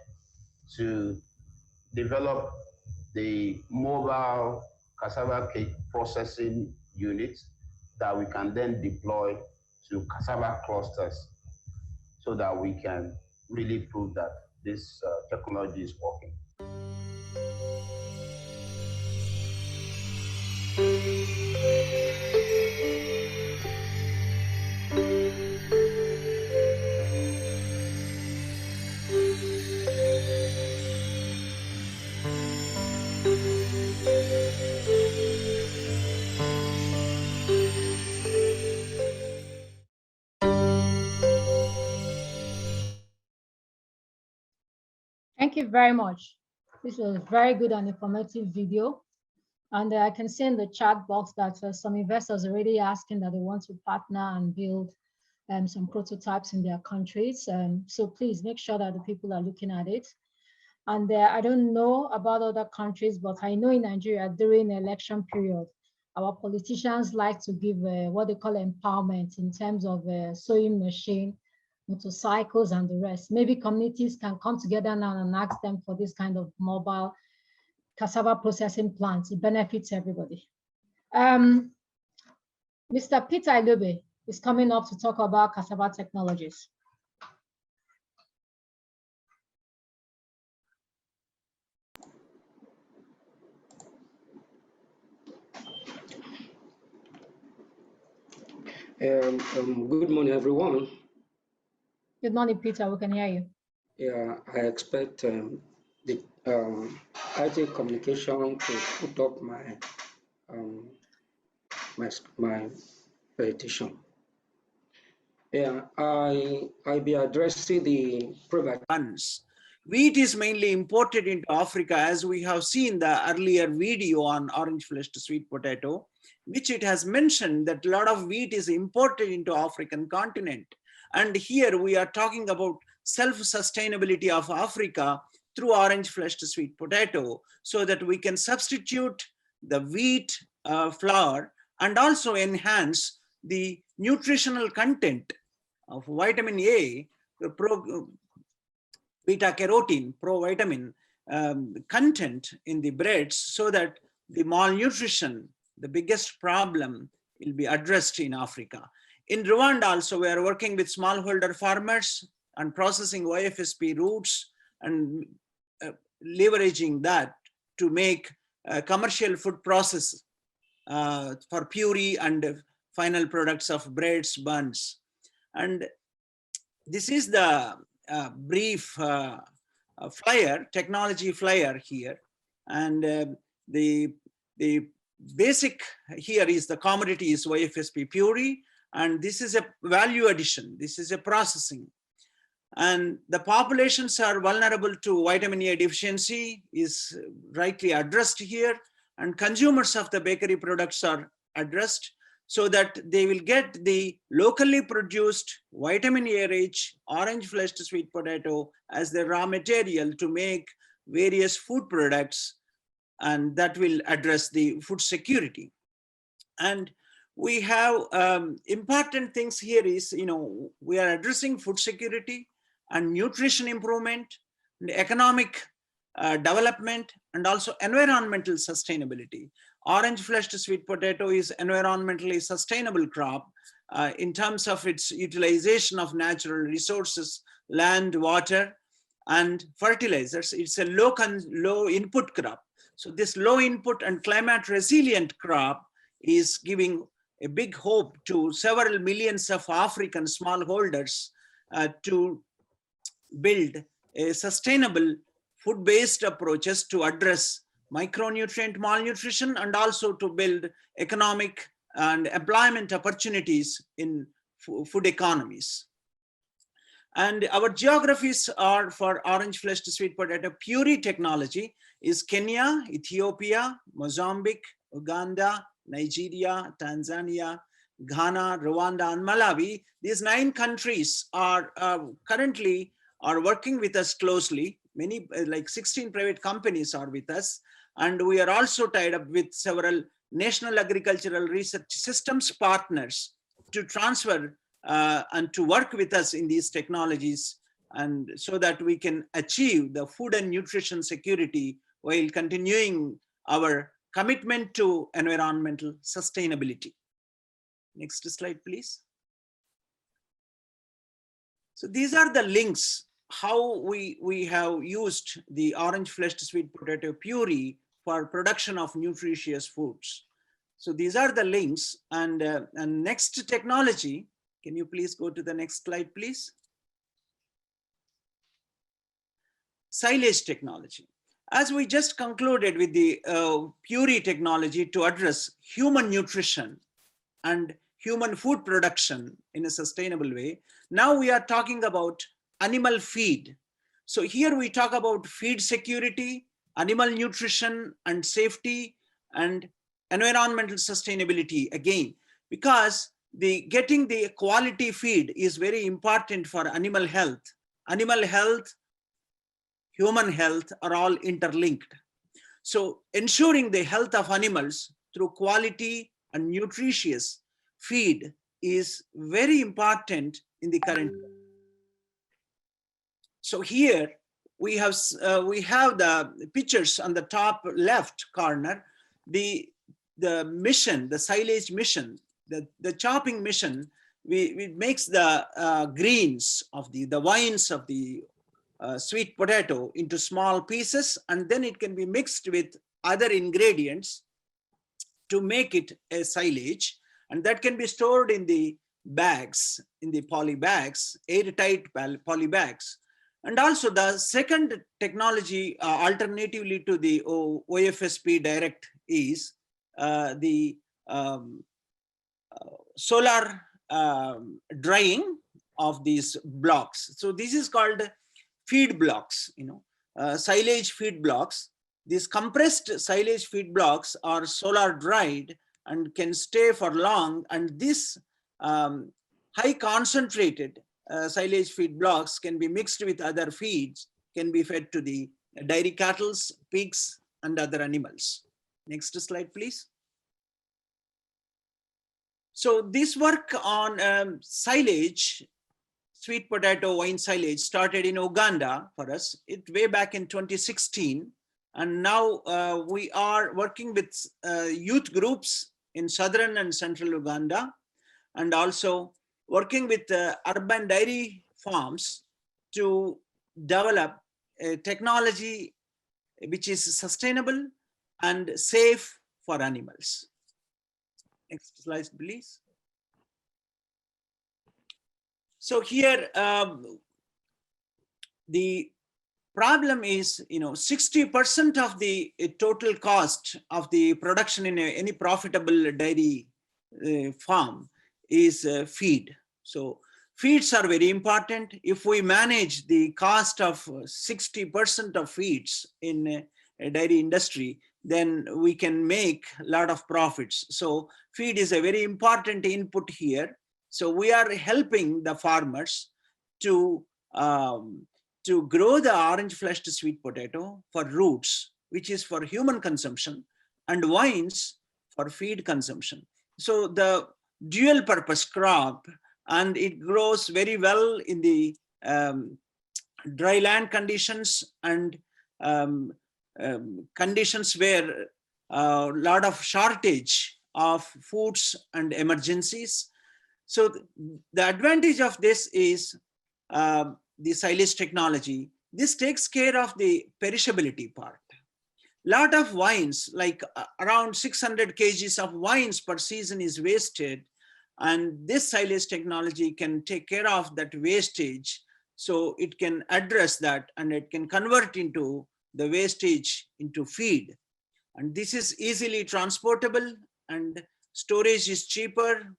to develop the mobile cassava cake processing unit that we can then deploy to cassava clusters so that we can really prove that this technology is working. Thank you very much. This was a very good and informative video. And I can see in the chat box that some investors are already asking that they want to partner and build some prototypes in their countries. So please make sure that the people are looking at it. And I don't know about other countries, but I know in Nigeria during the election period, our politicians like to give what they call empowerment in terms of sewing machine, motorcycles, and the rest. Maybe communities can come together now and ask them for this kind of mobile cassava processing plants. It benefits everybody. Mr. Peter Ilube is coming up to talk about cassava technologies. Good morning, everyone. Good morning, Peter. We can hear you. Yeah, I expect the IT communication to put up my petition. Yeah, I'll be addressing the private funds. Wheat is mainly imported into Africa, as we have seen the earlier video on orange fleshed sweet potato, which it has mentioned that a lot of wheat is imported into African continent. And here we are talking about self-sustainability of Africa through orange fleshed sweet potato, so that we can substitute the wheat flour and also enhance the nutritional content of vitamin A, beta carotene, provitamin content in the breads, so that the malnutrition, the biggest problem, will be addressed in Africa. In Rwanda also, we are working with smallholder farmers and processing YFSP roots and leveraging that to make commercial food process for puree and final products of breads, buns. And this is the brief flyer, technology flyer here. And the basic here is the commodity is YFSP puree, and this is a value addition. This is a processing. And the populations are vulnerable to vitamin A deficiency is rightly addressed here, and consumers of the bakery products are addressed, so that they will get the locally produced vitamin A rich orange fleshed sweet potato as the raw material to make various food products, and that will address the food security. And we have important things here is, we are addressing food security and nutrition improvement, and economic development, and also environmental sustainability. Orange fleshed sweet potato is environmentally sustainable crop in terms of its utilization of natural resources, land, water, and fertilizers. It's a low input crop. So this low input and climate resilient crop is giving a big hope to several millions of African smallholders to build a sustainable food-based approaches to address micronutrient malnutrition, and also to build economic and employment opportunities in food economies. And our geographies are for orange fleshed sweet potato puree technology is Kenya, Ethiopia, Mozambique, Uganda, Nigeria, Tanzania, Ghana, Rwanda, and Malawi. These 9 countries are currently working with us closely. Many, like 16 private companies are with us. And we are also tied up with several national agricultural research systems partners to transfer and to work with us in these technologies, and so that we can achieve the food and nutrition security while continuing our commitment to environmental sustainability. Next slide, please. So these are the links how we have used the orange fleshed sweet potato puree for production of nutritious foods. So these are the links. And next technology, can you please go to the next slide, please? Silage technology. As we just concluded with the puree technology to address human nutrition and human food production in a sustainable way, now we are talking about animal feed. So here we talk about feed security, animal nutrition and safety, and environmental sustainability again, because getting the quality feed is very important for animal health. Animal health, human health are all interlinked. So ensuring the health of animals through quality and nutritious feed is very important in the current. So here we have the pictures on the top left corner, the mission, the silage mission, the chopping mission, it makes the greens of the vines of the sweet potato into small pieces, and then it can be mixed with other ingredients to make it a silage, and that can be stored in the bags, in the poly bags, airtight poly bags. And also the second technology alternatively to the OFSP direct is the solar drying of these blocks. So this is called feed blocks, silage feed blocks. These compressed silage feed blocks are solar dried and can stay for long, and this high concentrated silage feed blocks can be mixed with other feeds, can be fed to the dairy cattle, pigs, and other animals. Next slide, please. So this work on silage, sweet potato wine silage, started in Uganda for us, way back in 2016. And now we are working with youth groups in southern and central Uganda, and also working with urban dairy farms to develop a technology which is sustainable and safe for animals. Next slide, please. So here, the problem is, 60% of the total cost of the production in any profitable dairy farm is feed. So feeds are very important. If we manage the cost of 60% of feeds in a dairy industry, then we can make a lot of profits. So feed is a very important input here. So we are helping the farmers to grow the orange fleshed sweet potato for roots, which is for human consumption, and vines for feed consumption. So the dual purpose crop, and it grows very well in the dry land conditions and conditions where a lot of shortage of foods and emergencies. So the advantage of this is the silage technology. This takes care of the perishability part. Lot of wines, like around 600 kgs of wines per season is wasted, and this silage technology can take care of that wastage. So it can address that, and it can convert into the wastage into feed. And this is easily transportable, and storage is cheaper,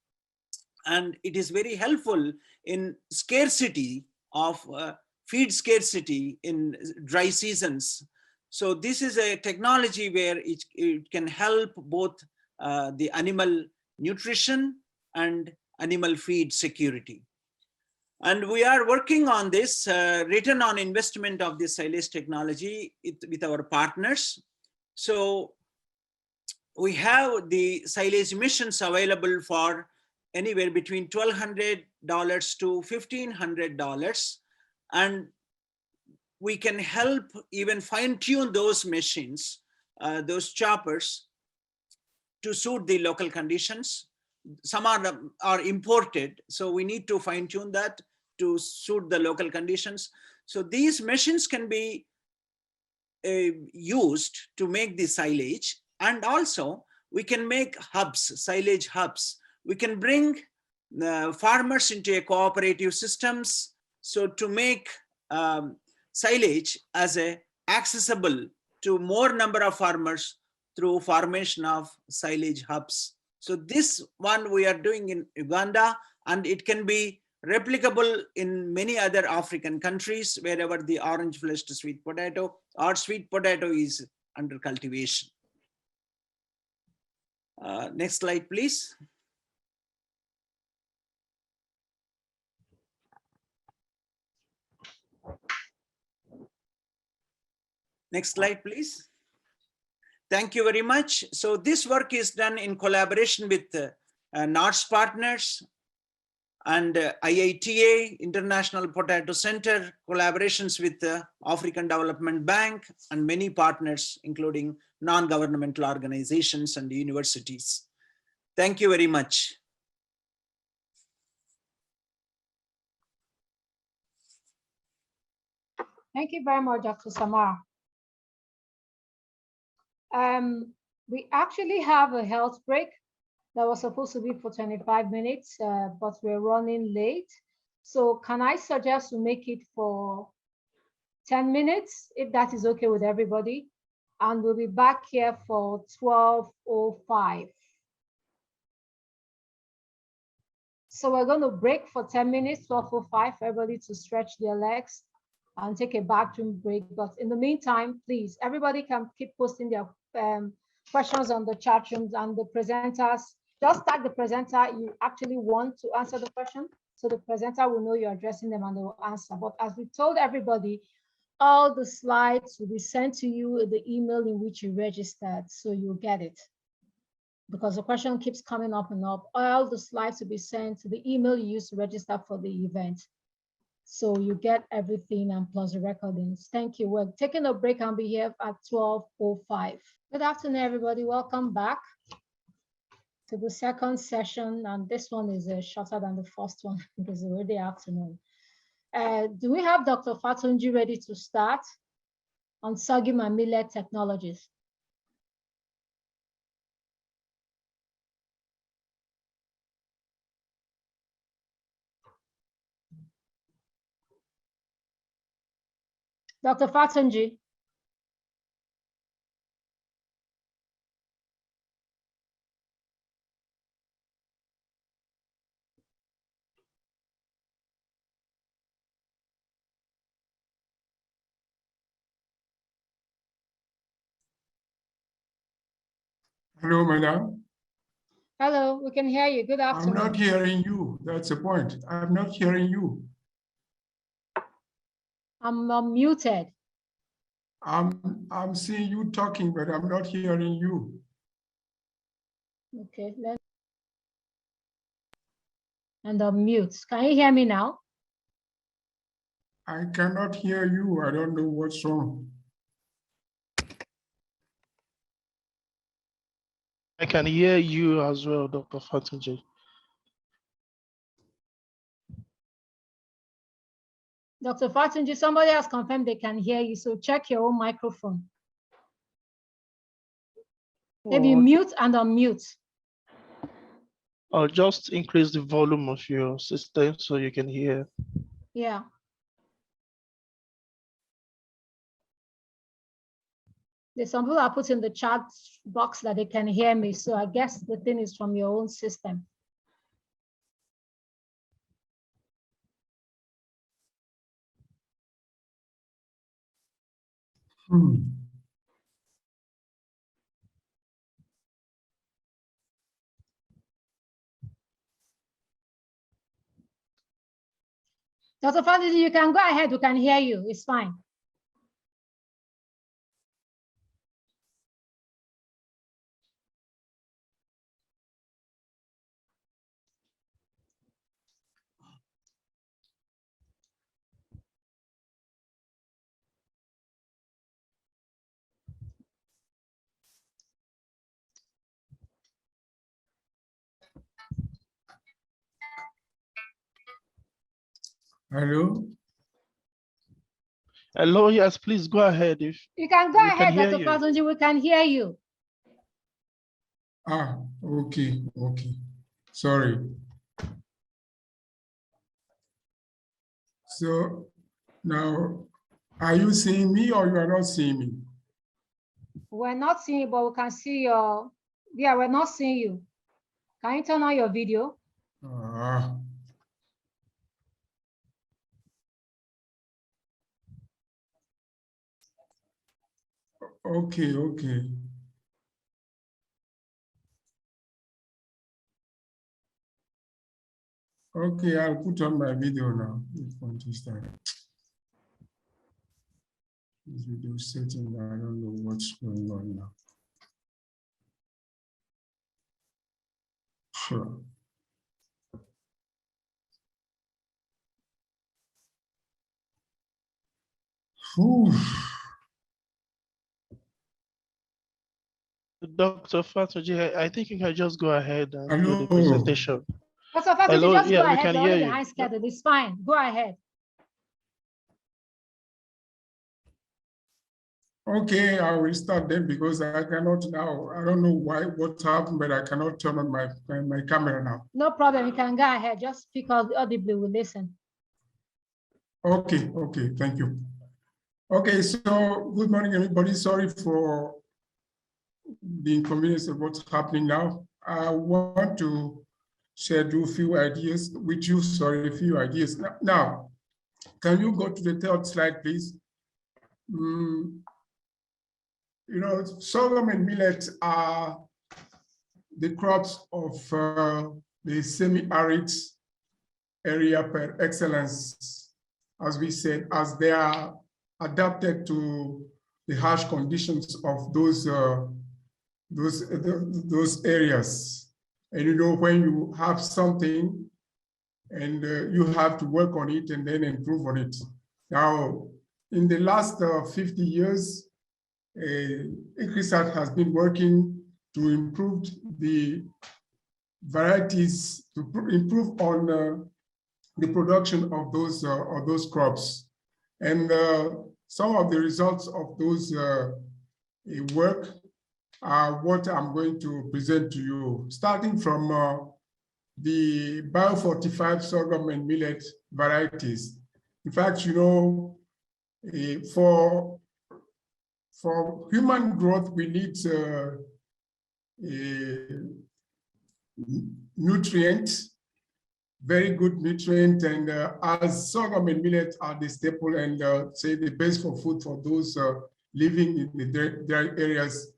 and it is very helpful in scarcity of feed scarcity in dry seasons. So this is a technology where it can help both the animal nutrition and animal feed security. And we are working on this return on investment of this silage technology with our partners. So we have the silage missions available for anywhere between $1,200 to $1,500. And we can help even fine-tune those machines, those choppers, to suit the local conditions. Some are imported, so we need to fine-tune that to suit the local conditions. So these machines can be used to make the silage, and also we can make hubs, silage hubs. We can bring farmers into a cooperative systems, so to make silage as a accessible to more number of farmers through formation of silage hubs. So this one we are doing in Uganda, and it can be replicable in many other African countries wherever the orange fleshed sweet potato or sweet potato is under cultivation. Next slide, please. Next slide, please. Thank you very much. So this work is done in collaboration with NORS partners and IITA, International Potato Center, collaborations with the African Development Bank, and many partners, including non-governmental organizations and universities. Thank you very much. Thank you very much, Dr. Samar. We actually have a health break that was supposed to be for 25 minutes, but we're running late. So can I suggest to make it for 10 minutes, if that is okay with everybody? And we'll be back here for 12:05. So we're going to break for 10 minutes, 12:05, for everybody to stretch their legs and take a bathroom break. But in the meantime, please, everybody can keep posting their questions on the chat rooms, and the presenters, just tag the presenter you actually want to answer the question, so the presenter will know you're addressing them and they will answer. But as we told everybody, all the slides will be sent to you in the email in which you registered, so you'll get it. Because the question keeps coming up and up, all the slides will be sent to the email you used to register for the event. So you get everything and plus the recordings. Thank you. We're taking a break and be here at 12:05. Good afternoon, everybody. Welcome back to the second session. And this one is shorter than the first one because it's already afternoon. Do we have Dr. Fatunji ready to start on sorghum and millet technologies? Dr. Fatunji. Hello, madam. Hello, we can hear you. Good afternoon. I'm not hearing you. That's the point. I'm not hearing you. I'm muted. I'm seeing you talking, but I'm not hearing you. Okay, and unmute. Can you hear me now? I cannot hear you. I don't know what's wrong. I can hear you as well, Dr. Fatunji. Dr. Fatunji, somebody has confirmed they can hear you, so check your own microphone. Maybe mute and unmute. I'll just increase the volume of your system so you can hear. Yeah. There's some people are put in the chat box that they can hear me, so I guess the thing is from your own system. Dr. Fatunji, you can go ahead. We can hear you. It's fine. Hello? Hello, yes, please go ahead. If You can go we ahead, can hear Dr. you. Fatunji, we can hear you. Ah, okay, okay. Sorry. So now, are you seeing me or you are not seeing me? We're not seeing you, but we can see your, yeah, we're not seeing you. Can you turn on your video? Ah. Okay, okay. Okay, I'll put on my video now. This video setting, I don't know what's going on now. Sure. Whew. Dr. Fatunji, I think you can just go ahead and do the Hello. presentation. Dr. Fatunji, Hello, just yeah, go we ahead. can You're hear already you. behind schedule. It's fine. Go ahead. Okay, I will start then because I cannot now. I don't know what happened, but I cannot turn on my camera now. No problem. You can go ahead. Just speak audibly. We'll listen. Okay, okay, thank you. Okay, so good morning, everybody. Sorry for the inconvenience of what's happening now. I want to share a few ideas with you. Sorry, a few ideas. Now, can you go to the third slide, please? You know, sorghum and millet are the crops of the semi-arid area per excellence, as we said, as they are adapted to the harsh conditions of those areas. And you know, when you have something and you have to work on it and then improve on it. Now, in the last 50 years, ICRISAT has been working to improve the varieties, to improve on the production of those crops. And some of the results of those work are what I'm going to present to you, starting from the biofortified sorghum and millet varieties. In fact, you know, for human growth, we need nutrients, very good nutrient, and as sorghum and millet are the staple and say the base for food for those living in the dry areas,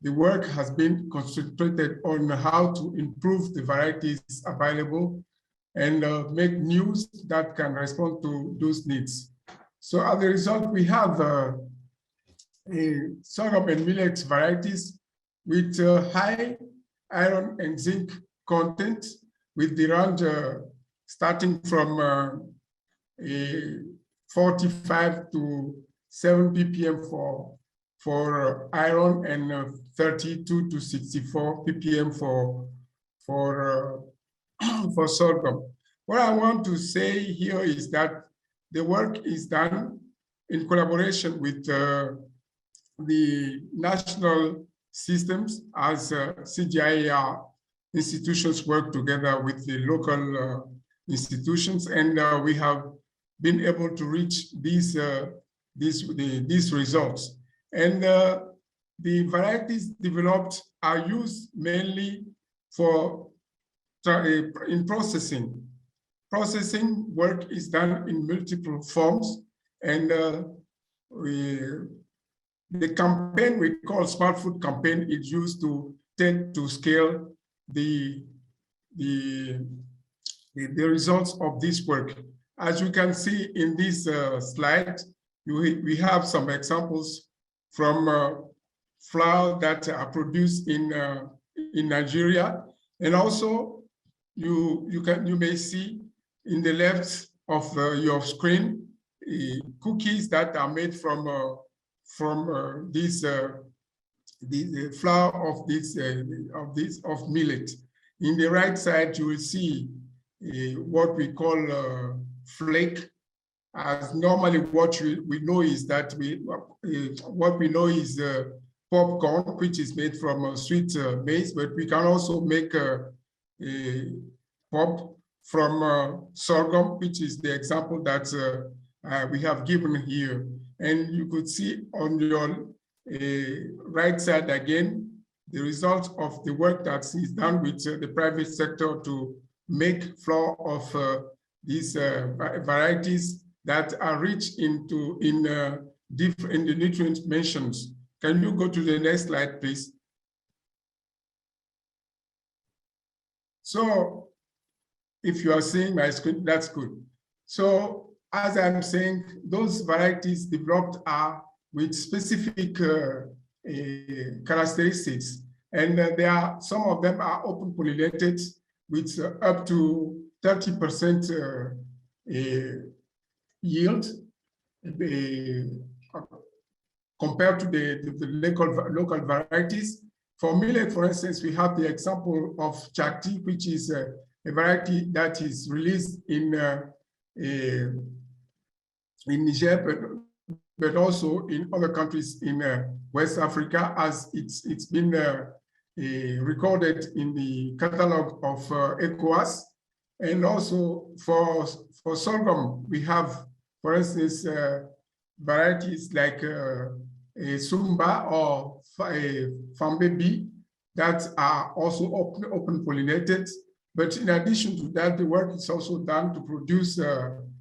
the work has been concentrated on how to improve the varieties available and make news that can respond to those needs. So as a result, we have sorghum and millet varieties with high iron and zinc content, with the range starting from 45 to 7 ppm for iron and 32 to 64 ppm for sorghum. What I want to say here is that the work is done in collaboration with the national systems as CGIAR institutions work together with the local institutions, and we have been able to reach these results. And the varieties developed are used mainly for in processing. Processing work is done in multiple forms, and the campaign we call Smart Food Campaign is used to take to scale the results of this work. As you can see in this slide, we have some examples from flour that are produced in Nigeria, and also you may see in the left of your screen cookies that are made from the flour of millet. In the right side, you will see what we call flake as normally what we know is that what we know is popcorn, which is made from sweet maize, but we can also make a pop from sorghum, which is the example that we have given here. And you could see on your right side again, the result of the work that is done with the private sector to make flour of these varieties that are rich in the nutrient mentions. Can you go to the next slide, please? So if you are seeing my screen, that's good. So as I'm saying, those varieties developed are with specific characteristics, and some of them are open pollinated with up to 30% yield compared to the local varieties. For millet, for instance, we have the example of Chakti, which is a variety that is released in Niger, but also in other countries in West Africa, as it's been recorded in the catalog of ECOWAS. And also for sorghum, we have, for instance, varieties like Sumba or Fambebi that are also open pollinated. But in addition to that, the work is also done to produce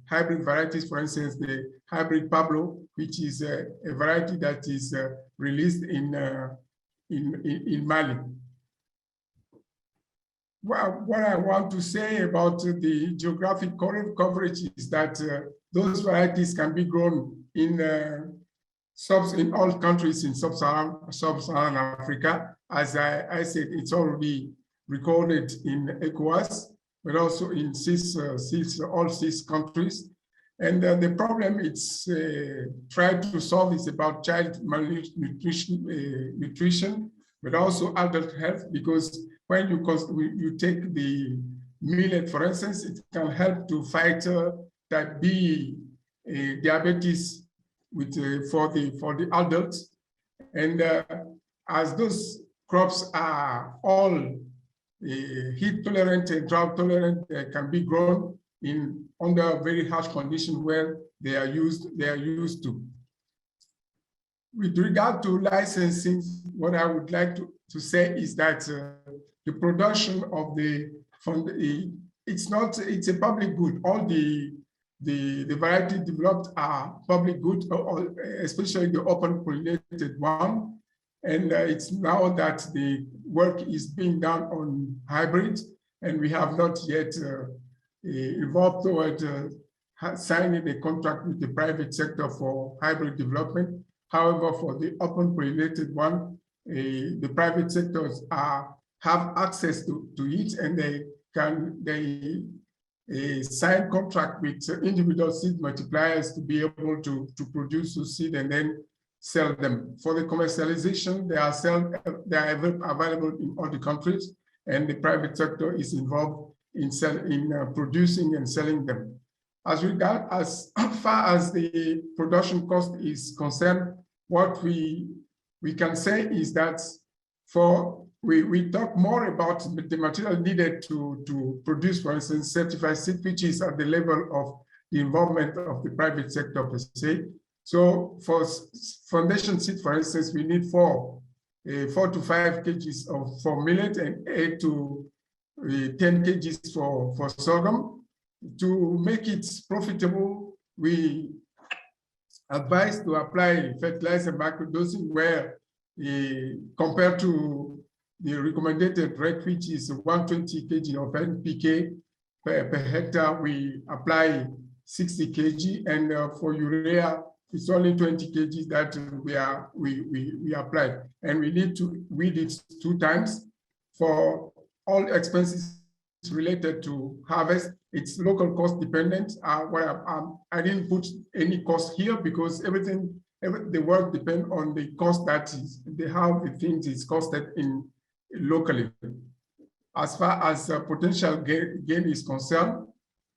hybrid varieties, for instance, the hybrid Pablo, which is a variety that is released in Mali. Well, what I want to say about the geographic coverage is that those varieties can be grown in all countries in sub-Saharan Africa. As I said, it's already recorded in ECOWAS, but also in all six countries. And the problem it's tried to solve is about child nutrition, but also adult health, because when you take the millet, for instance, it can help to fight type B diabetes for the adults. And as those crops are all heat tolerant and drought tolerant, can be grown under very harsh conditions where they are used to. With regard to licensing, what I would like to say is that the production of it's a public good. All the variety developed are public good, especially the open pollinated one. And it's now that the work is being done on hybrids, and we have not yet evolved toward signing a contract with the private sector for hybrid development. However, for the open pollinated one, the private sectors have access to it, and they sign contract with individual seed multipliers to be able to produce the seed and then sell them. For the commercialization, they are available in all the countries, and the private sector is involved in producing and selling them. As far as the production cost is concerned, what we can say is that we talk more about the material needed to produce, for instance, certified seed, which is at the level of the involvement of the private sector per se. So for foundation seed, for instance, we need 4 to 5 kgs for millet and 8 to 10 kgs for sorghum. To make it profitable, we advise to apply fertilizer microdosing where compared to the recommended rate, which is 120 kg of NPK per hectare, we apply 60 kg, and for urea, it's only 20 kg that we apply, and we need to weed it 2 times. For all expenses related to harvest, it's local cost dependent. I didn't put any cost here because the work depends on the cost that is how the things is costed locally. As far as potential gain is concerned,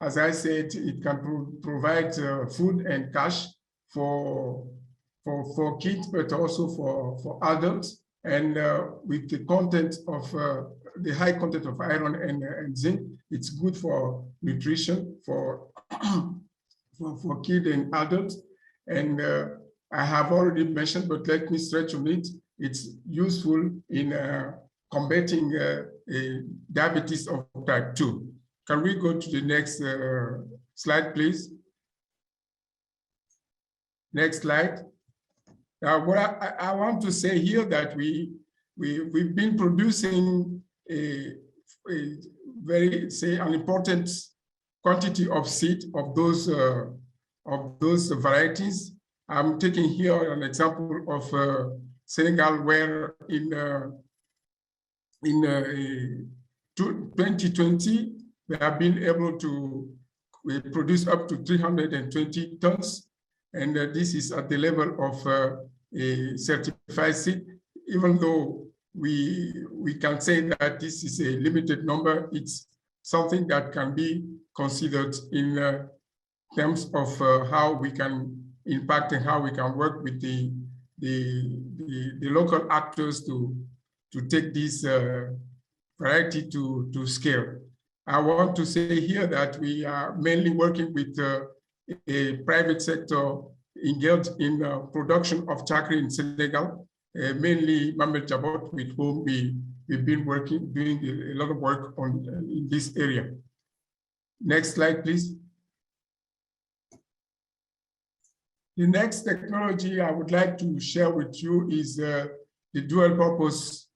as I said, it can provide food and cash for kids, but also for adults. And with the content of the high content of iron and zinc, it's good for nutrition for for kids and adults. And I have already mentioned, but let me stretch on it. It's useful in combating diabetes of type 2. Can we go to the next slide, please? Next slide. Now, what I want to say here that we've been producing a very, say, an important quantity of seed of those varieties. I'm taking here an example of Senegal, where in 2020 we have been able to produce up to 320 tons, and this is at the level of a certified seed. Even though we can say that this is a limited number, it's something that can be considered in terms of how we can impact and how we can work with the local actors to take this variety to scale. I want to say here that we are mainly working with a private sector engaged in production of chakri in Senegal, mainly Mamel Jabot, with whom we've been working, doing a lot of work on in this area. Next slide, please. The next technology I would like to share with you is the dual purpose.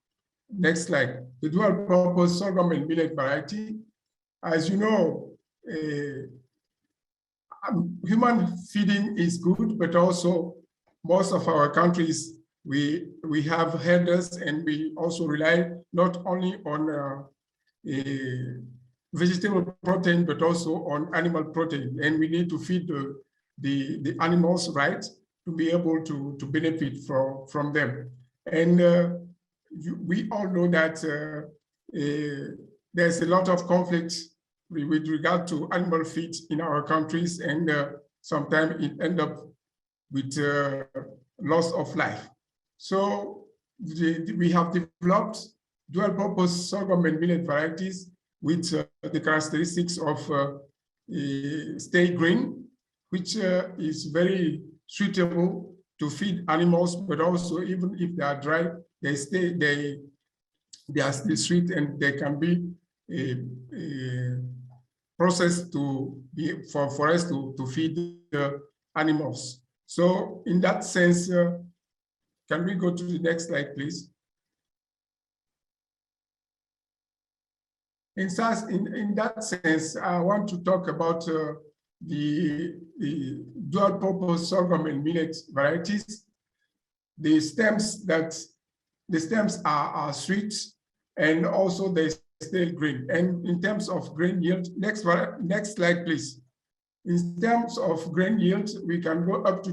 Next slide. The dual purpose sorghum and millet variety. As you know, human feeding is good, but also most of our countries, we have herders, and we also rely not only on vegetable protein, but also on animal protein. And we need to feed the animals right to be able to benefit from them. And we all know that there's a lot of conflict with regard to animal feed in our countries, and sometimes it ends up with loss of life. So we have developed dual-purpose sorghum and millet varieties with the characteristics of stay green, which is very suitable to feed animals, but also even if they are dry, they are still sweet, and they can be processed for us to feed animals. So in that sense, can we go to the next slide, please? In that sense, I want to talk about the dual-purpose sorghum and millet varieties. The stems are sweet, and also they stay green. And in terms of grain yield, next slide, please. In terms of grain yield, we can go up to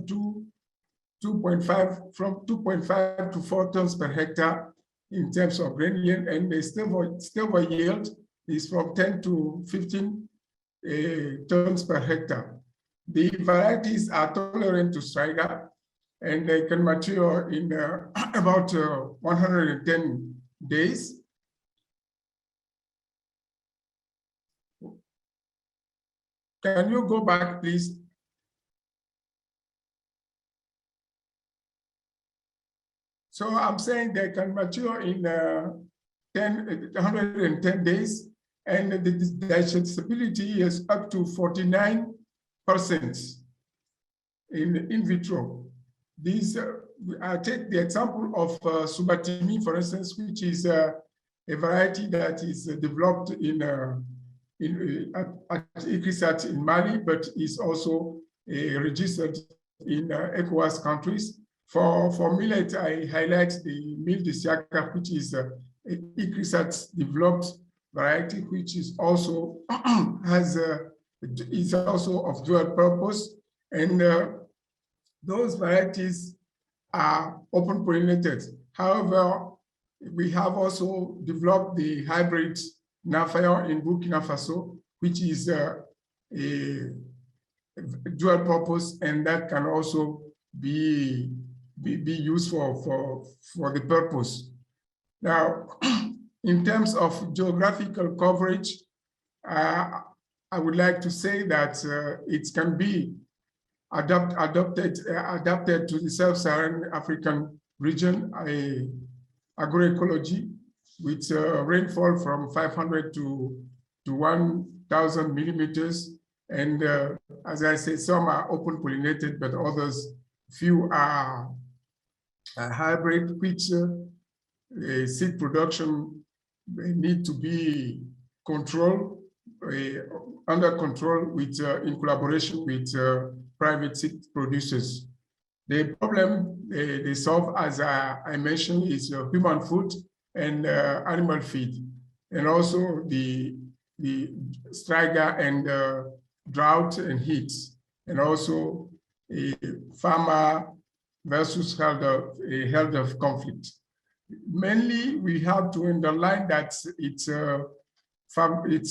2.5 to 4 tons per hectare in terms of grain yield, and the silver yield is from 10 to 15 tons per hectare. The varieties are tolerant to striga, and they can mature in about 110 days. Can you go back, please? So I'm saying they can mature in 110 days, and the digestibility is up to 49% in vitro. These, I take the example of Subatimi, for instance, which is a variety that is developed at ICRISAT in Mali, but is also registered in ECOWAS countries. For millet, I highlight the Mil de Siaka, which is a ICRISAT developed variety, which is also is also of dual purpose, and those varieties are open pollinated. However, we have also developed the hybrid Nafayon in Burkina Faso, which is dual purpose, and that can also be used for the purpose. Now, in terms of geographical coverage, I would like to say that it can be adapted to the sub-Saharan African region, agroecology, with rainfall from 500 to 1,000 millimeters. And as I say, some are open pollinated, but others, few are hybrid, which seed production need to be controlled, under control with, in collaboration with private seed producers. The problem they solve, as I mentioned, is human food and animal feed, and also the striga and drought and heat, and also a farmer versus health of conflict. Mainly, we have to underline that it's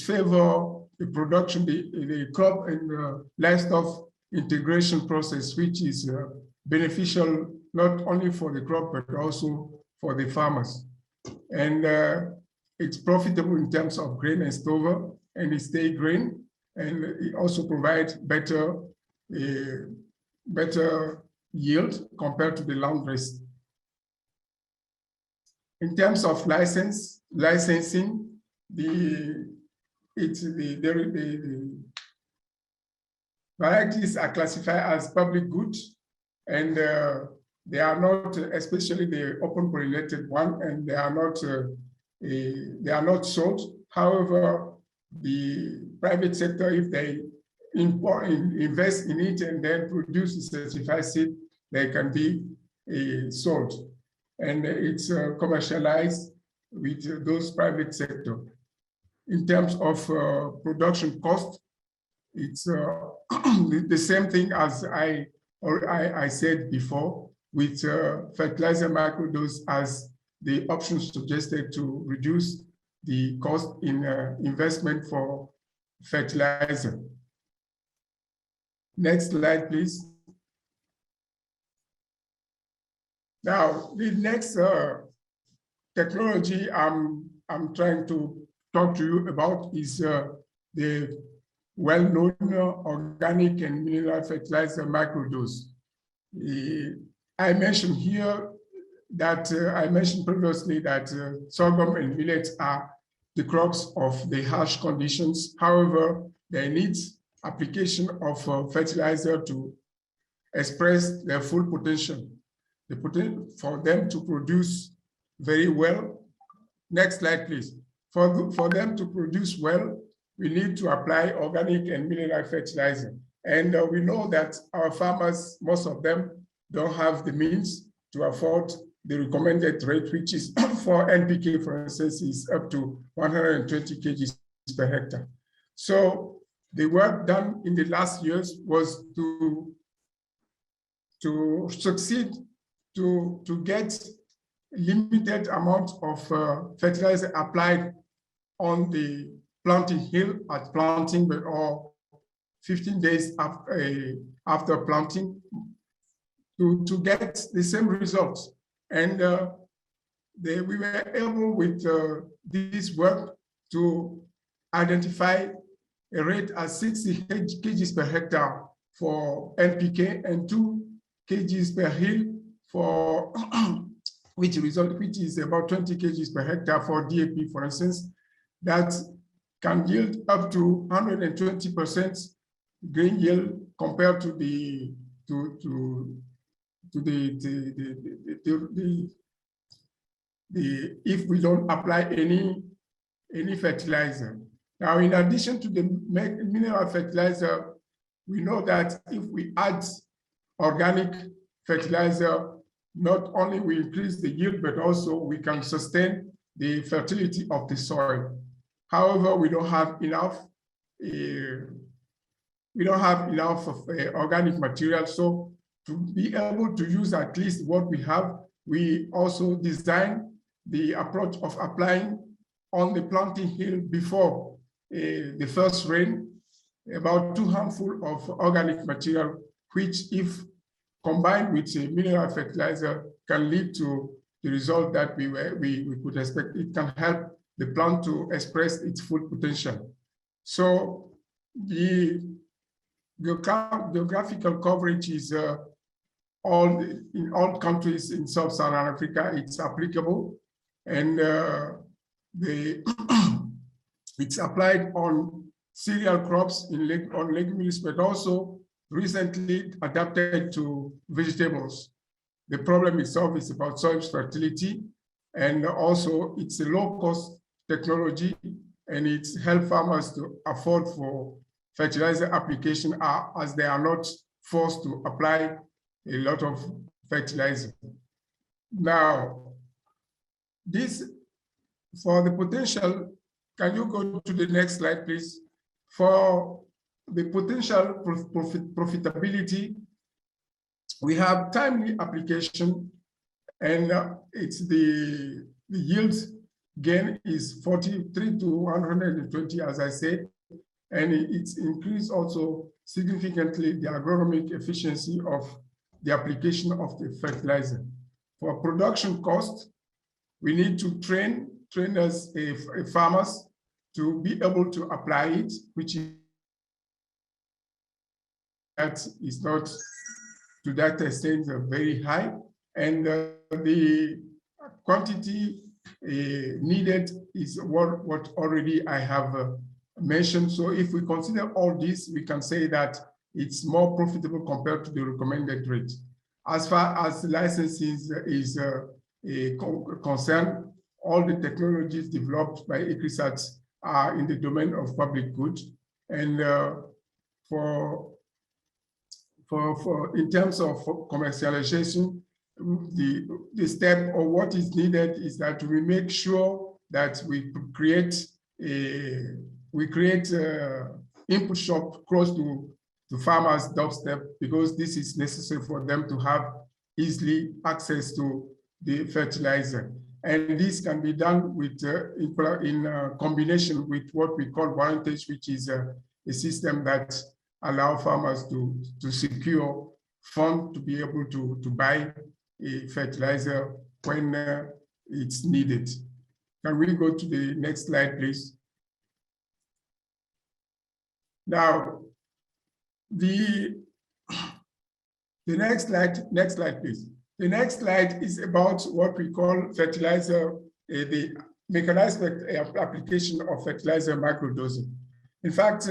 favor the production, the crop and livestock integration process, which is beneficial not only for the crop but also for the farmers. And it's profitable in terms of grain and stover, and it's stay grain, and it also provides better yield compared to the landrace. In terms of licensing, the varieties are classified as public goods, and they are not, especially the open pollinated one, and they are not sold. However, the private sector, if they invest in it and then produce a certified seed, they can be sold, and it's commercialized with those private sector. In terms of production cost, it's the same thing as I said before, with fertilizer microdose as the option suggested to reduce the cost in investment for fertilizer. Next slide, please. Now, the next technology I'm trying to talk to you about is the well-known organic and mineral fertilizer microdose. I mentioned here that I mentioned previously that sorghum and millet are the crops of the harsh conditions. However, they need application of fertilizer to express their full potential. For them to produce very well. Next slide, please. For them to produce well, we need to apply organic and mineral fertilizer. And we know that our farmers, most of them, don't have the means to afford the recommended rate, which is for NPK, for instance, is up to 120 kg per hectare. So the work done in the last years was to succeed to get limited amount of fertilizer applied on the planting hill at planting, or 15 days after planting to get the same results. And we were able with this work to identify a rate at 60 kg per hectare for NPK and 2 kg per hill for which is about 20 kg per hectare for DAP, for instance, that can yield up to 120% grain yield compared to if we don't apply any fertilizer. Now, in addition to the mineral fertilizer, we know that if we add organic fertilizer, not only we increase the yield, but also we can sustain the fertility of the soil. However, we don't have enough of organic material. So to be able to use at least what we have, we also design the approach of applying on the planting hill before the first rain, about 2 handfuls of organic material, which if combined with a mineral fertilizer can lead to the result that we could expect. It can help the plant to express its full potential. So the geographical coverage is in all countries in sub-Saharan Africa. It's applicable, and it's applied on cereal crops on legumes, but also recently adapted to vegetables. The problem itself is about soil fertility, and also it's a low-cost technology, and it's help farmers to afford for fertilizer application as they are not forced to apply a lot of fertilizer. Now, this for the potential, can you go to the next slide, please? For the potential profitability, we have timely application, and it's the yield gain is 43 to 120, as I said, and it's increased also significantly the agronomic efficiency of the application of the fertilizer. For production cost, we need to train trainers, farmers, to be able to apply it, which is not to that extent very high, and the quantity needed is what already I have mentioned. So if we consider all this, we can say that it's more profitable compared to the recommended rate. As far as licensing is concerned, all the technologies developed by ECRISAT are in the domain of public good, and in terms of commercialization, the step or what is needed is that we make sure that we create input shop close to farmers' doorstep, because this is necessary for them to have easily access to the fertilizer. And this can be done with in combination with what we call warrantage, which is a system that allows farmers to secure funds to be able to buy a fertilizer when it's needed. Can we go to the next slide, please? Now, the next slide, please. The next slide is about what we call fertilizer, the mechanized application of fertilizer microdosing. In fact,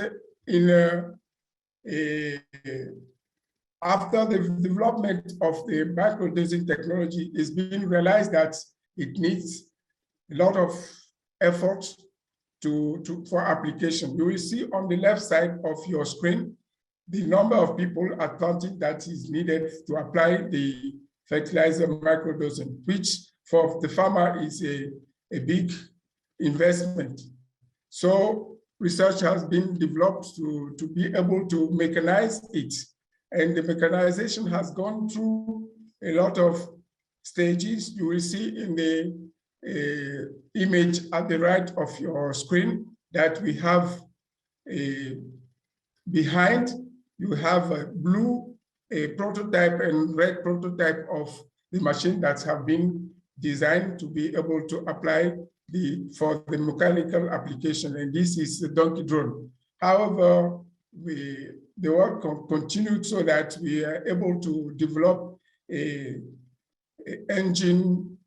after the development of the microdosing technology, it's been realized that it needs a lot of effort for application. You will see on the left side of your screen the number of people at planting that is needed to apply the fertilizer microdosing, which for the farmer is a big investment. So research has been developed to be able to mechanize it. And the mechanization has gone through a lot of stages. You will see in the image at the right of your screen that we have behind, you have a blue prototype and red prototype of the machine that have been designed to be able to apply for the mechanical application. And this is the donkey drone. However, the work continued so that we are able to develop a engine,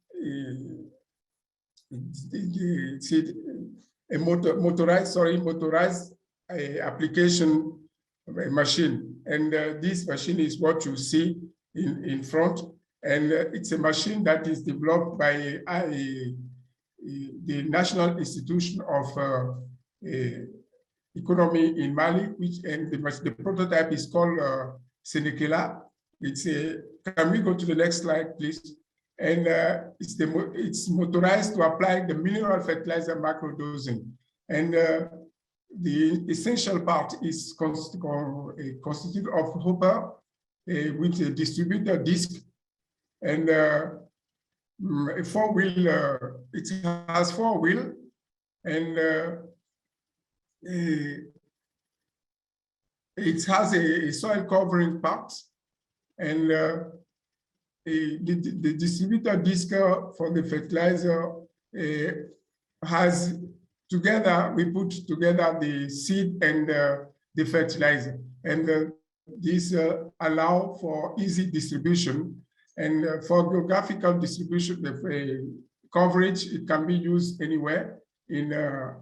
motorized application machine. And this machine is what you see in front. And it's a machine that is developed by the National Institution of Economy in Mali, and the prototype is called Senekela. Can we go to the next slide, please? And it's motorized to apply the mineral fertilizer microdosing. And the essential part is constituted of hopper with a distributor disc and a four-wheel. It has four-wheel, and it has a soil covering part, and the distributor disc for the fertilizer has together, we put together the seed and the fertilizer, and this allow for easy distribution, and for geographical distribution, the coverage, it can be used anywhere in a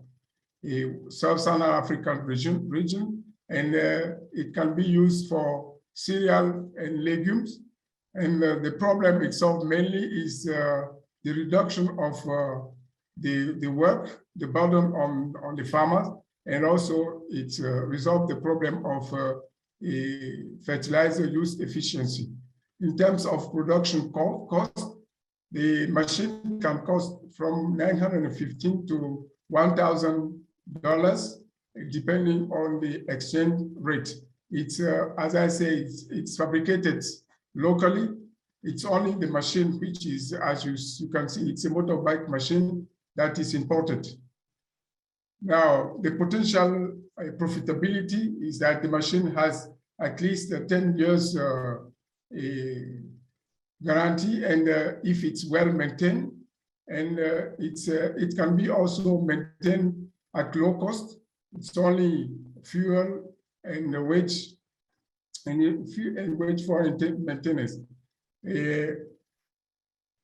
sub-Saharan African region, and it can be used for cereal and legumes. And the problem it solved mainly is the reduction of the work, the burden on the farmers, and also it resolved the problem of fertilizer use efficiency. In terms of production cost, the machine can cost from $915 to $1,000, depending on the exchange rate. It's, as I say, it's fabricated locally. It's only the machine, which is, as you can see, it's a motorbike machine that is imported. Now, the potential profitability is that the machine has at least 10 years guarantee, and if it's well maintained, and it can be also maintained at low cost. It's only fuel and wage for maintenance.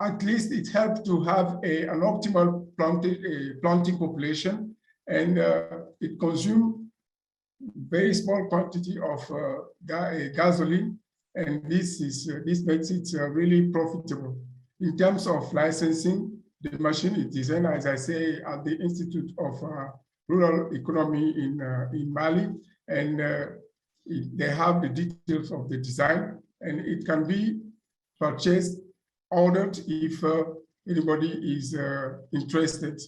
At least it helps to have an optimal planting population, and it consumes very small quantity of gasoline, and this makes it really profitable. In terms of licensing, the machine is designed, as I say, at the Institute of Rural Economy in Mali, and they have the details of the design, and it can be purchased, ordered if anybody is interested.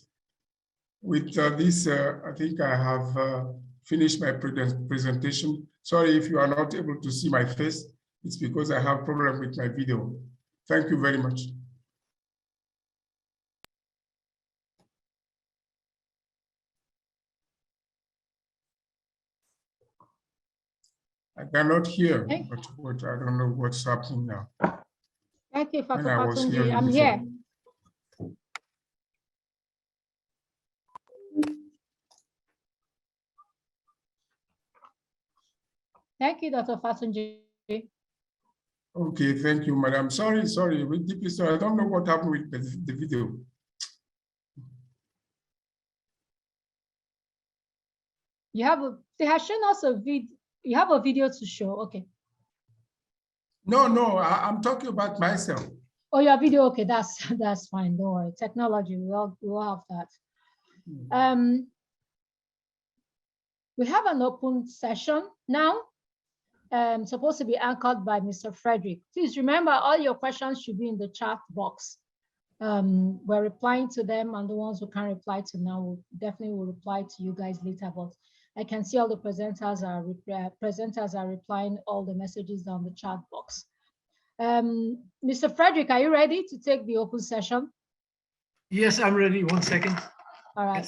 With this, I think I have finished my presentation. Sorry if you are not able to see my face. It's because I have problem with my video. Thank you very much. I cannot hear, but I don't know what's happening now. Thank you, Dr. Fatunji. I'm here. Thank you, Dr. Fatunji. Okay, thank you, madam. Sorry, we deeply sorry. I don't know what happened with the video. They have shown us a video. You have a video to show, okay. No, I'm talking about myself. Oh, your video, okay, that's fine, don't worry. Technology, we'll have that. We have an open session now, supposed to be anchored by Mr. Frederick. Please remember, all your questions should be in the chat box. We're replying to them, and the ones who can't reply to now, definitely will reply to you guys later, but I can see all the presenters are replying all the messages down the chat box. Mr. Frederick, are you ready to take the open session? Yes, I'm ready. 1 second. All right.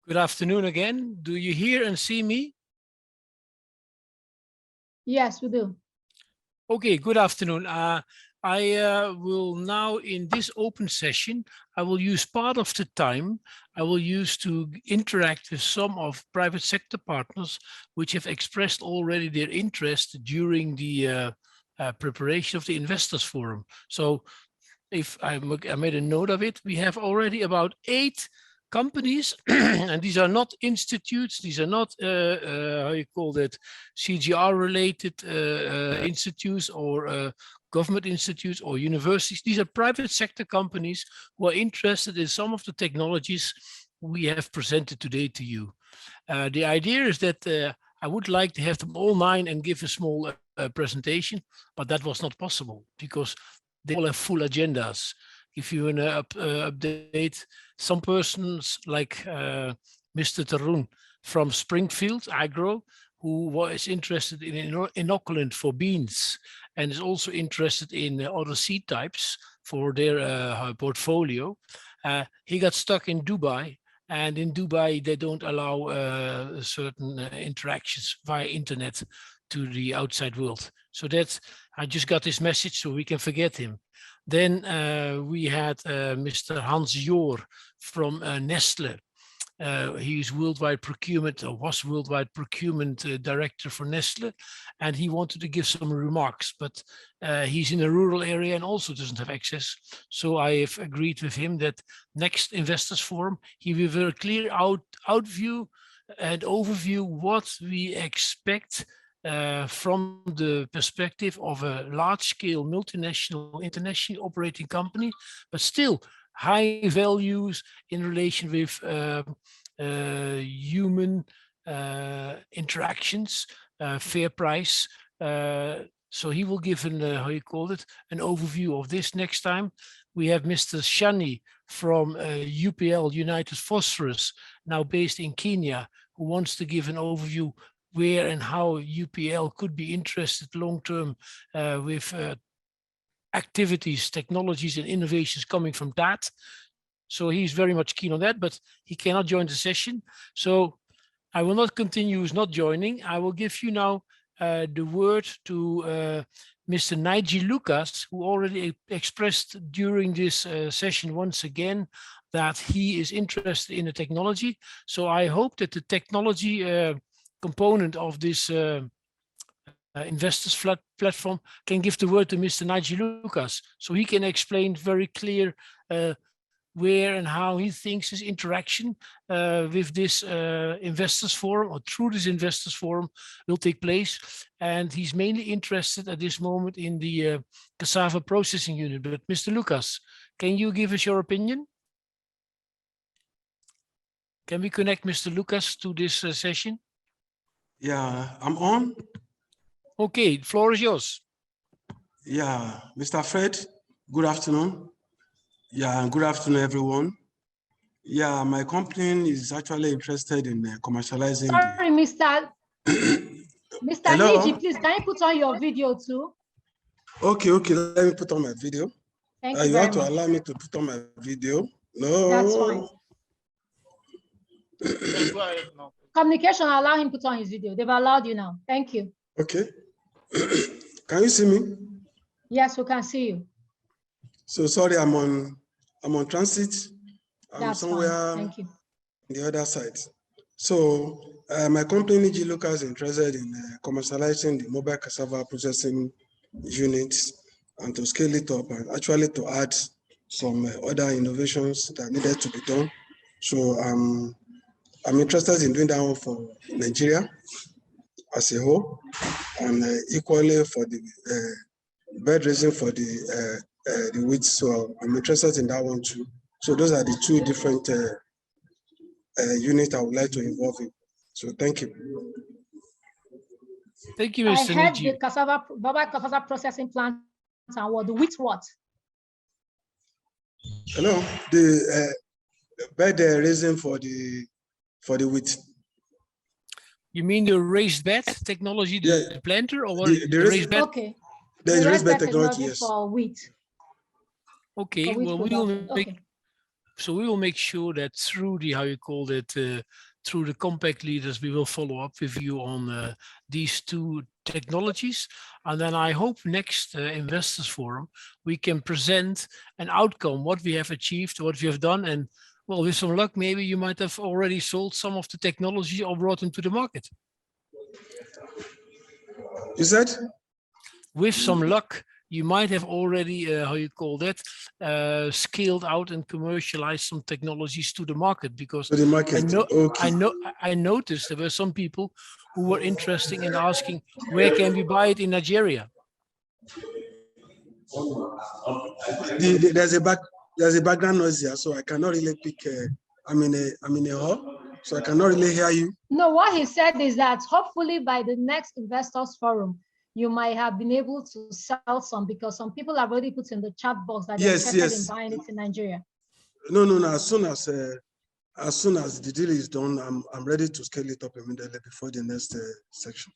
Good afternoon again. Do you hear and see me? Yes, we do. Okay, good afternoon. I will now, in this open session, I will use part of the time I will use to interact with some of private sector partners which have expressed already their interest during the preparation of the Investors Forum. So if I made a note of it, we have already about 8 companies, and these are not institutes, these are not, how you call that, CGR related institutes or government institutes or universities. These are private sector companies who are interested in some of the technologies we have presented today to you. The idea is that I would like to have them all 9 and give a small presentation, but that was not possible because they all have full agendas. If you an update, some persons like Mr. Tarun from Springfield Agro, who was interested in inoculant for beans, and is also interested in other seed types for their portfolio. He got stuck in Dubai, and in Dubai they don't allow certain interactions via internet to the outside world. So that's, I just got this message, so we can forget him. Then we had Mr. Hans Joor from Nestle. He is worldwide procurement, or was worldwide procurement director for Nestle, and he wanted to give some remarks, but he's in a rural area and also doesn't have access. So I have agreed with him that next Investors Forum, he will have a clear outview and overview what we expect from the perspective of a large-scale multinational, international operating company, but still high values in relation with human interactions, fair price. So he will give an, how you call it, an overview of this next time. We have Mr. Shani from UPL, United Phosphorus, now based in Kenya, who wants to give an overview where and how UPL could be interested long-term with activities, technologies, and innovations coming from TAAT. So he's very much keen on that, but he cannot join the session. So I will not continue who's not joining. I will give you now the word to Mr. Nigel Lucas, who already expressed during this session once again that he is interested in the technology. So I hope that the technology component of this investors platform can give the word to Mr. Nigel Lucas, so he can explain very clear where and how he thinks his interaction with this investors forum, or through this investors forum, will take place. And he's mainly interested at this moment in the cassava processing unit. But Mr. Lucas, can you give us your opinion? Can we connect Mr. Lucas to this session? Yeah, I'm on. Okay, the floor is yours. Yeah, Mr. Fred, good afternoon. Yeah, good afternoon, everyone. Yeah, my company is actually interested in commercializing. Sorry, Mr. Niji, please, can you put on your video too? Okay, let me put on my video. Thank you You very have to much. allow me to put on my video. No. That's fine. Communication, allow him to put on his video. They've allowed you now. Thank you. Okay. Can you see me? Yes, we can see you. So sorry, I'm on transit. I'm That's somewhere fine. Thank you. on the other side. So my company, G Lucas, is interested in commercializing the mobile cassava processing units and to scale it up and actually to add some other innovations that needed to be done. So I'm interested in doing that one for Nigeria as a whole, and equally for the bed raising for the wheat. So I'm interested in that one too. So those are the two different units I would like to involve in. So thank you. Thank you, I Mr. had Niji. the cassava processing plant and what the wheat what? Hello, the bed raising for the wheat. You mean the raised bed technology, the planter, or what? The raised bed? Okay. There is The raised bed technology, technology, yes. For wheat. Okay, For wheat well, we production. will make, so we will make sure that through the, how you call it, through the compact leaders, we will follow up with you on these two technologies. And then I hope next Investors Forum, we can present an outcome, what we have achieved, what we have done. And well, with some luck, maybe you might have already sold some of the technology or brought them to the market. You said? With some luck, you might have already, how you call that, scaled out and commercialized some technologies to the market, because to the market. I noticed there were some people who were interested in asking, where can we buy it in Nigeria? There's a background noise here, so I cannot really pick. I'm in a hall, so I cannot really hear you. No, what he said is that hopefully by the next Investors Forum, you might have been able to sell some, because some people have already put in the chat box that they're interested in buying it in Nigeria. No. As soon as the deal is done, I'm ready to scale it up immediately before the next section.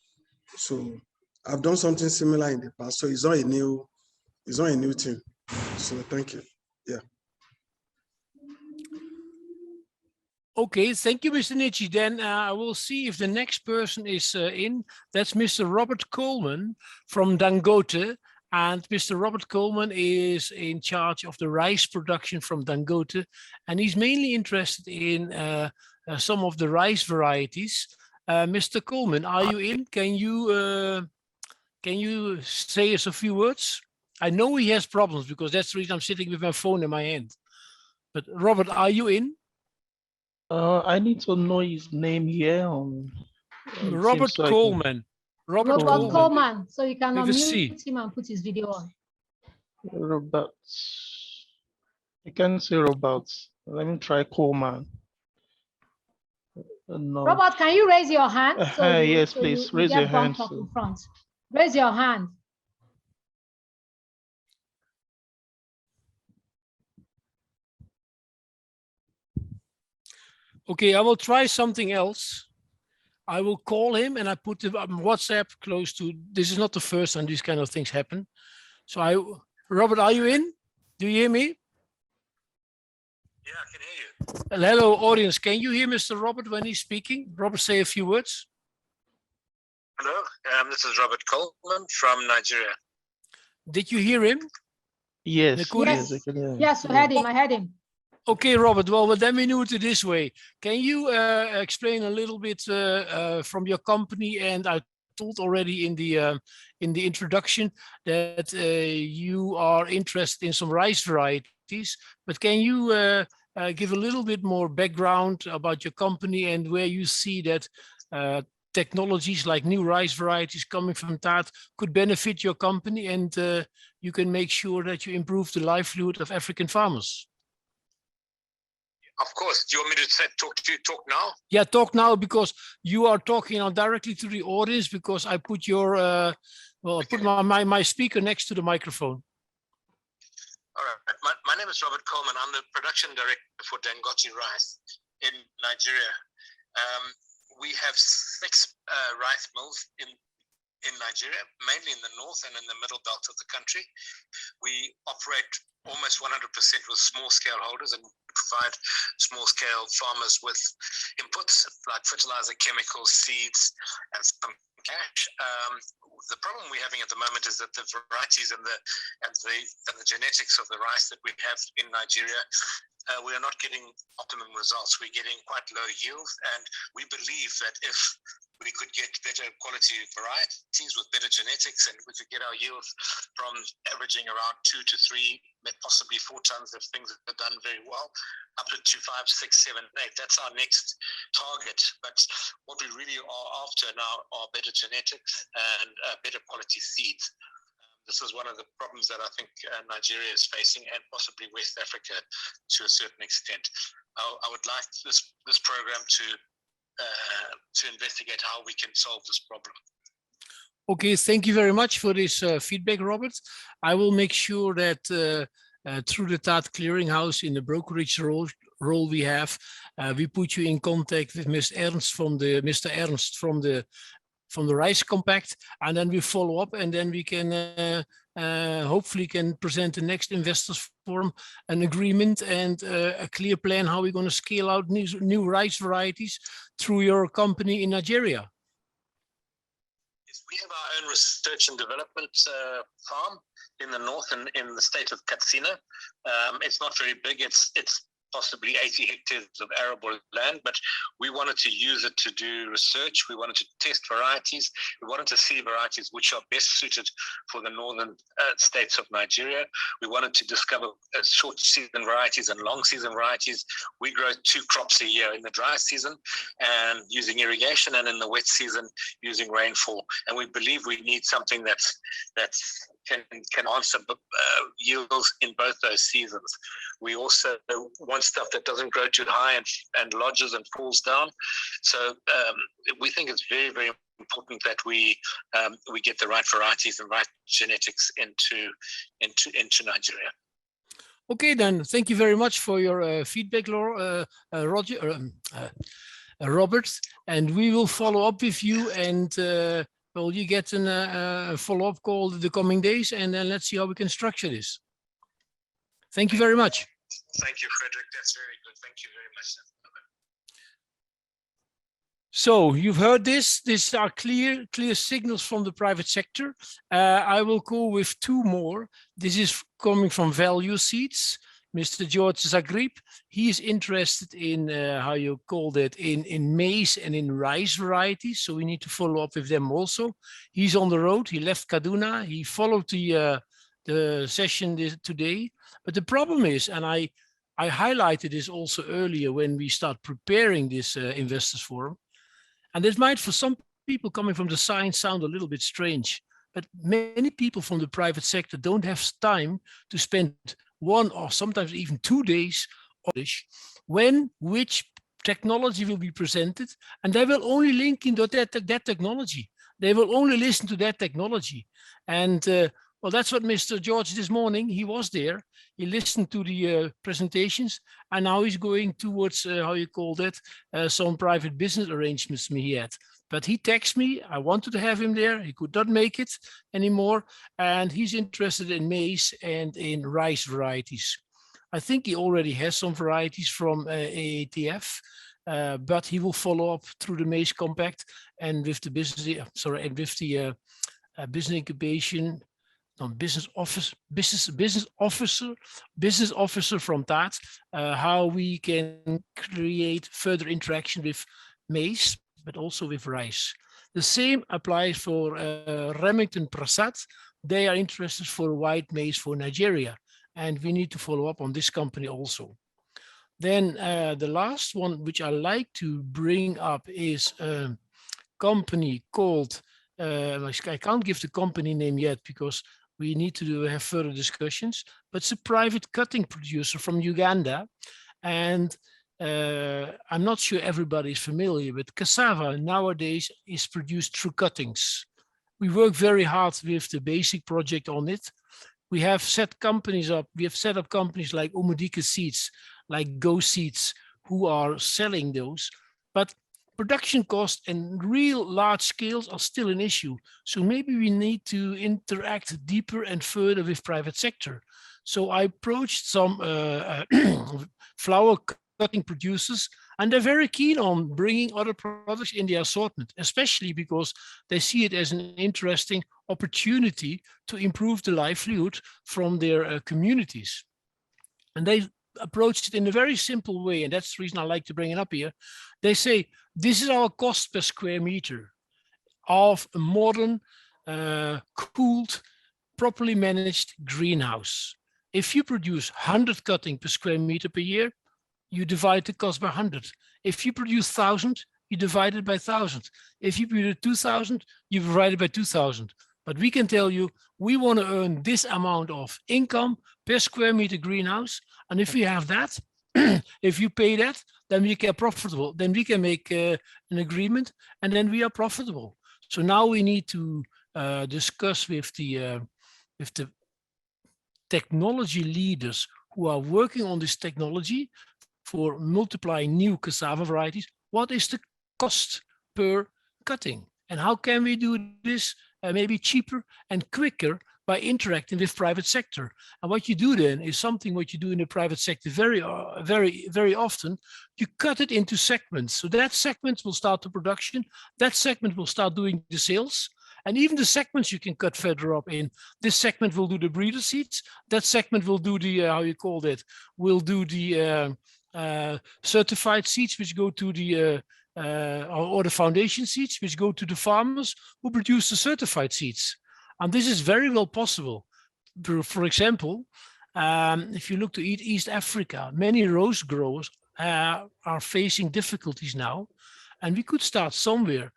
So I've done something similar in the past, so it's not a new thing. So thank you. Yeah. Okay, thank you, Mr. Nietzsche. Then I will see if the next person is in. That's Mr. Robert Coleman from Dangote. And Mr. Robert Coleman is in charge of the rice production from Dangote. And he's mainly interested in some of the rice varieties. Mr. Coleman, are you in? Can you say us a few words? I know he has problems because that's the reason I'm sitting with my phone in my hand. But Robert, are you in? I need to know his name here. Robert Coleman. Robert Coleman. So you can With a C. unmute him and put his video on. Robert. I can say Robert. Let me try Coleman. No. Robert, can you raise your hand? Yes, please. Raise your hand. In front. Raise your hand. Okay, I will try something else. I will call him and I put the WhatsApp close to, this is not the first time these kind of things happen. So Robert, are you in? Do you hear me? Yeah, I can hear you. Hello, audience. Can you hear Mr. Robert when he's speaking? Robert, say a few words. Hello, this is Robert Coleman from Nigeria. Did you hear him? Yes. Yes, I can hear him. Yes, I heard him. I heard him. Okay, Robert. Well, then we move to this way. Can you explain a little bit from your company? And I told already in the introduction that you are interested in some rice varieties. But can you give a little bit more background about your company and where you see that technologies like new rice varieties coming from TAAT could benefit your company, and you can make sure that you improve the livelihood of African farmers? Of course. Do you want me to talk now? Yeah, talk now, because you are talking now directly to the audience, because I put your I put my speaker next to the microphone. All right. My name is Robert Coleman. I'm the production director for Dangote Rice in Nigeria. We have 6 rice mills in Nigeria, mainly in the north and in the middle belt of the country. We operate almost 100% with small-scale holders and provide small-scale farmers with inputs like fertilizer, chemicals, seeds, and some cash. The problem we're having at the moment is that the varieties and the genetics of the rice that we have in Nigeria, we are not getting optimum results. We're getting quite low yields, and we believe that if we could get better quality varieties with better genetics, and we could get our yields from averaging around 2 to 3, possibly 4 tons if things are done very well, up to 5, 6, 7, 8. That's our next target. But what we really are after now are better genetics and better quality seeds. This is one of the problems that I think Nigeria is facing, and possibly West Africa to a certain extent. I would like this program to investigate how we can solve this problem. Okay, thank you very much for this feedback, Robert. I will make sure that through the TAAT Clearinghouse in the brokerage role we have, we put you in contact with Mr. Ernst from the Rice Compact, and then we follow up, and then we can hopefully can present the next Investors Forum an agreement and a clear plan how we're going to scale out new rice varieties through your company in Nigeria. Yes, we have our own research and development farm in the north and in the state of Katsina. It's not very big. It's possibly 80 hectares of arable land, but we wanted to use it to do research. We wanted to test varieties. We wanted to see varieties which are best suited for the northern states of Nigeria. We wanted to discover short season varieties and long season varieties. We grow 2 crops a year in the dry season and using irrigation, and in the wet season using rainfall. And we believe we need something that can answer yields in both those seasons. We also want stuff that doesn't grow too high and lodges and falls down. So we think it's very, very important that we get the right varieties and right genetics into Nigeria. Okay, then thank you very much for your feedback, Robert, and we will follow up with you, and well, you get a follow-up call the coming days, and then let's see how we can structure this. Thank you very much. Thank you, Frederick. That's very good. Thank you very much. So you've heard this. These are clear signals from the private sector. I will go with two more. This is coming from Value Seeds. Mr. George Zagreb, he is interested in how you call that, in maize and in rice varieties. So we need to follow up with them also. He's on the road. He left Kaduna. He followed the session today. But the problem is, and I highlighted this also earlier when we start preparing this Investors Forum, and this might for some people coming from the science sound a little bit strange, but many people from the private sector don't have time to spend 1 or sometimes even 2 days on this, when which technology will be presented, and they will only link into that technology. They will only listen to that technology. And well, that's what Mr. George this morning, he was there. He listened to the presentations, and now he's going towards, how you call that, some private business arrangements he had. But he texted me, I wanted to have him there. He could not make it anymore. And he's interested in maize and in rice varieties. I think he already has some varieties from AATF, but he will follow up through the maize compact and with the business, and with the business incubation, business officer from TAAT, how we can create further interaction with maize, but also with rice. The same applies for Remington Prasad. They are interested for white maize for Nigeria, and we need to follow up on this company also. Then the last one, which I like to bring up, is a company called, I can't give the company name yet because we need to have further discussions, but it's a private cutting producer from Uganda. And I'm not sure everybody is familiar, but cassava nowadays is produced through cuttings. We work very hard with the basic project on it. We have set companies up. We have set up companies like Omudika Seeds, like Go Seeds, who are selling those. But production costs and real large scales are still an issue. So maybe we need to interact deeper and further with private sector. So I approached some flower cutting producers, and they're very keen on bringing other products in the assortment, especially because they see it as an interesting opportunity to improve the livelihood from their communities. And they approached it in a very simple way, and that's the reason I like to bring it up here. They say, this is our cost per square meter of a modern, cooled, properly managed greenhouse. If you produce 100 cutting per square meter per year, you divide the cost by 100. If you produce 1,000, you divide it by 1,000. If you produce 2,000, you divide it by 2,000. But we can tell you, we want to earn this amount of income per square meter greenhouse. And if we have that, if you pay that, then we get profitable. Then we can make an agreement, and then we are profitable. So now we need to discuss with the technology leaders who are working on this technology for multiplying new cassava varieties. What is the cost per cutting? And how can we do this maybe cheaper and quicker by interacting with private sector? And what you do then is something what you do in the private sector very often. You cut it into segments. So that segment will start the production. That segment will start doing the sales. And even the segments you can cut further up in. This segment will do the breeder seeds. That segment will do the, how you call that, will do the certified seeds, which go to the, or the foundation seeds, which go to the farmers who produce the certified seeds. And this is very well possible. For example, if you look to East Africa, many rose growers are facing difficulties now. And we could start somewhere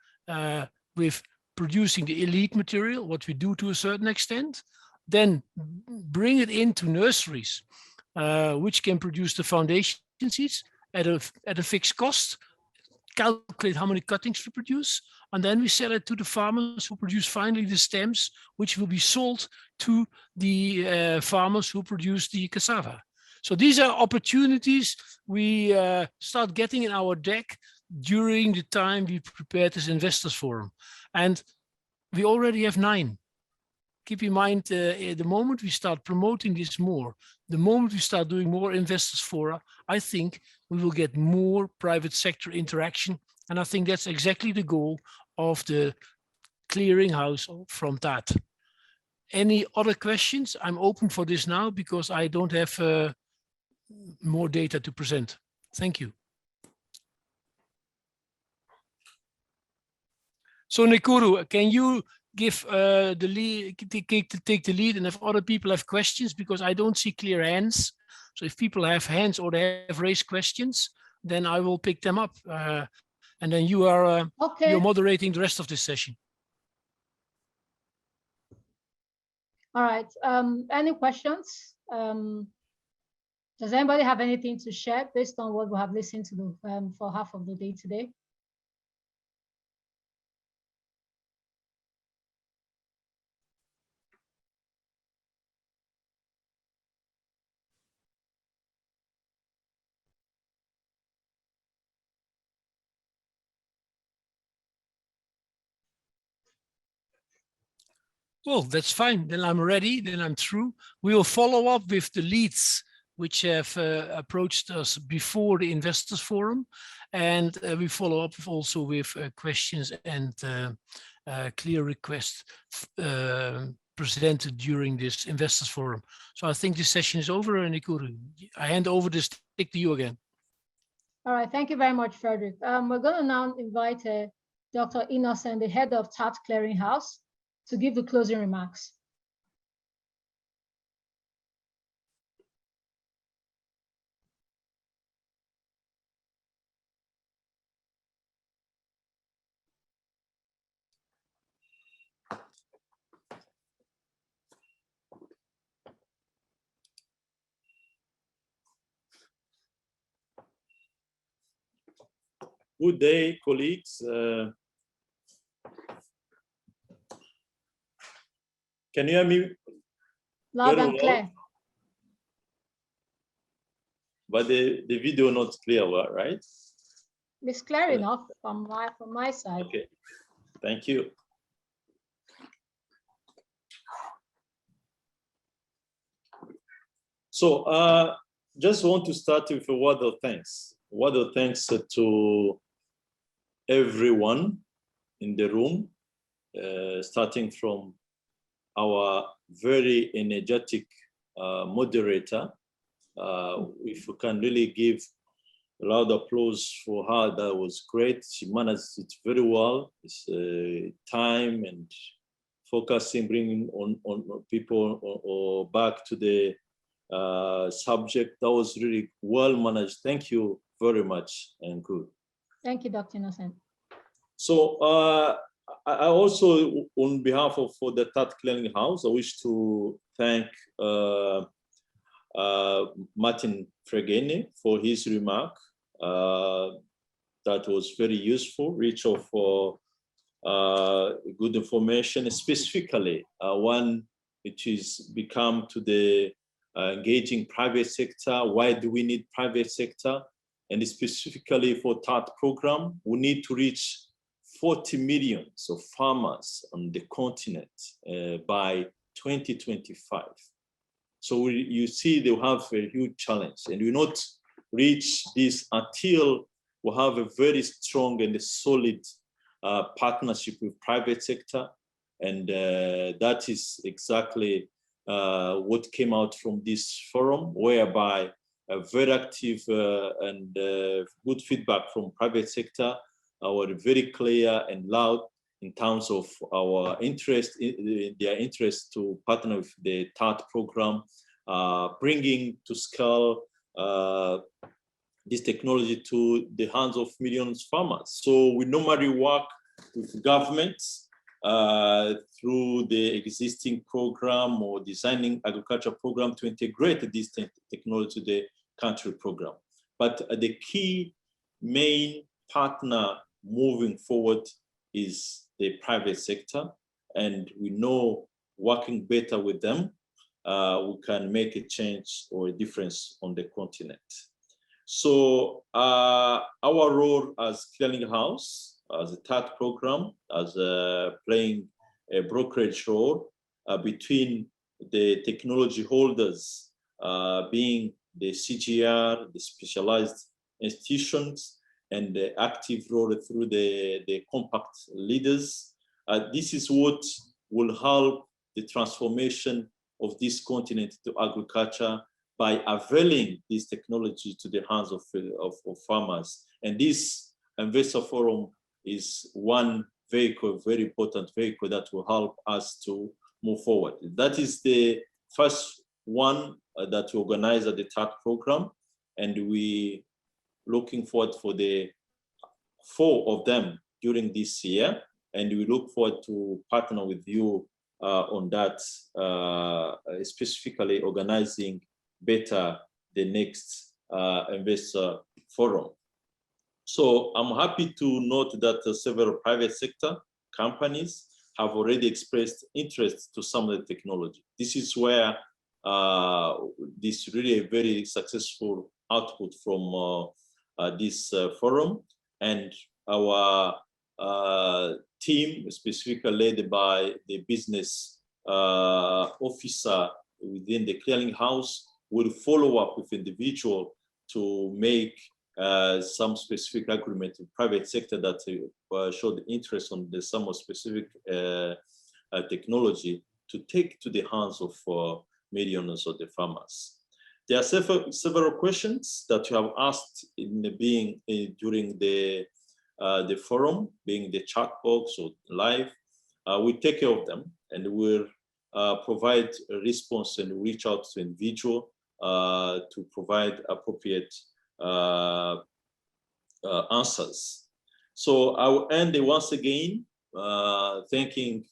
with producing the elite material, what we do to a certain extent, then bring it into nurseries, which can produce the foundation seeds at a fixed cost, calculate how many cuttings we produce, and then we sell it to the farmers who produce finally the stems, which will be sold to the farmers who produce the cassava. So these are opportunities we start getting in our deck during the time we prepared this Investors Forum. And We already have 9. Keep in mind, the moment we start promoting this more, the moment we start doing more investors fora, I think we will get more private sector interaction. And I think that's exactly the goal of the clearinghouse from TAAT. Any other questions? I'm open for this now because I don't have more data to present. Thank you. So Nekuru, can you give the lead, take the lead, and if other people have questions, because I don't see clear hands. So if people have hands or they have raised questions, then I will pick them up. And then you are you're moderating the rest of this session. All right. Any questions? Does anybody have anything to share based on what we have listened to for half of the day today? Well, that's fine. Then I'm ready. Then I'm through. We will follow up with the leads which have approached us before the Investors Forum. And we follow up also with questions and clear requests presented during this Investors Forum. So I think this session is over, and I hand over this stick to you again. All right. Thank you very much, Frederick. We're going to now invite Dr. Innocent, the head of TAAT Clearinghouse, to give the closing remarks. Good day, colleagues. Can you hear me? Loud and clear. But the video not clear, right? It's clear enough from my side. Okay, thank you. So just want to start with a word of thanks. A word of thanks to everyone in the room, starting from our very energetic moderator. If we can really give a loud applause for her, that was great. She managed it very well. It's time and focusing, bringing on people or back to the subject. That was really well managed. Thank you very much, and good. Thank you, Dr. Innocent. So I also, on behalf of the TAAT Clearinghouse, I wish to thank Martin Fregene for his remark. That was very useful, rich of good information, specifically one which is become to the engaging private sector. Why do we need private sector? And specifically for TAAT program, we need to reach 40 million of farmers on the continent by 2025. So you see they have a huge challenge, and we not reach this until we have a very strong and a solid partnership with private sector. And that is exactly what came out from this forum, whereby a very active and good feedback from private sector were very clear and loud in terms of our interest, their interest to partner with the TAAT program, bringing to scale this technology to the hands of millions of farmers. So we normally work with governments through the existing program or designing agriculture program to integrate this technology to the country program. But the key main partner moving forward is the private sector. And we know working better with them, we can make a change or a difference on the continent. So our role as clearinghouse, as a TAAT program, as playing a brokerage role between the technology holders, being the CGR, the specialized institutions, and the active role through the compact leaders. This is what will help the transformation of this continent to agriculture by availing this technology to the hands of farmers. And this Investor Forum is one vehicle, very important vehicle that will help us to move forward. That is the first one that we organize at the TAAT program, and we looking forward for the 4 of them during this year, and we look forward to partner with you on that, specifically organizing better the next Investor Forum. So I'm happy to note that several private sector companies have already expressed interest to some of the technology. This is where this really a very successful output from this forum, and our team, specifically led by the business officer within the clearinghouse, will follow up with individual to make some specific agreement with private sector that showed interest on the some specific technology to take to the hands of millions of the farmers. There are several questions that you have asked in the during the forum, being the chat box or live. We take care of them, and we'll provide a response and reach out to individual to provide appropriate answers. So I will end once again thanking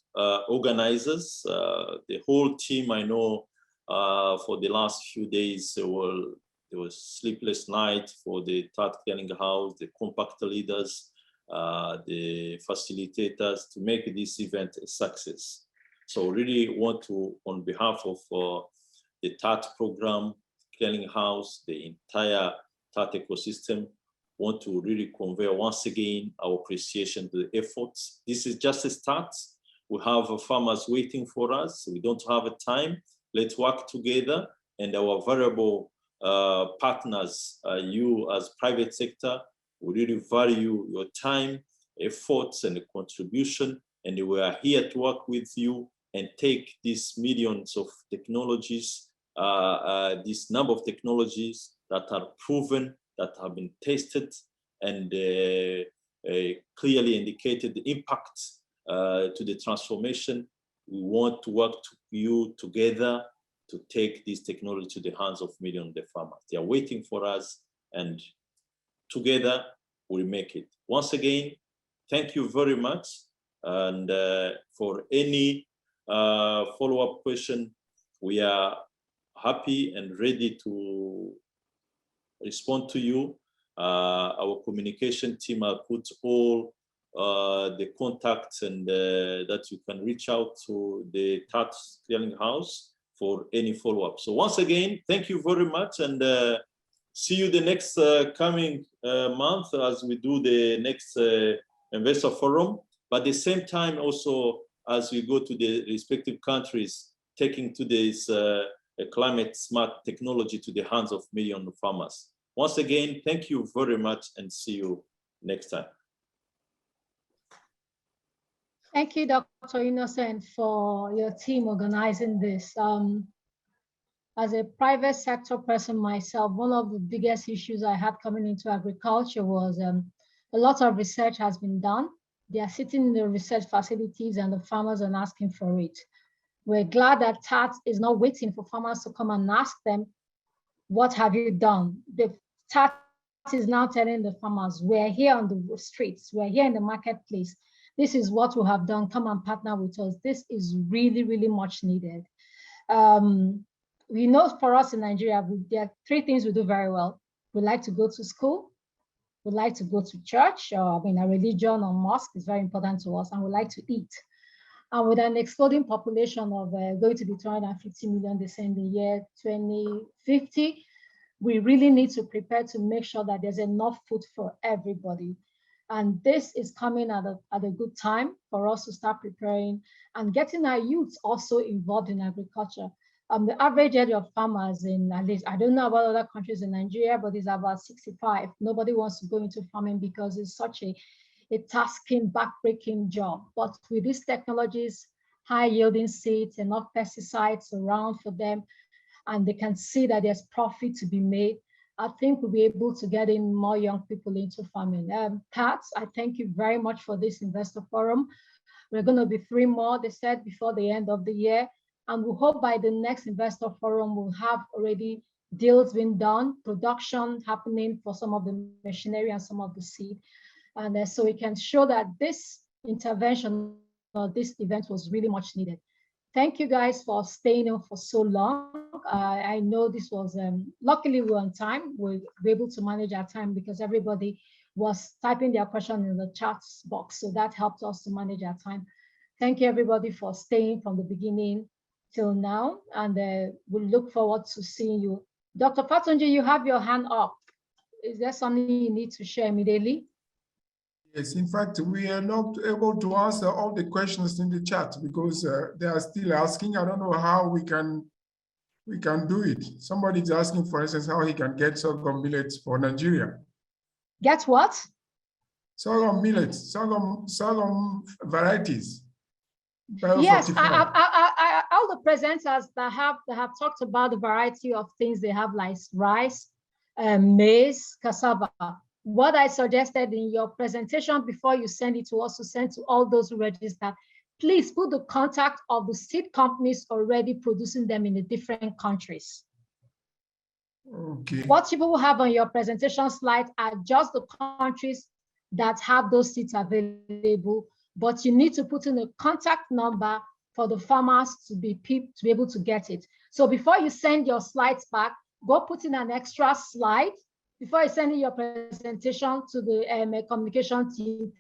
organizers, the whole team. I know for the last few days there was sleepless night for the TAAT clearinghouse, the compact leaders, the facilitators to make this event a success. So really want to, on behalf of the TAAT program, clearinghouse, the entire TAAT ecosystem, want to really convey once again our appreciation to the efforts. This is just a start. We have farmers waiting for us. We don't have a time. Let's work together, and our valuable partners, you as private sector, we really value your time, efforts, and contribution, and we are here to work with you and take these millions of technologies, this number of technologies that are proven, that have been tested, and clearly indicated the impact to the transformation. We want to work with you together to take this technology to the hands of millions of farmers. They are waiting for us, and together we'll make it. Once again, thank you very much. And for any follow-up question, we are happy and ready to respond to you. Our communication team will put all the contacts and that you can reach out to the TAAT clearinghouse for any follow-up. So once again, thank you very much, and see you the next coming month as we do the next Investor Forum. But at the same time, also as we go to the respective countries, taking to this climate smart technology to the hands of millions of farmers. Once again, thank you very much, and see you next time. Thank you, Dr. Innocent, for your team organizing this. As a private sector person myself, one of the biggest issues I had coming into agriculture was a lot of research has been done. They are sitting in the research facilities and the farmers are asking for it. We're glad that TAAT is not waiting for farmers to come and ask them, what have you done? The TAAT is now telling the farmers, we're here on the streets, we're here in the marketplace. This is what we have done, come and partner with us. This is really, really much needed. We know for us in Nigeria, there are 3 things we do very well. We like to go to school, we like to go to church, or a religion or mosque is very important to us, and we like to eat. And with an exploding population of going to be 250 million they say in the year 2050, we really need to prepare to make sure that there's enough food for everybody. And this is coming at a good time for us to start preparing and getting our youths also involved in agriculture. The average age of farmers in, at least, I don't know about other countries in Nigeria, but it's about 65. Nobody wants to go into farming because it's such a tasking, backbreaking job. But with these technologies, high yielding seeds, enough pesticides around for them, and they can see that there's profit to be made, I think we'll be able to get in more young people into farming. TAAT, I thank you very much for this investor forum. We're going to be 3 more, they said, before the end of the year. And we hope by the next investor forum, we'll have already deals being done, production happening for some of the machinery and some of the seed. And so we can show that this intervention or this event was really much needed. Thank you guys for staying on for so long. I know this was, luckily we're on time. We're able to manage our time because everybody was typing their question in the chat box. So that helped us to manage our time. Thank you everybody for staying from the beginning till now. And we look forward to seeing you. Dr. Fatunji, you have your hand up. Is there something you need to share immediately? Yes, in fact, we are not able to answer all the questions in the chat because they are still asking. I don't know how we can do it. Somebody is asking, for instance, how he can get sorghum millets for Nigeria. Get what? Sorghum millets, sorghum varieties. Yes, all the presenters that have talked about the variety of things they have, like rice, maize, cassava. What I suggested in your presentation before you send it to us to send to all those who register, please put the contact of the seed companies already producing them in the different countries. Okay. What you will have on your presentation slide are just the countries that have those seeds available, but you need to put in a contact number for the farmers to be able to get it. So before you send your slides back, go put in an extra slide. Before you send in your presentation to the communication team,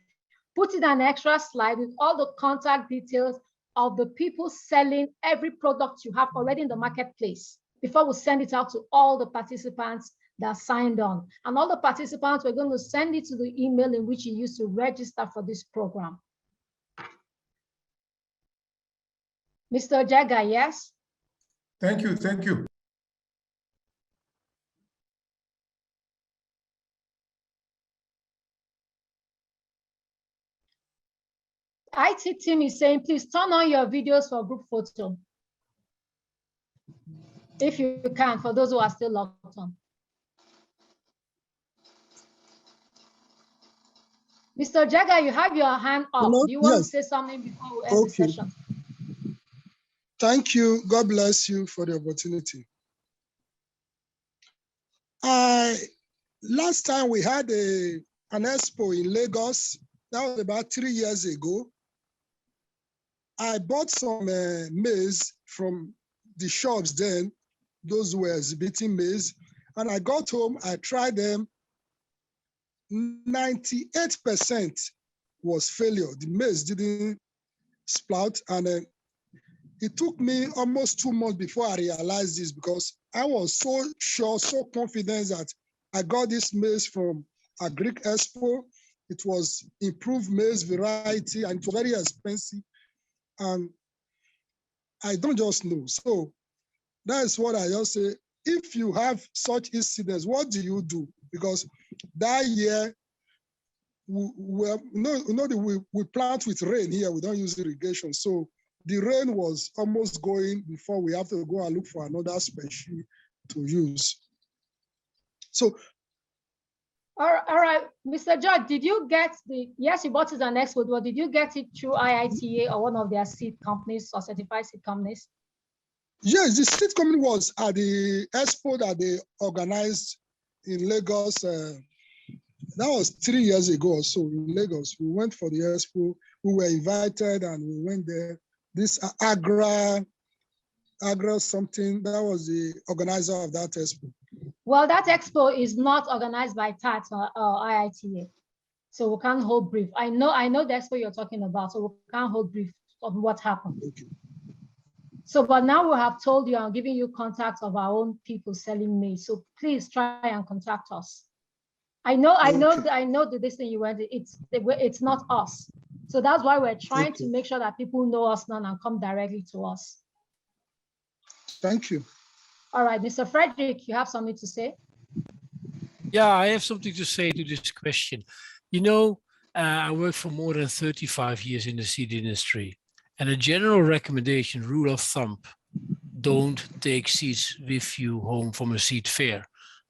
put in an extra slide with all the contact details of the people selling every product you have already in the marketplace before we send it out to all the participants that signed on. And all the participants, we're going to send it to the email in which you used to register for this program. Mr. Jaga, yes? Thank you, thank you. IT team is saying, please turn on your videos for group photo. If you can, for those who are still logged on. Mr. Jaga, you have your hand up. Hello? Do you want Yes. to say something before we end the session? Thank you. God bless you for the opportunity. Last time we had an expo in Lagos. That was about 3 years ago. I bought some maize from the shops then, those who were exhibiting maize. And I got home, I tried them. 98% was failure. The maize didn't sprout. And it took me almost 2 months before I realized this because I was so sure, so confident that I got this maize from Agric Expo. It was improved maize variety and it was very expensive. And I don't just know. So that's what I just say. If you have such incidents, what do you do? Because that year, we plant with rain here. We don't use irrigation. So the rain was almost going before we have to go and look for another species to use. So. All right, Mr. George, did you get yes, you bought it an export, but did you get it through IITA or one of their seed companies or certified seed companies? Yes, the seed company was at the expo that they organized in Lagos. That was 3 years ago or so in Lagos. We went for the expo. We were invited and we went there. This Agra something, that was the organizer of that expo. Well, that expo is not organized by TAAT or IITA, so we can't hold brief. I know the expo you're talking about, so we can't hold brief on what happened. Okay. So, but now we have told you, I'm giving you contacts of our own people selling maize. So please try and contact us. I know that this thing you went, it's not us. So that's why we're trying to make sure that people know us now and come directly to us. Thank you. All right, Mr. Frederick, you have something to say? Yeah, I have something to say to this question. You know, I worked for more than 35 years in the seed industry, and a general recommendation, rule of thumb, don't take seeds with you home from a seed fair.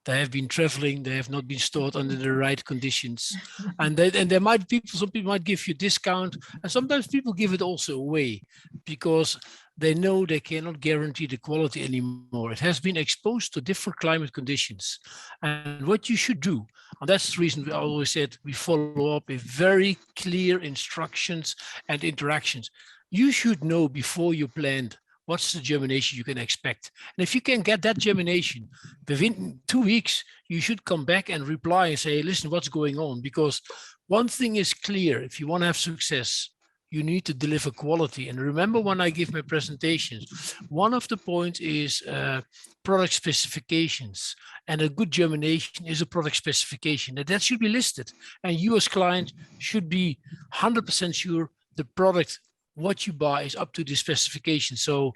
They have been traveling, they have not been stored under the right conditions. And there might some people might give you a discount, and sometimes people give it also away because they know they cannot guarantee the quality anymore. It has been exposed to different climate conditions. And what you should do, and that's the reason we always said we follow up with very clear instructions and interactions. You should know before you plant what's the germination you can expect. And if you can get that germination within 2 weeks, you should come back and reply and say, listen, what's going on? Because one thing is clear, if you want to have success, you need to deliver quality. And remember when I give my presentations, one of the points is product specifications. And a good germination is a product specification. That should be listed. And you as client should be 100% sure the product what you buy is up to the specification. So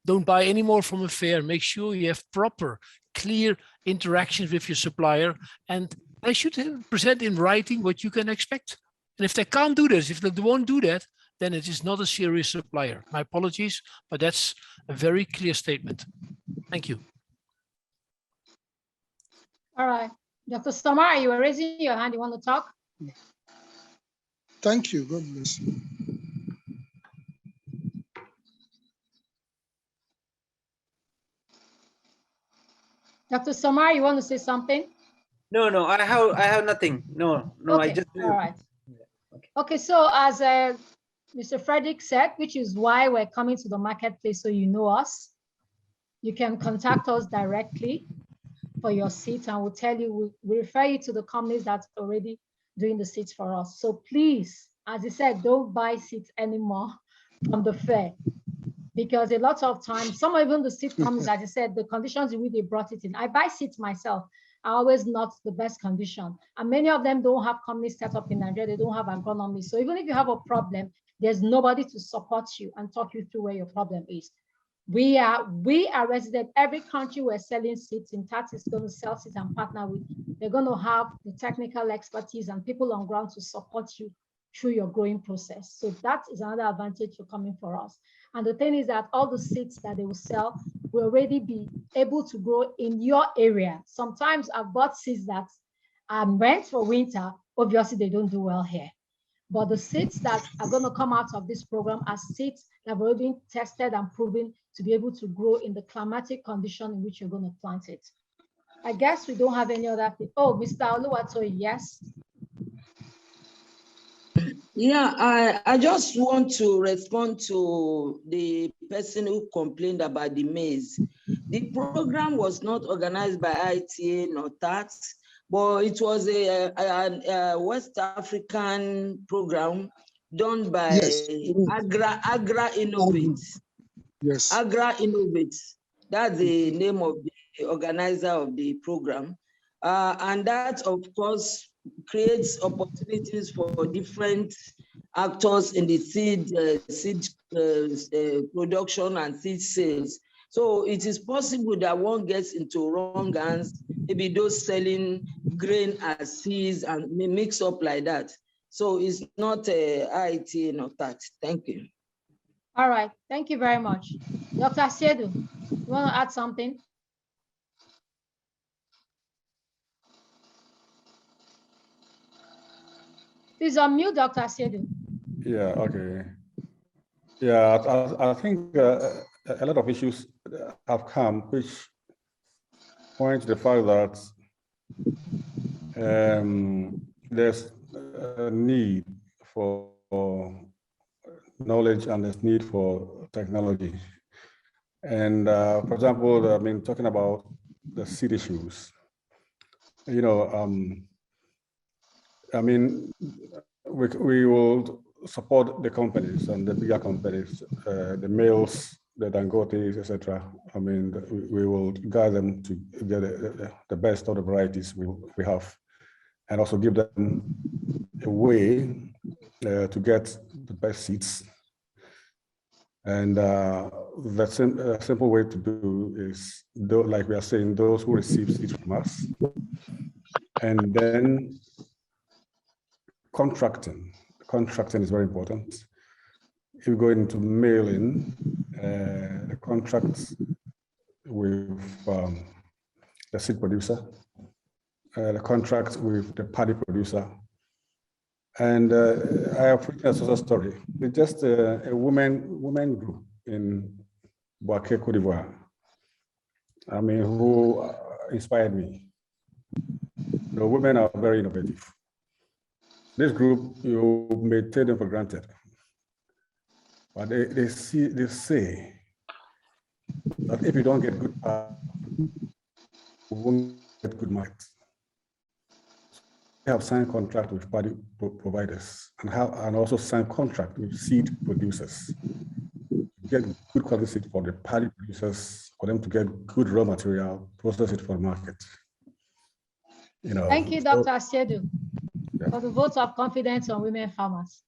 don't buy any more from a fair. Make sure you have proper, clear interactions with your supplier, and they should present in writing what you can expect. And if they can't do this, if they won't do that, then it is not a serious supplier. My apologies, but that's a very clear statement. Thank you. All right. Dr. Stamar, you were raising your hand. You want to talk? Thank you. God bless you. Dr. Samar, you want to say something? No, I have nothing. No, okay. I just. All right. Okay, so as Mr. Frederick said, which is why we're coming to the marketplace, so you know us. You can contact us directly for your seats, and we'll tell you, we'll refer you to the companies that's already doing the seats for us. So please, as I said, don't buy seats anymore from the fair. Because a lot of times, some even the seed companies, as I said, the conditions in which they brought it in. I buy seeds myself, are always not the best condition. And many of them don't have companies set up in Nigeria, they don't have agronomy. So even if you have a problem, there's nobody to support you and talk you through where your problem is. We are resident, every country we're selling seeds in, TAAT is going to sell seeds and partner with. They're going to have the technical expertise and people on ground to support you through your growing process. So that is another advantage for coming for us. And the thing is that all the seeds that they will sell will already be able to grow in your area. Sometimes I've bought seeds that are meant for winter. Obviously, they don't do well here. But the seeds that are going to come out of this program are seeds that have already been tested and proven to be able to grow in the climatic condition in which you're going to plant it. I guess we don't have any other thing. Oh, Mr. Oluwatoyi, yes. Yeah, I just want to respond to the person who complained about the maize. The program was not organized by ITA nor TAAT, but it was a West African program done by Agra Innovates. Yes. Agra Innovates. That's the name of the organizer of the program. And that, of course, creates opportunities for different actors in the seed production and seed sales. So it is possible that one gets into wrong hands, maybe those selling grain as seeds and may mix up like that. So it's not IIT nor TAAT. Thank you. All right, thank you very much. Dr. Asiedu, you want to add something? Please unmute, Dr. Asiedu. Yeah, okay. Yeah, I think a lot of issues have come, which point to the fact that there's a need for knowledge and there's need for technology. And for example, I mean, talking about the seed issues, you know, I mean, we will support the companies and the bigger companies, the mills, the Dangotes, etc. I mean, we will guide them to get the best of the varieties we have. and also give them a way to get the best seeds. And the simple way to do is, like we are saying, those who receive seeds from us, and then contracting. Contracting is very important. If you go into mailing, the contracts with the seed producer, the contract with the paddy producer. And I have written a social story. It's just a woman group in Boaké, Côte d'Ivoire, I mean, who inspired me. The women are very innovative. This group, you may take them for granted, but they say that if you don't get good, you won't get good markets. They have signed contract with paddy providers and also signed contract with seed producers. Get good quality seed for the paddy producers, for them to get good raw material, process it for the market. You know. Thank you, Dr. Asiedu, for the vote of confidence on women farmers.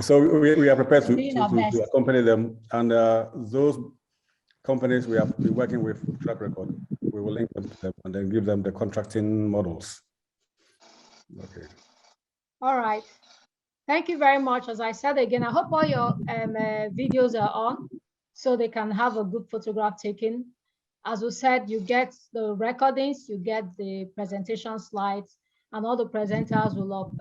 So we are prepared to accompany them, and those companies we have been working with track record, we will link them to them and then give them the contracting models. Okay. All right. Thank you very much. As I said again, I hope all your videos are on so they can have a good photograph taken. As we said, you get the recordings, you get the presentation slides, and all the presenters will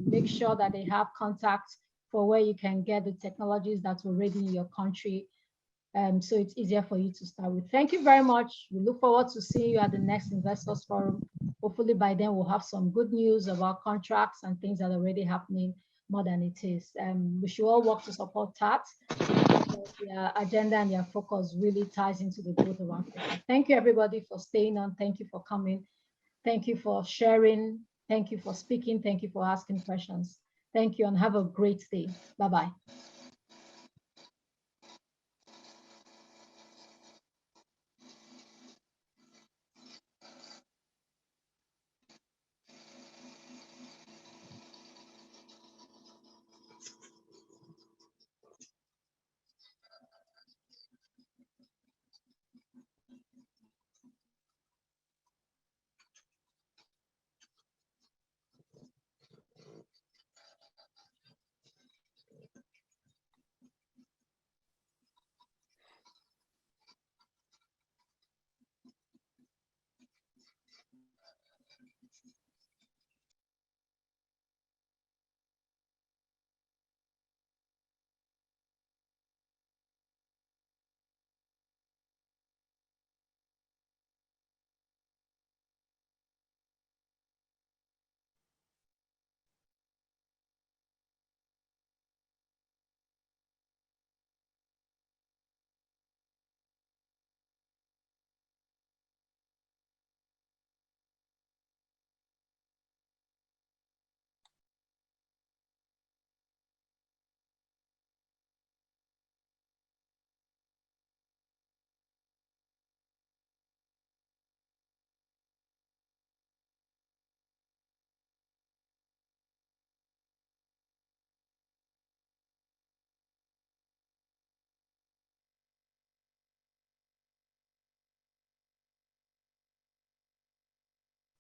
make sure that they have contact for where you can get the technologies that's already in your country. So it's easier for you to start with. Thank you very much. We look forward to seeing you at the next Investors Forum. Hopefully by then we'll have some good news about contracts and things that are already happening more than it is. We should all work to support TAAT. Their agenda and their focus really ties into the growth of Africa. Thank you everybody for staying on. Thank you for coming. Thank you for sharing. Thank you for speaking. Thank you for asking questions. Thank you and have a great day. Bye-bye.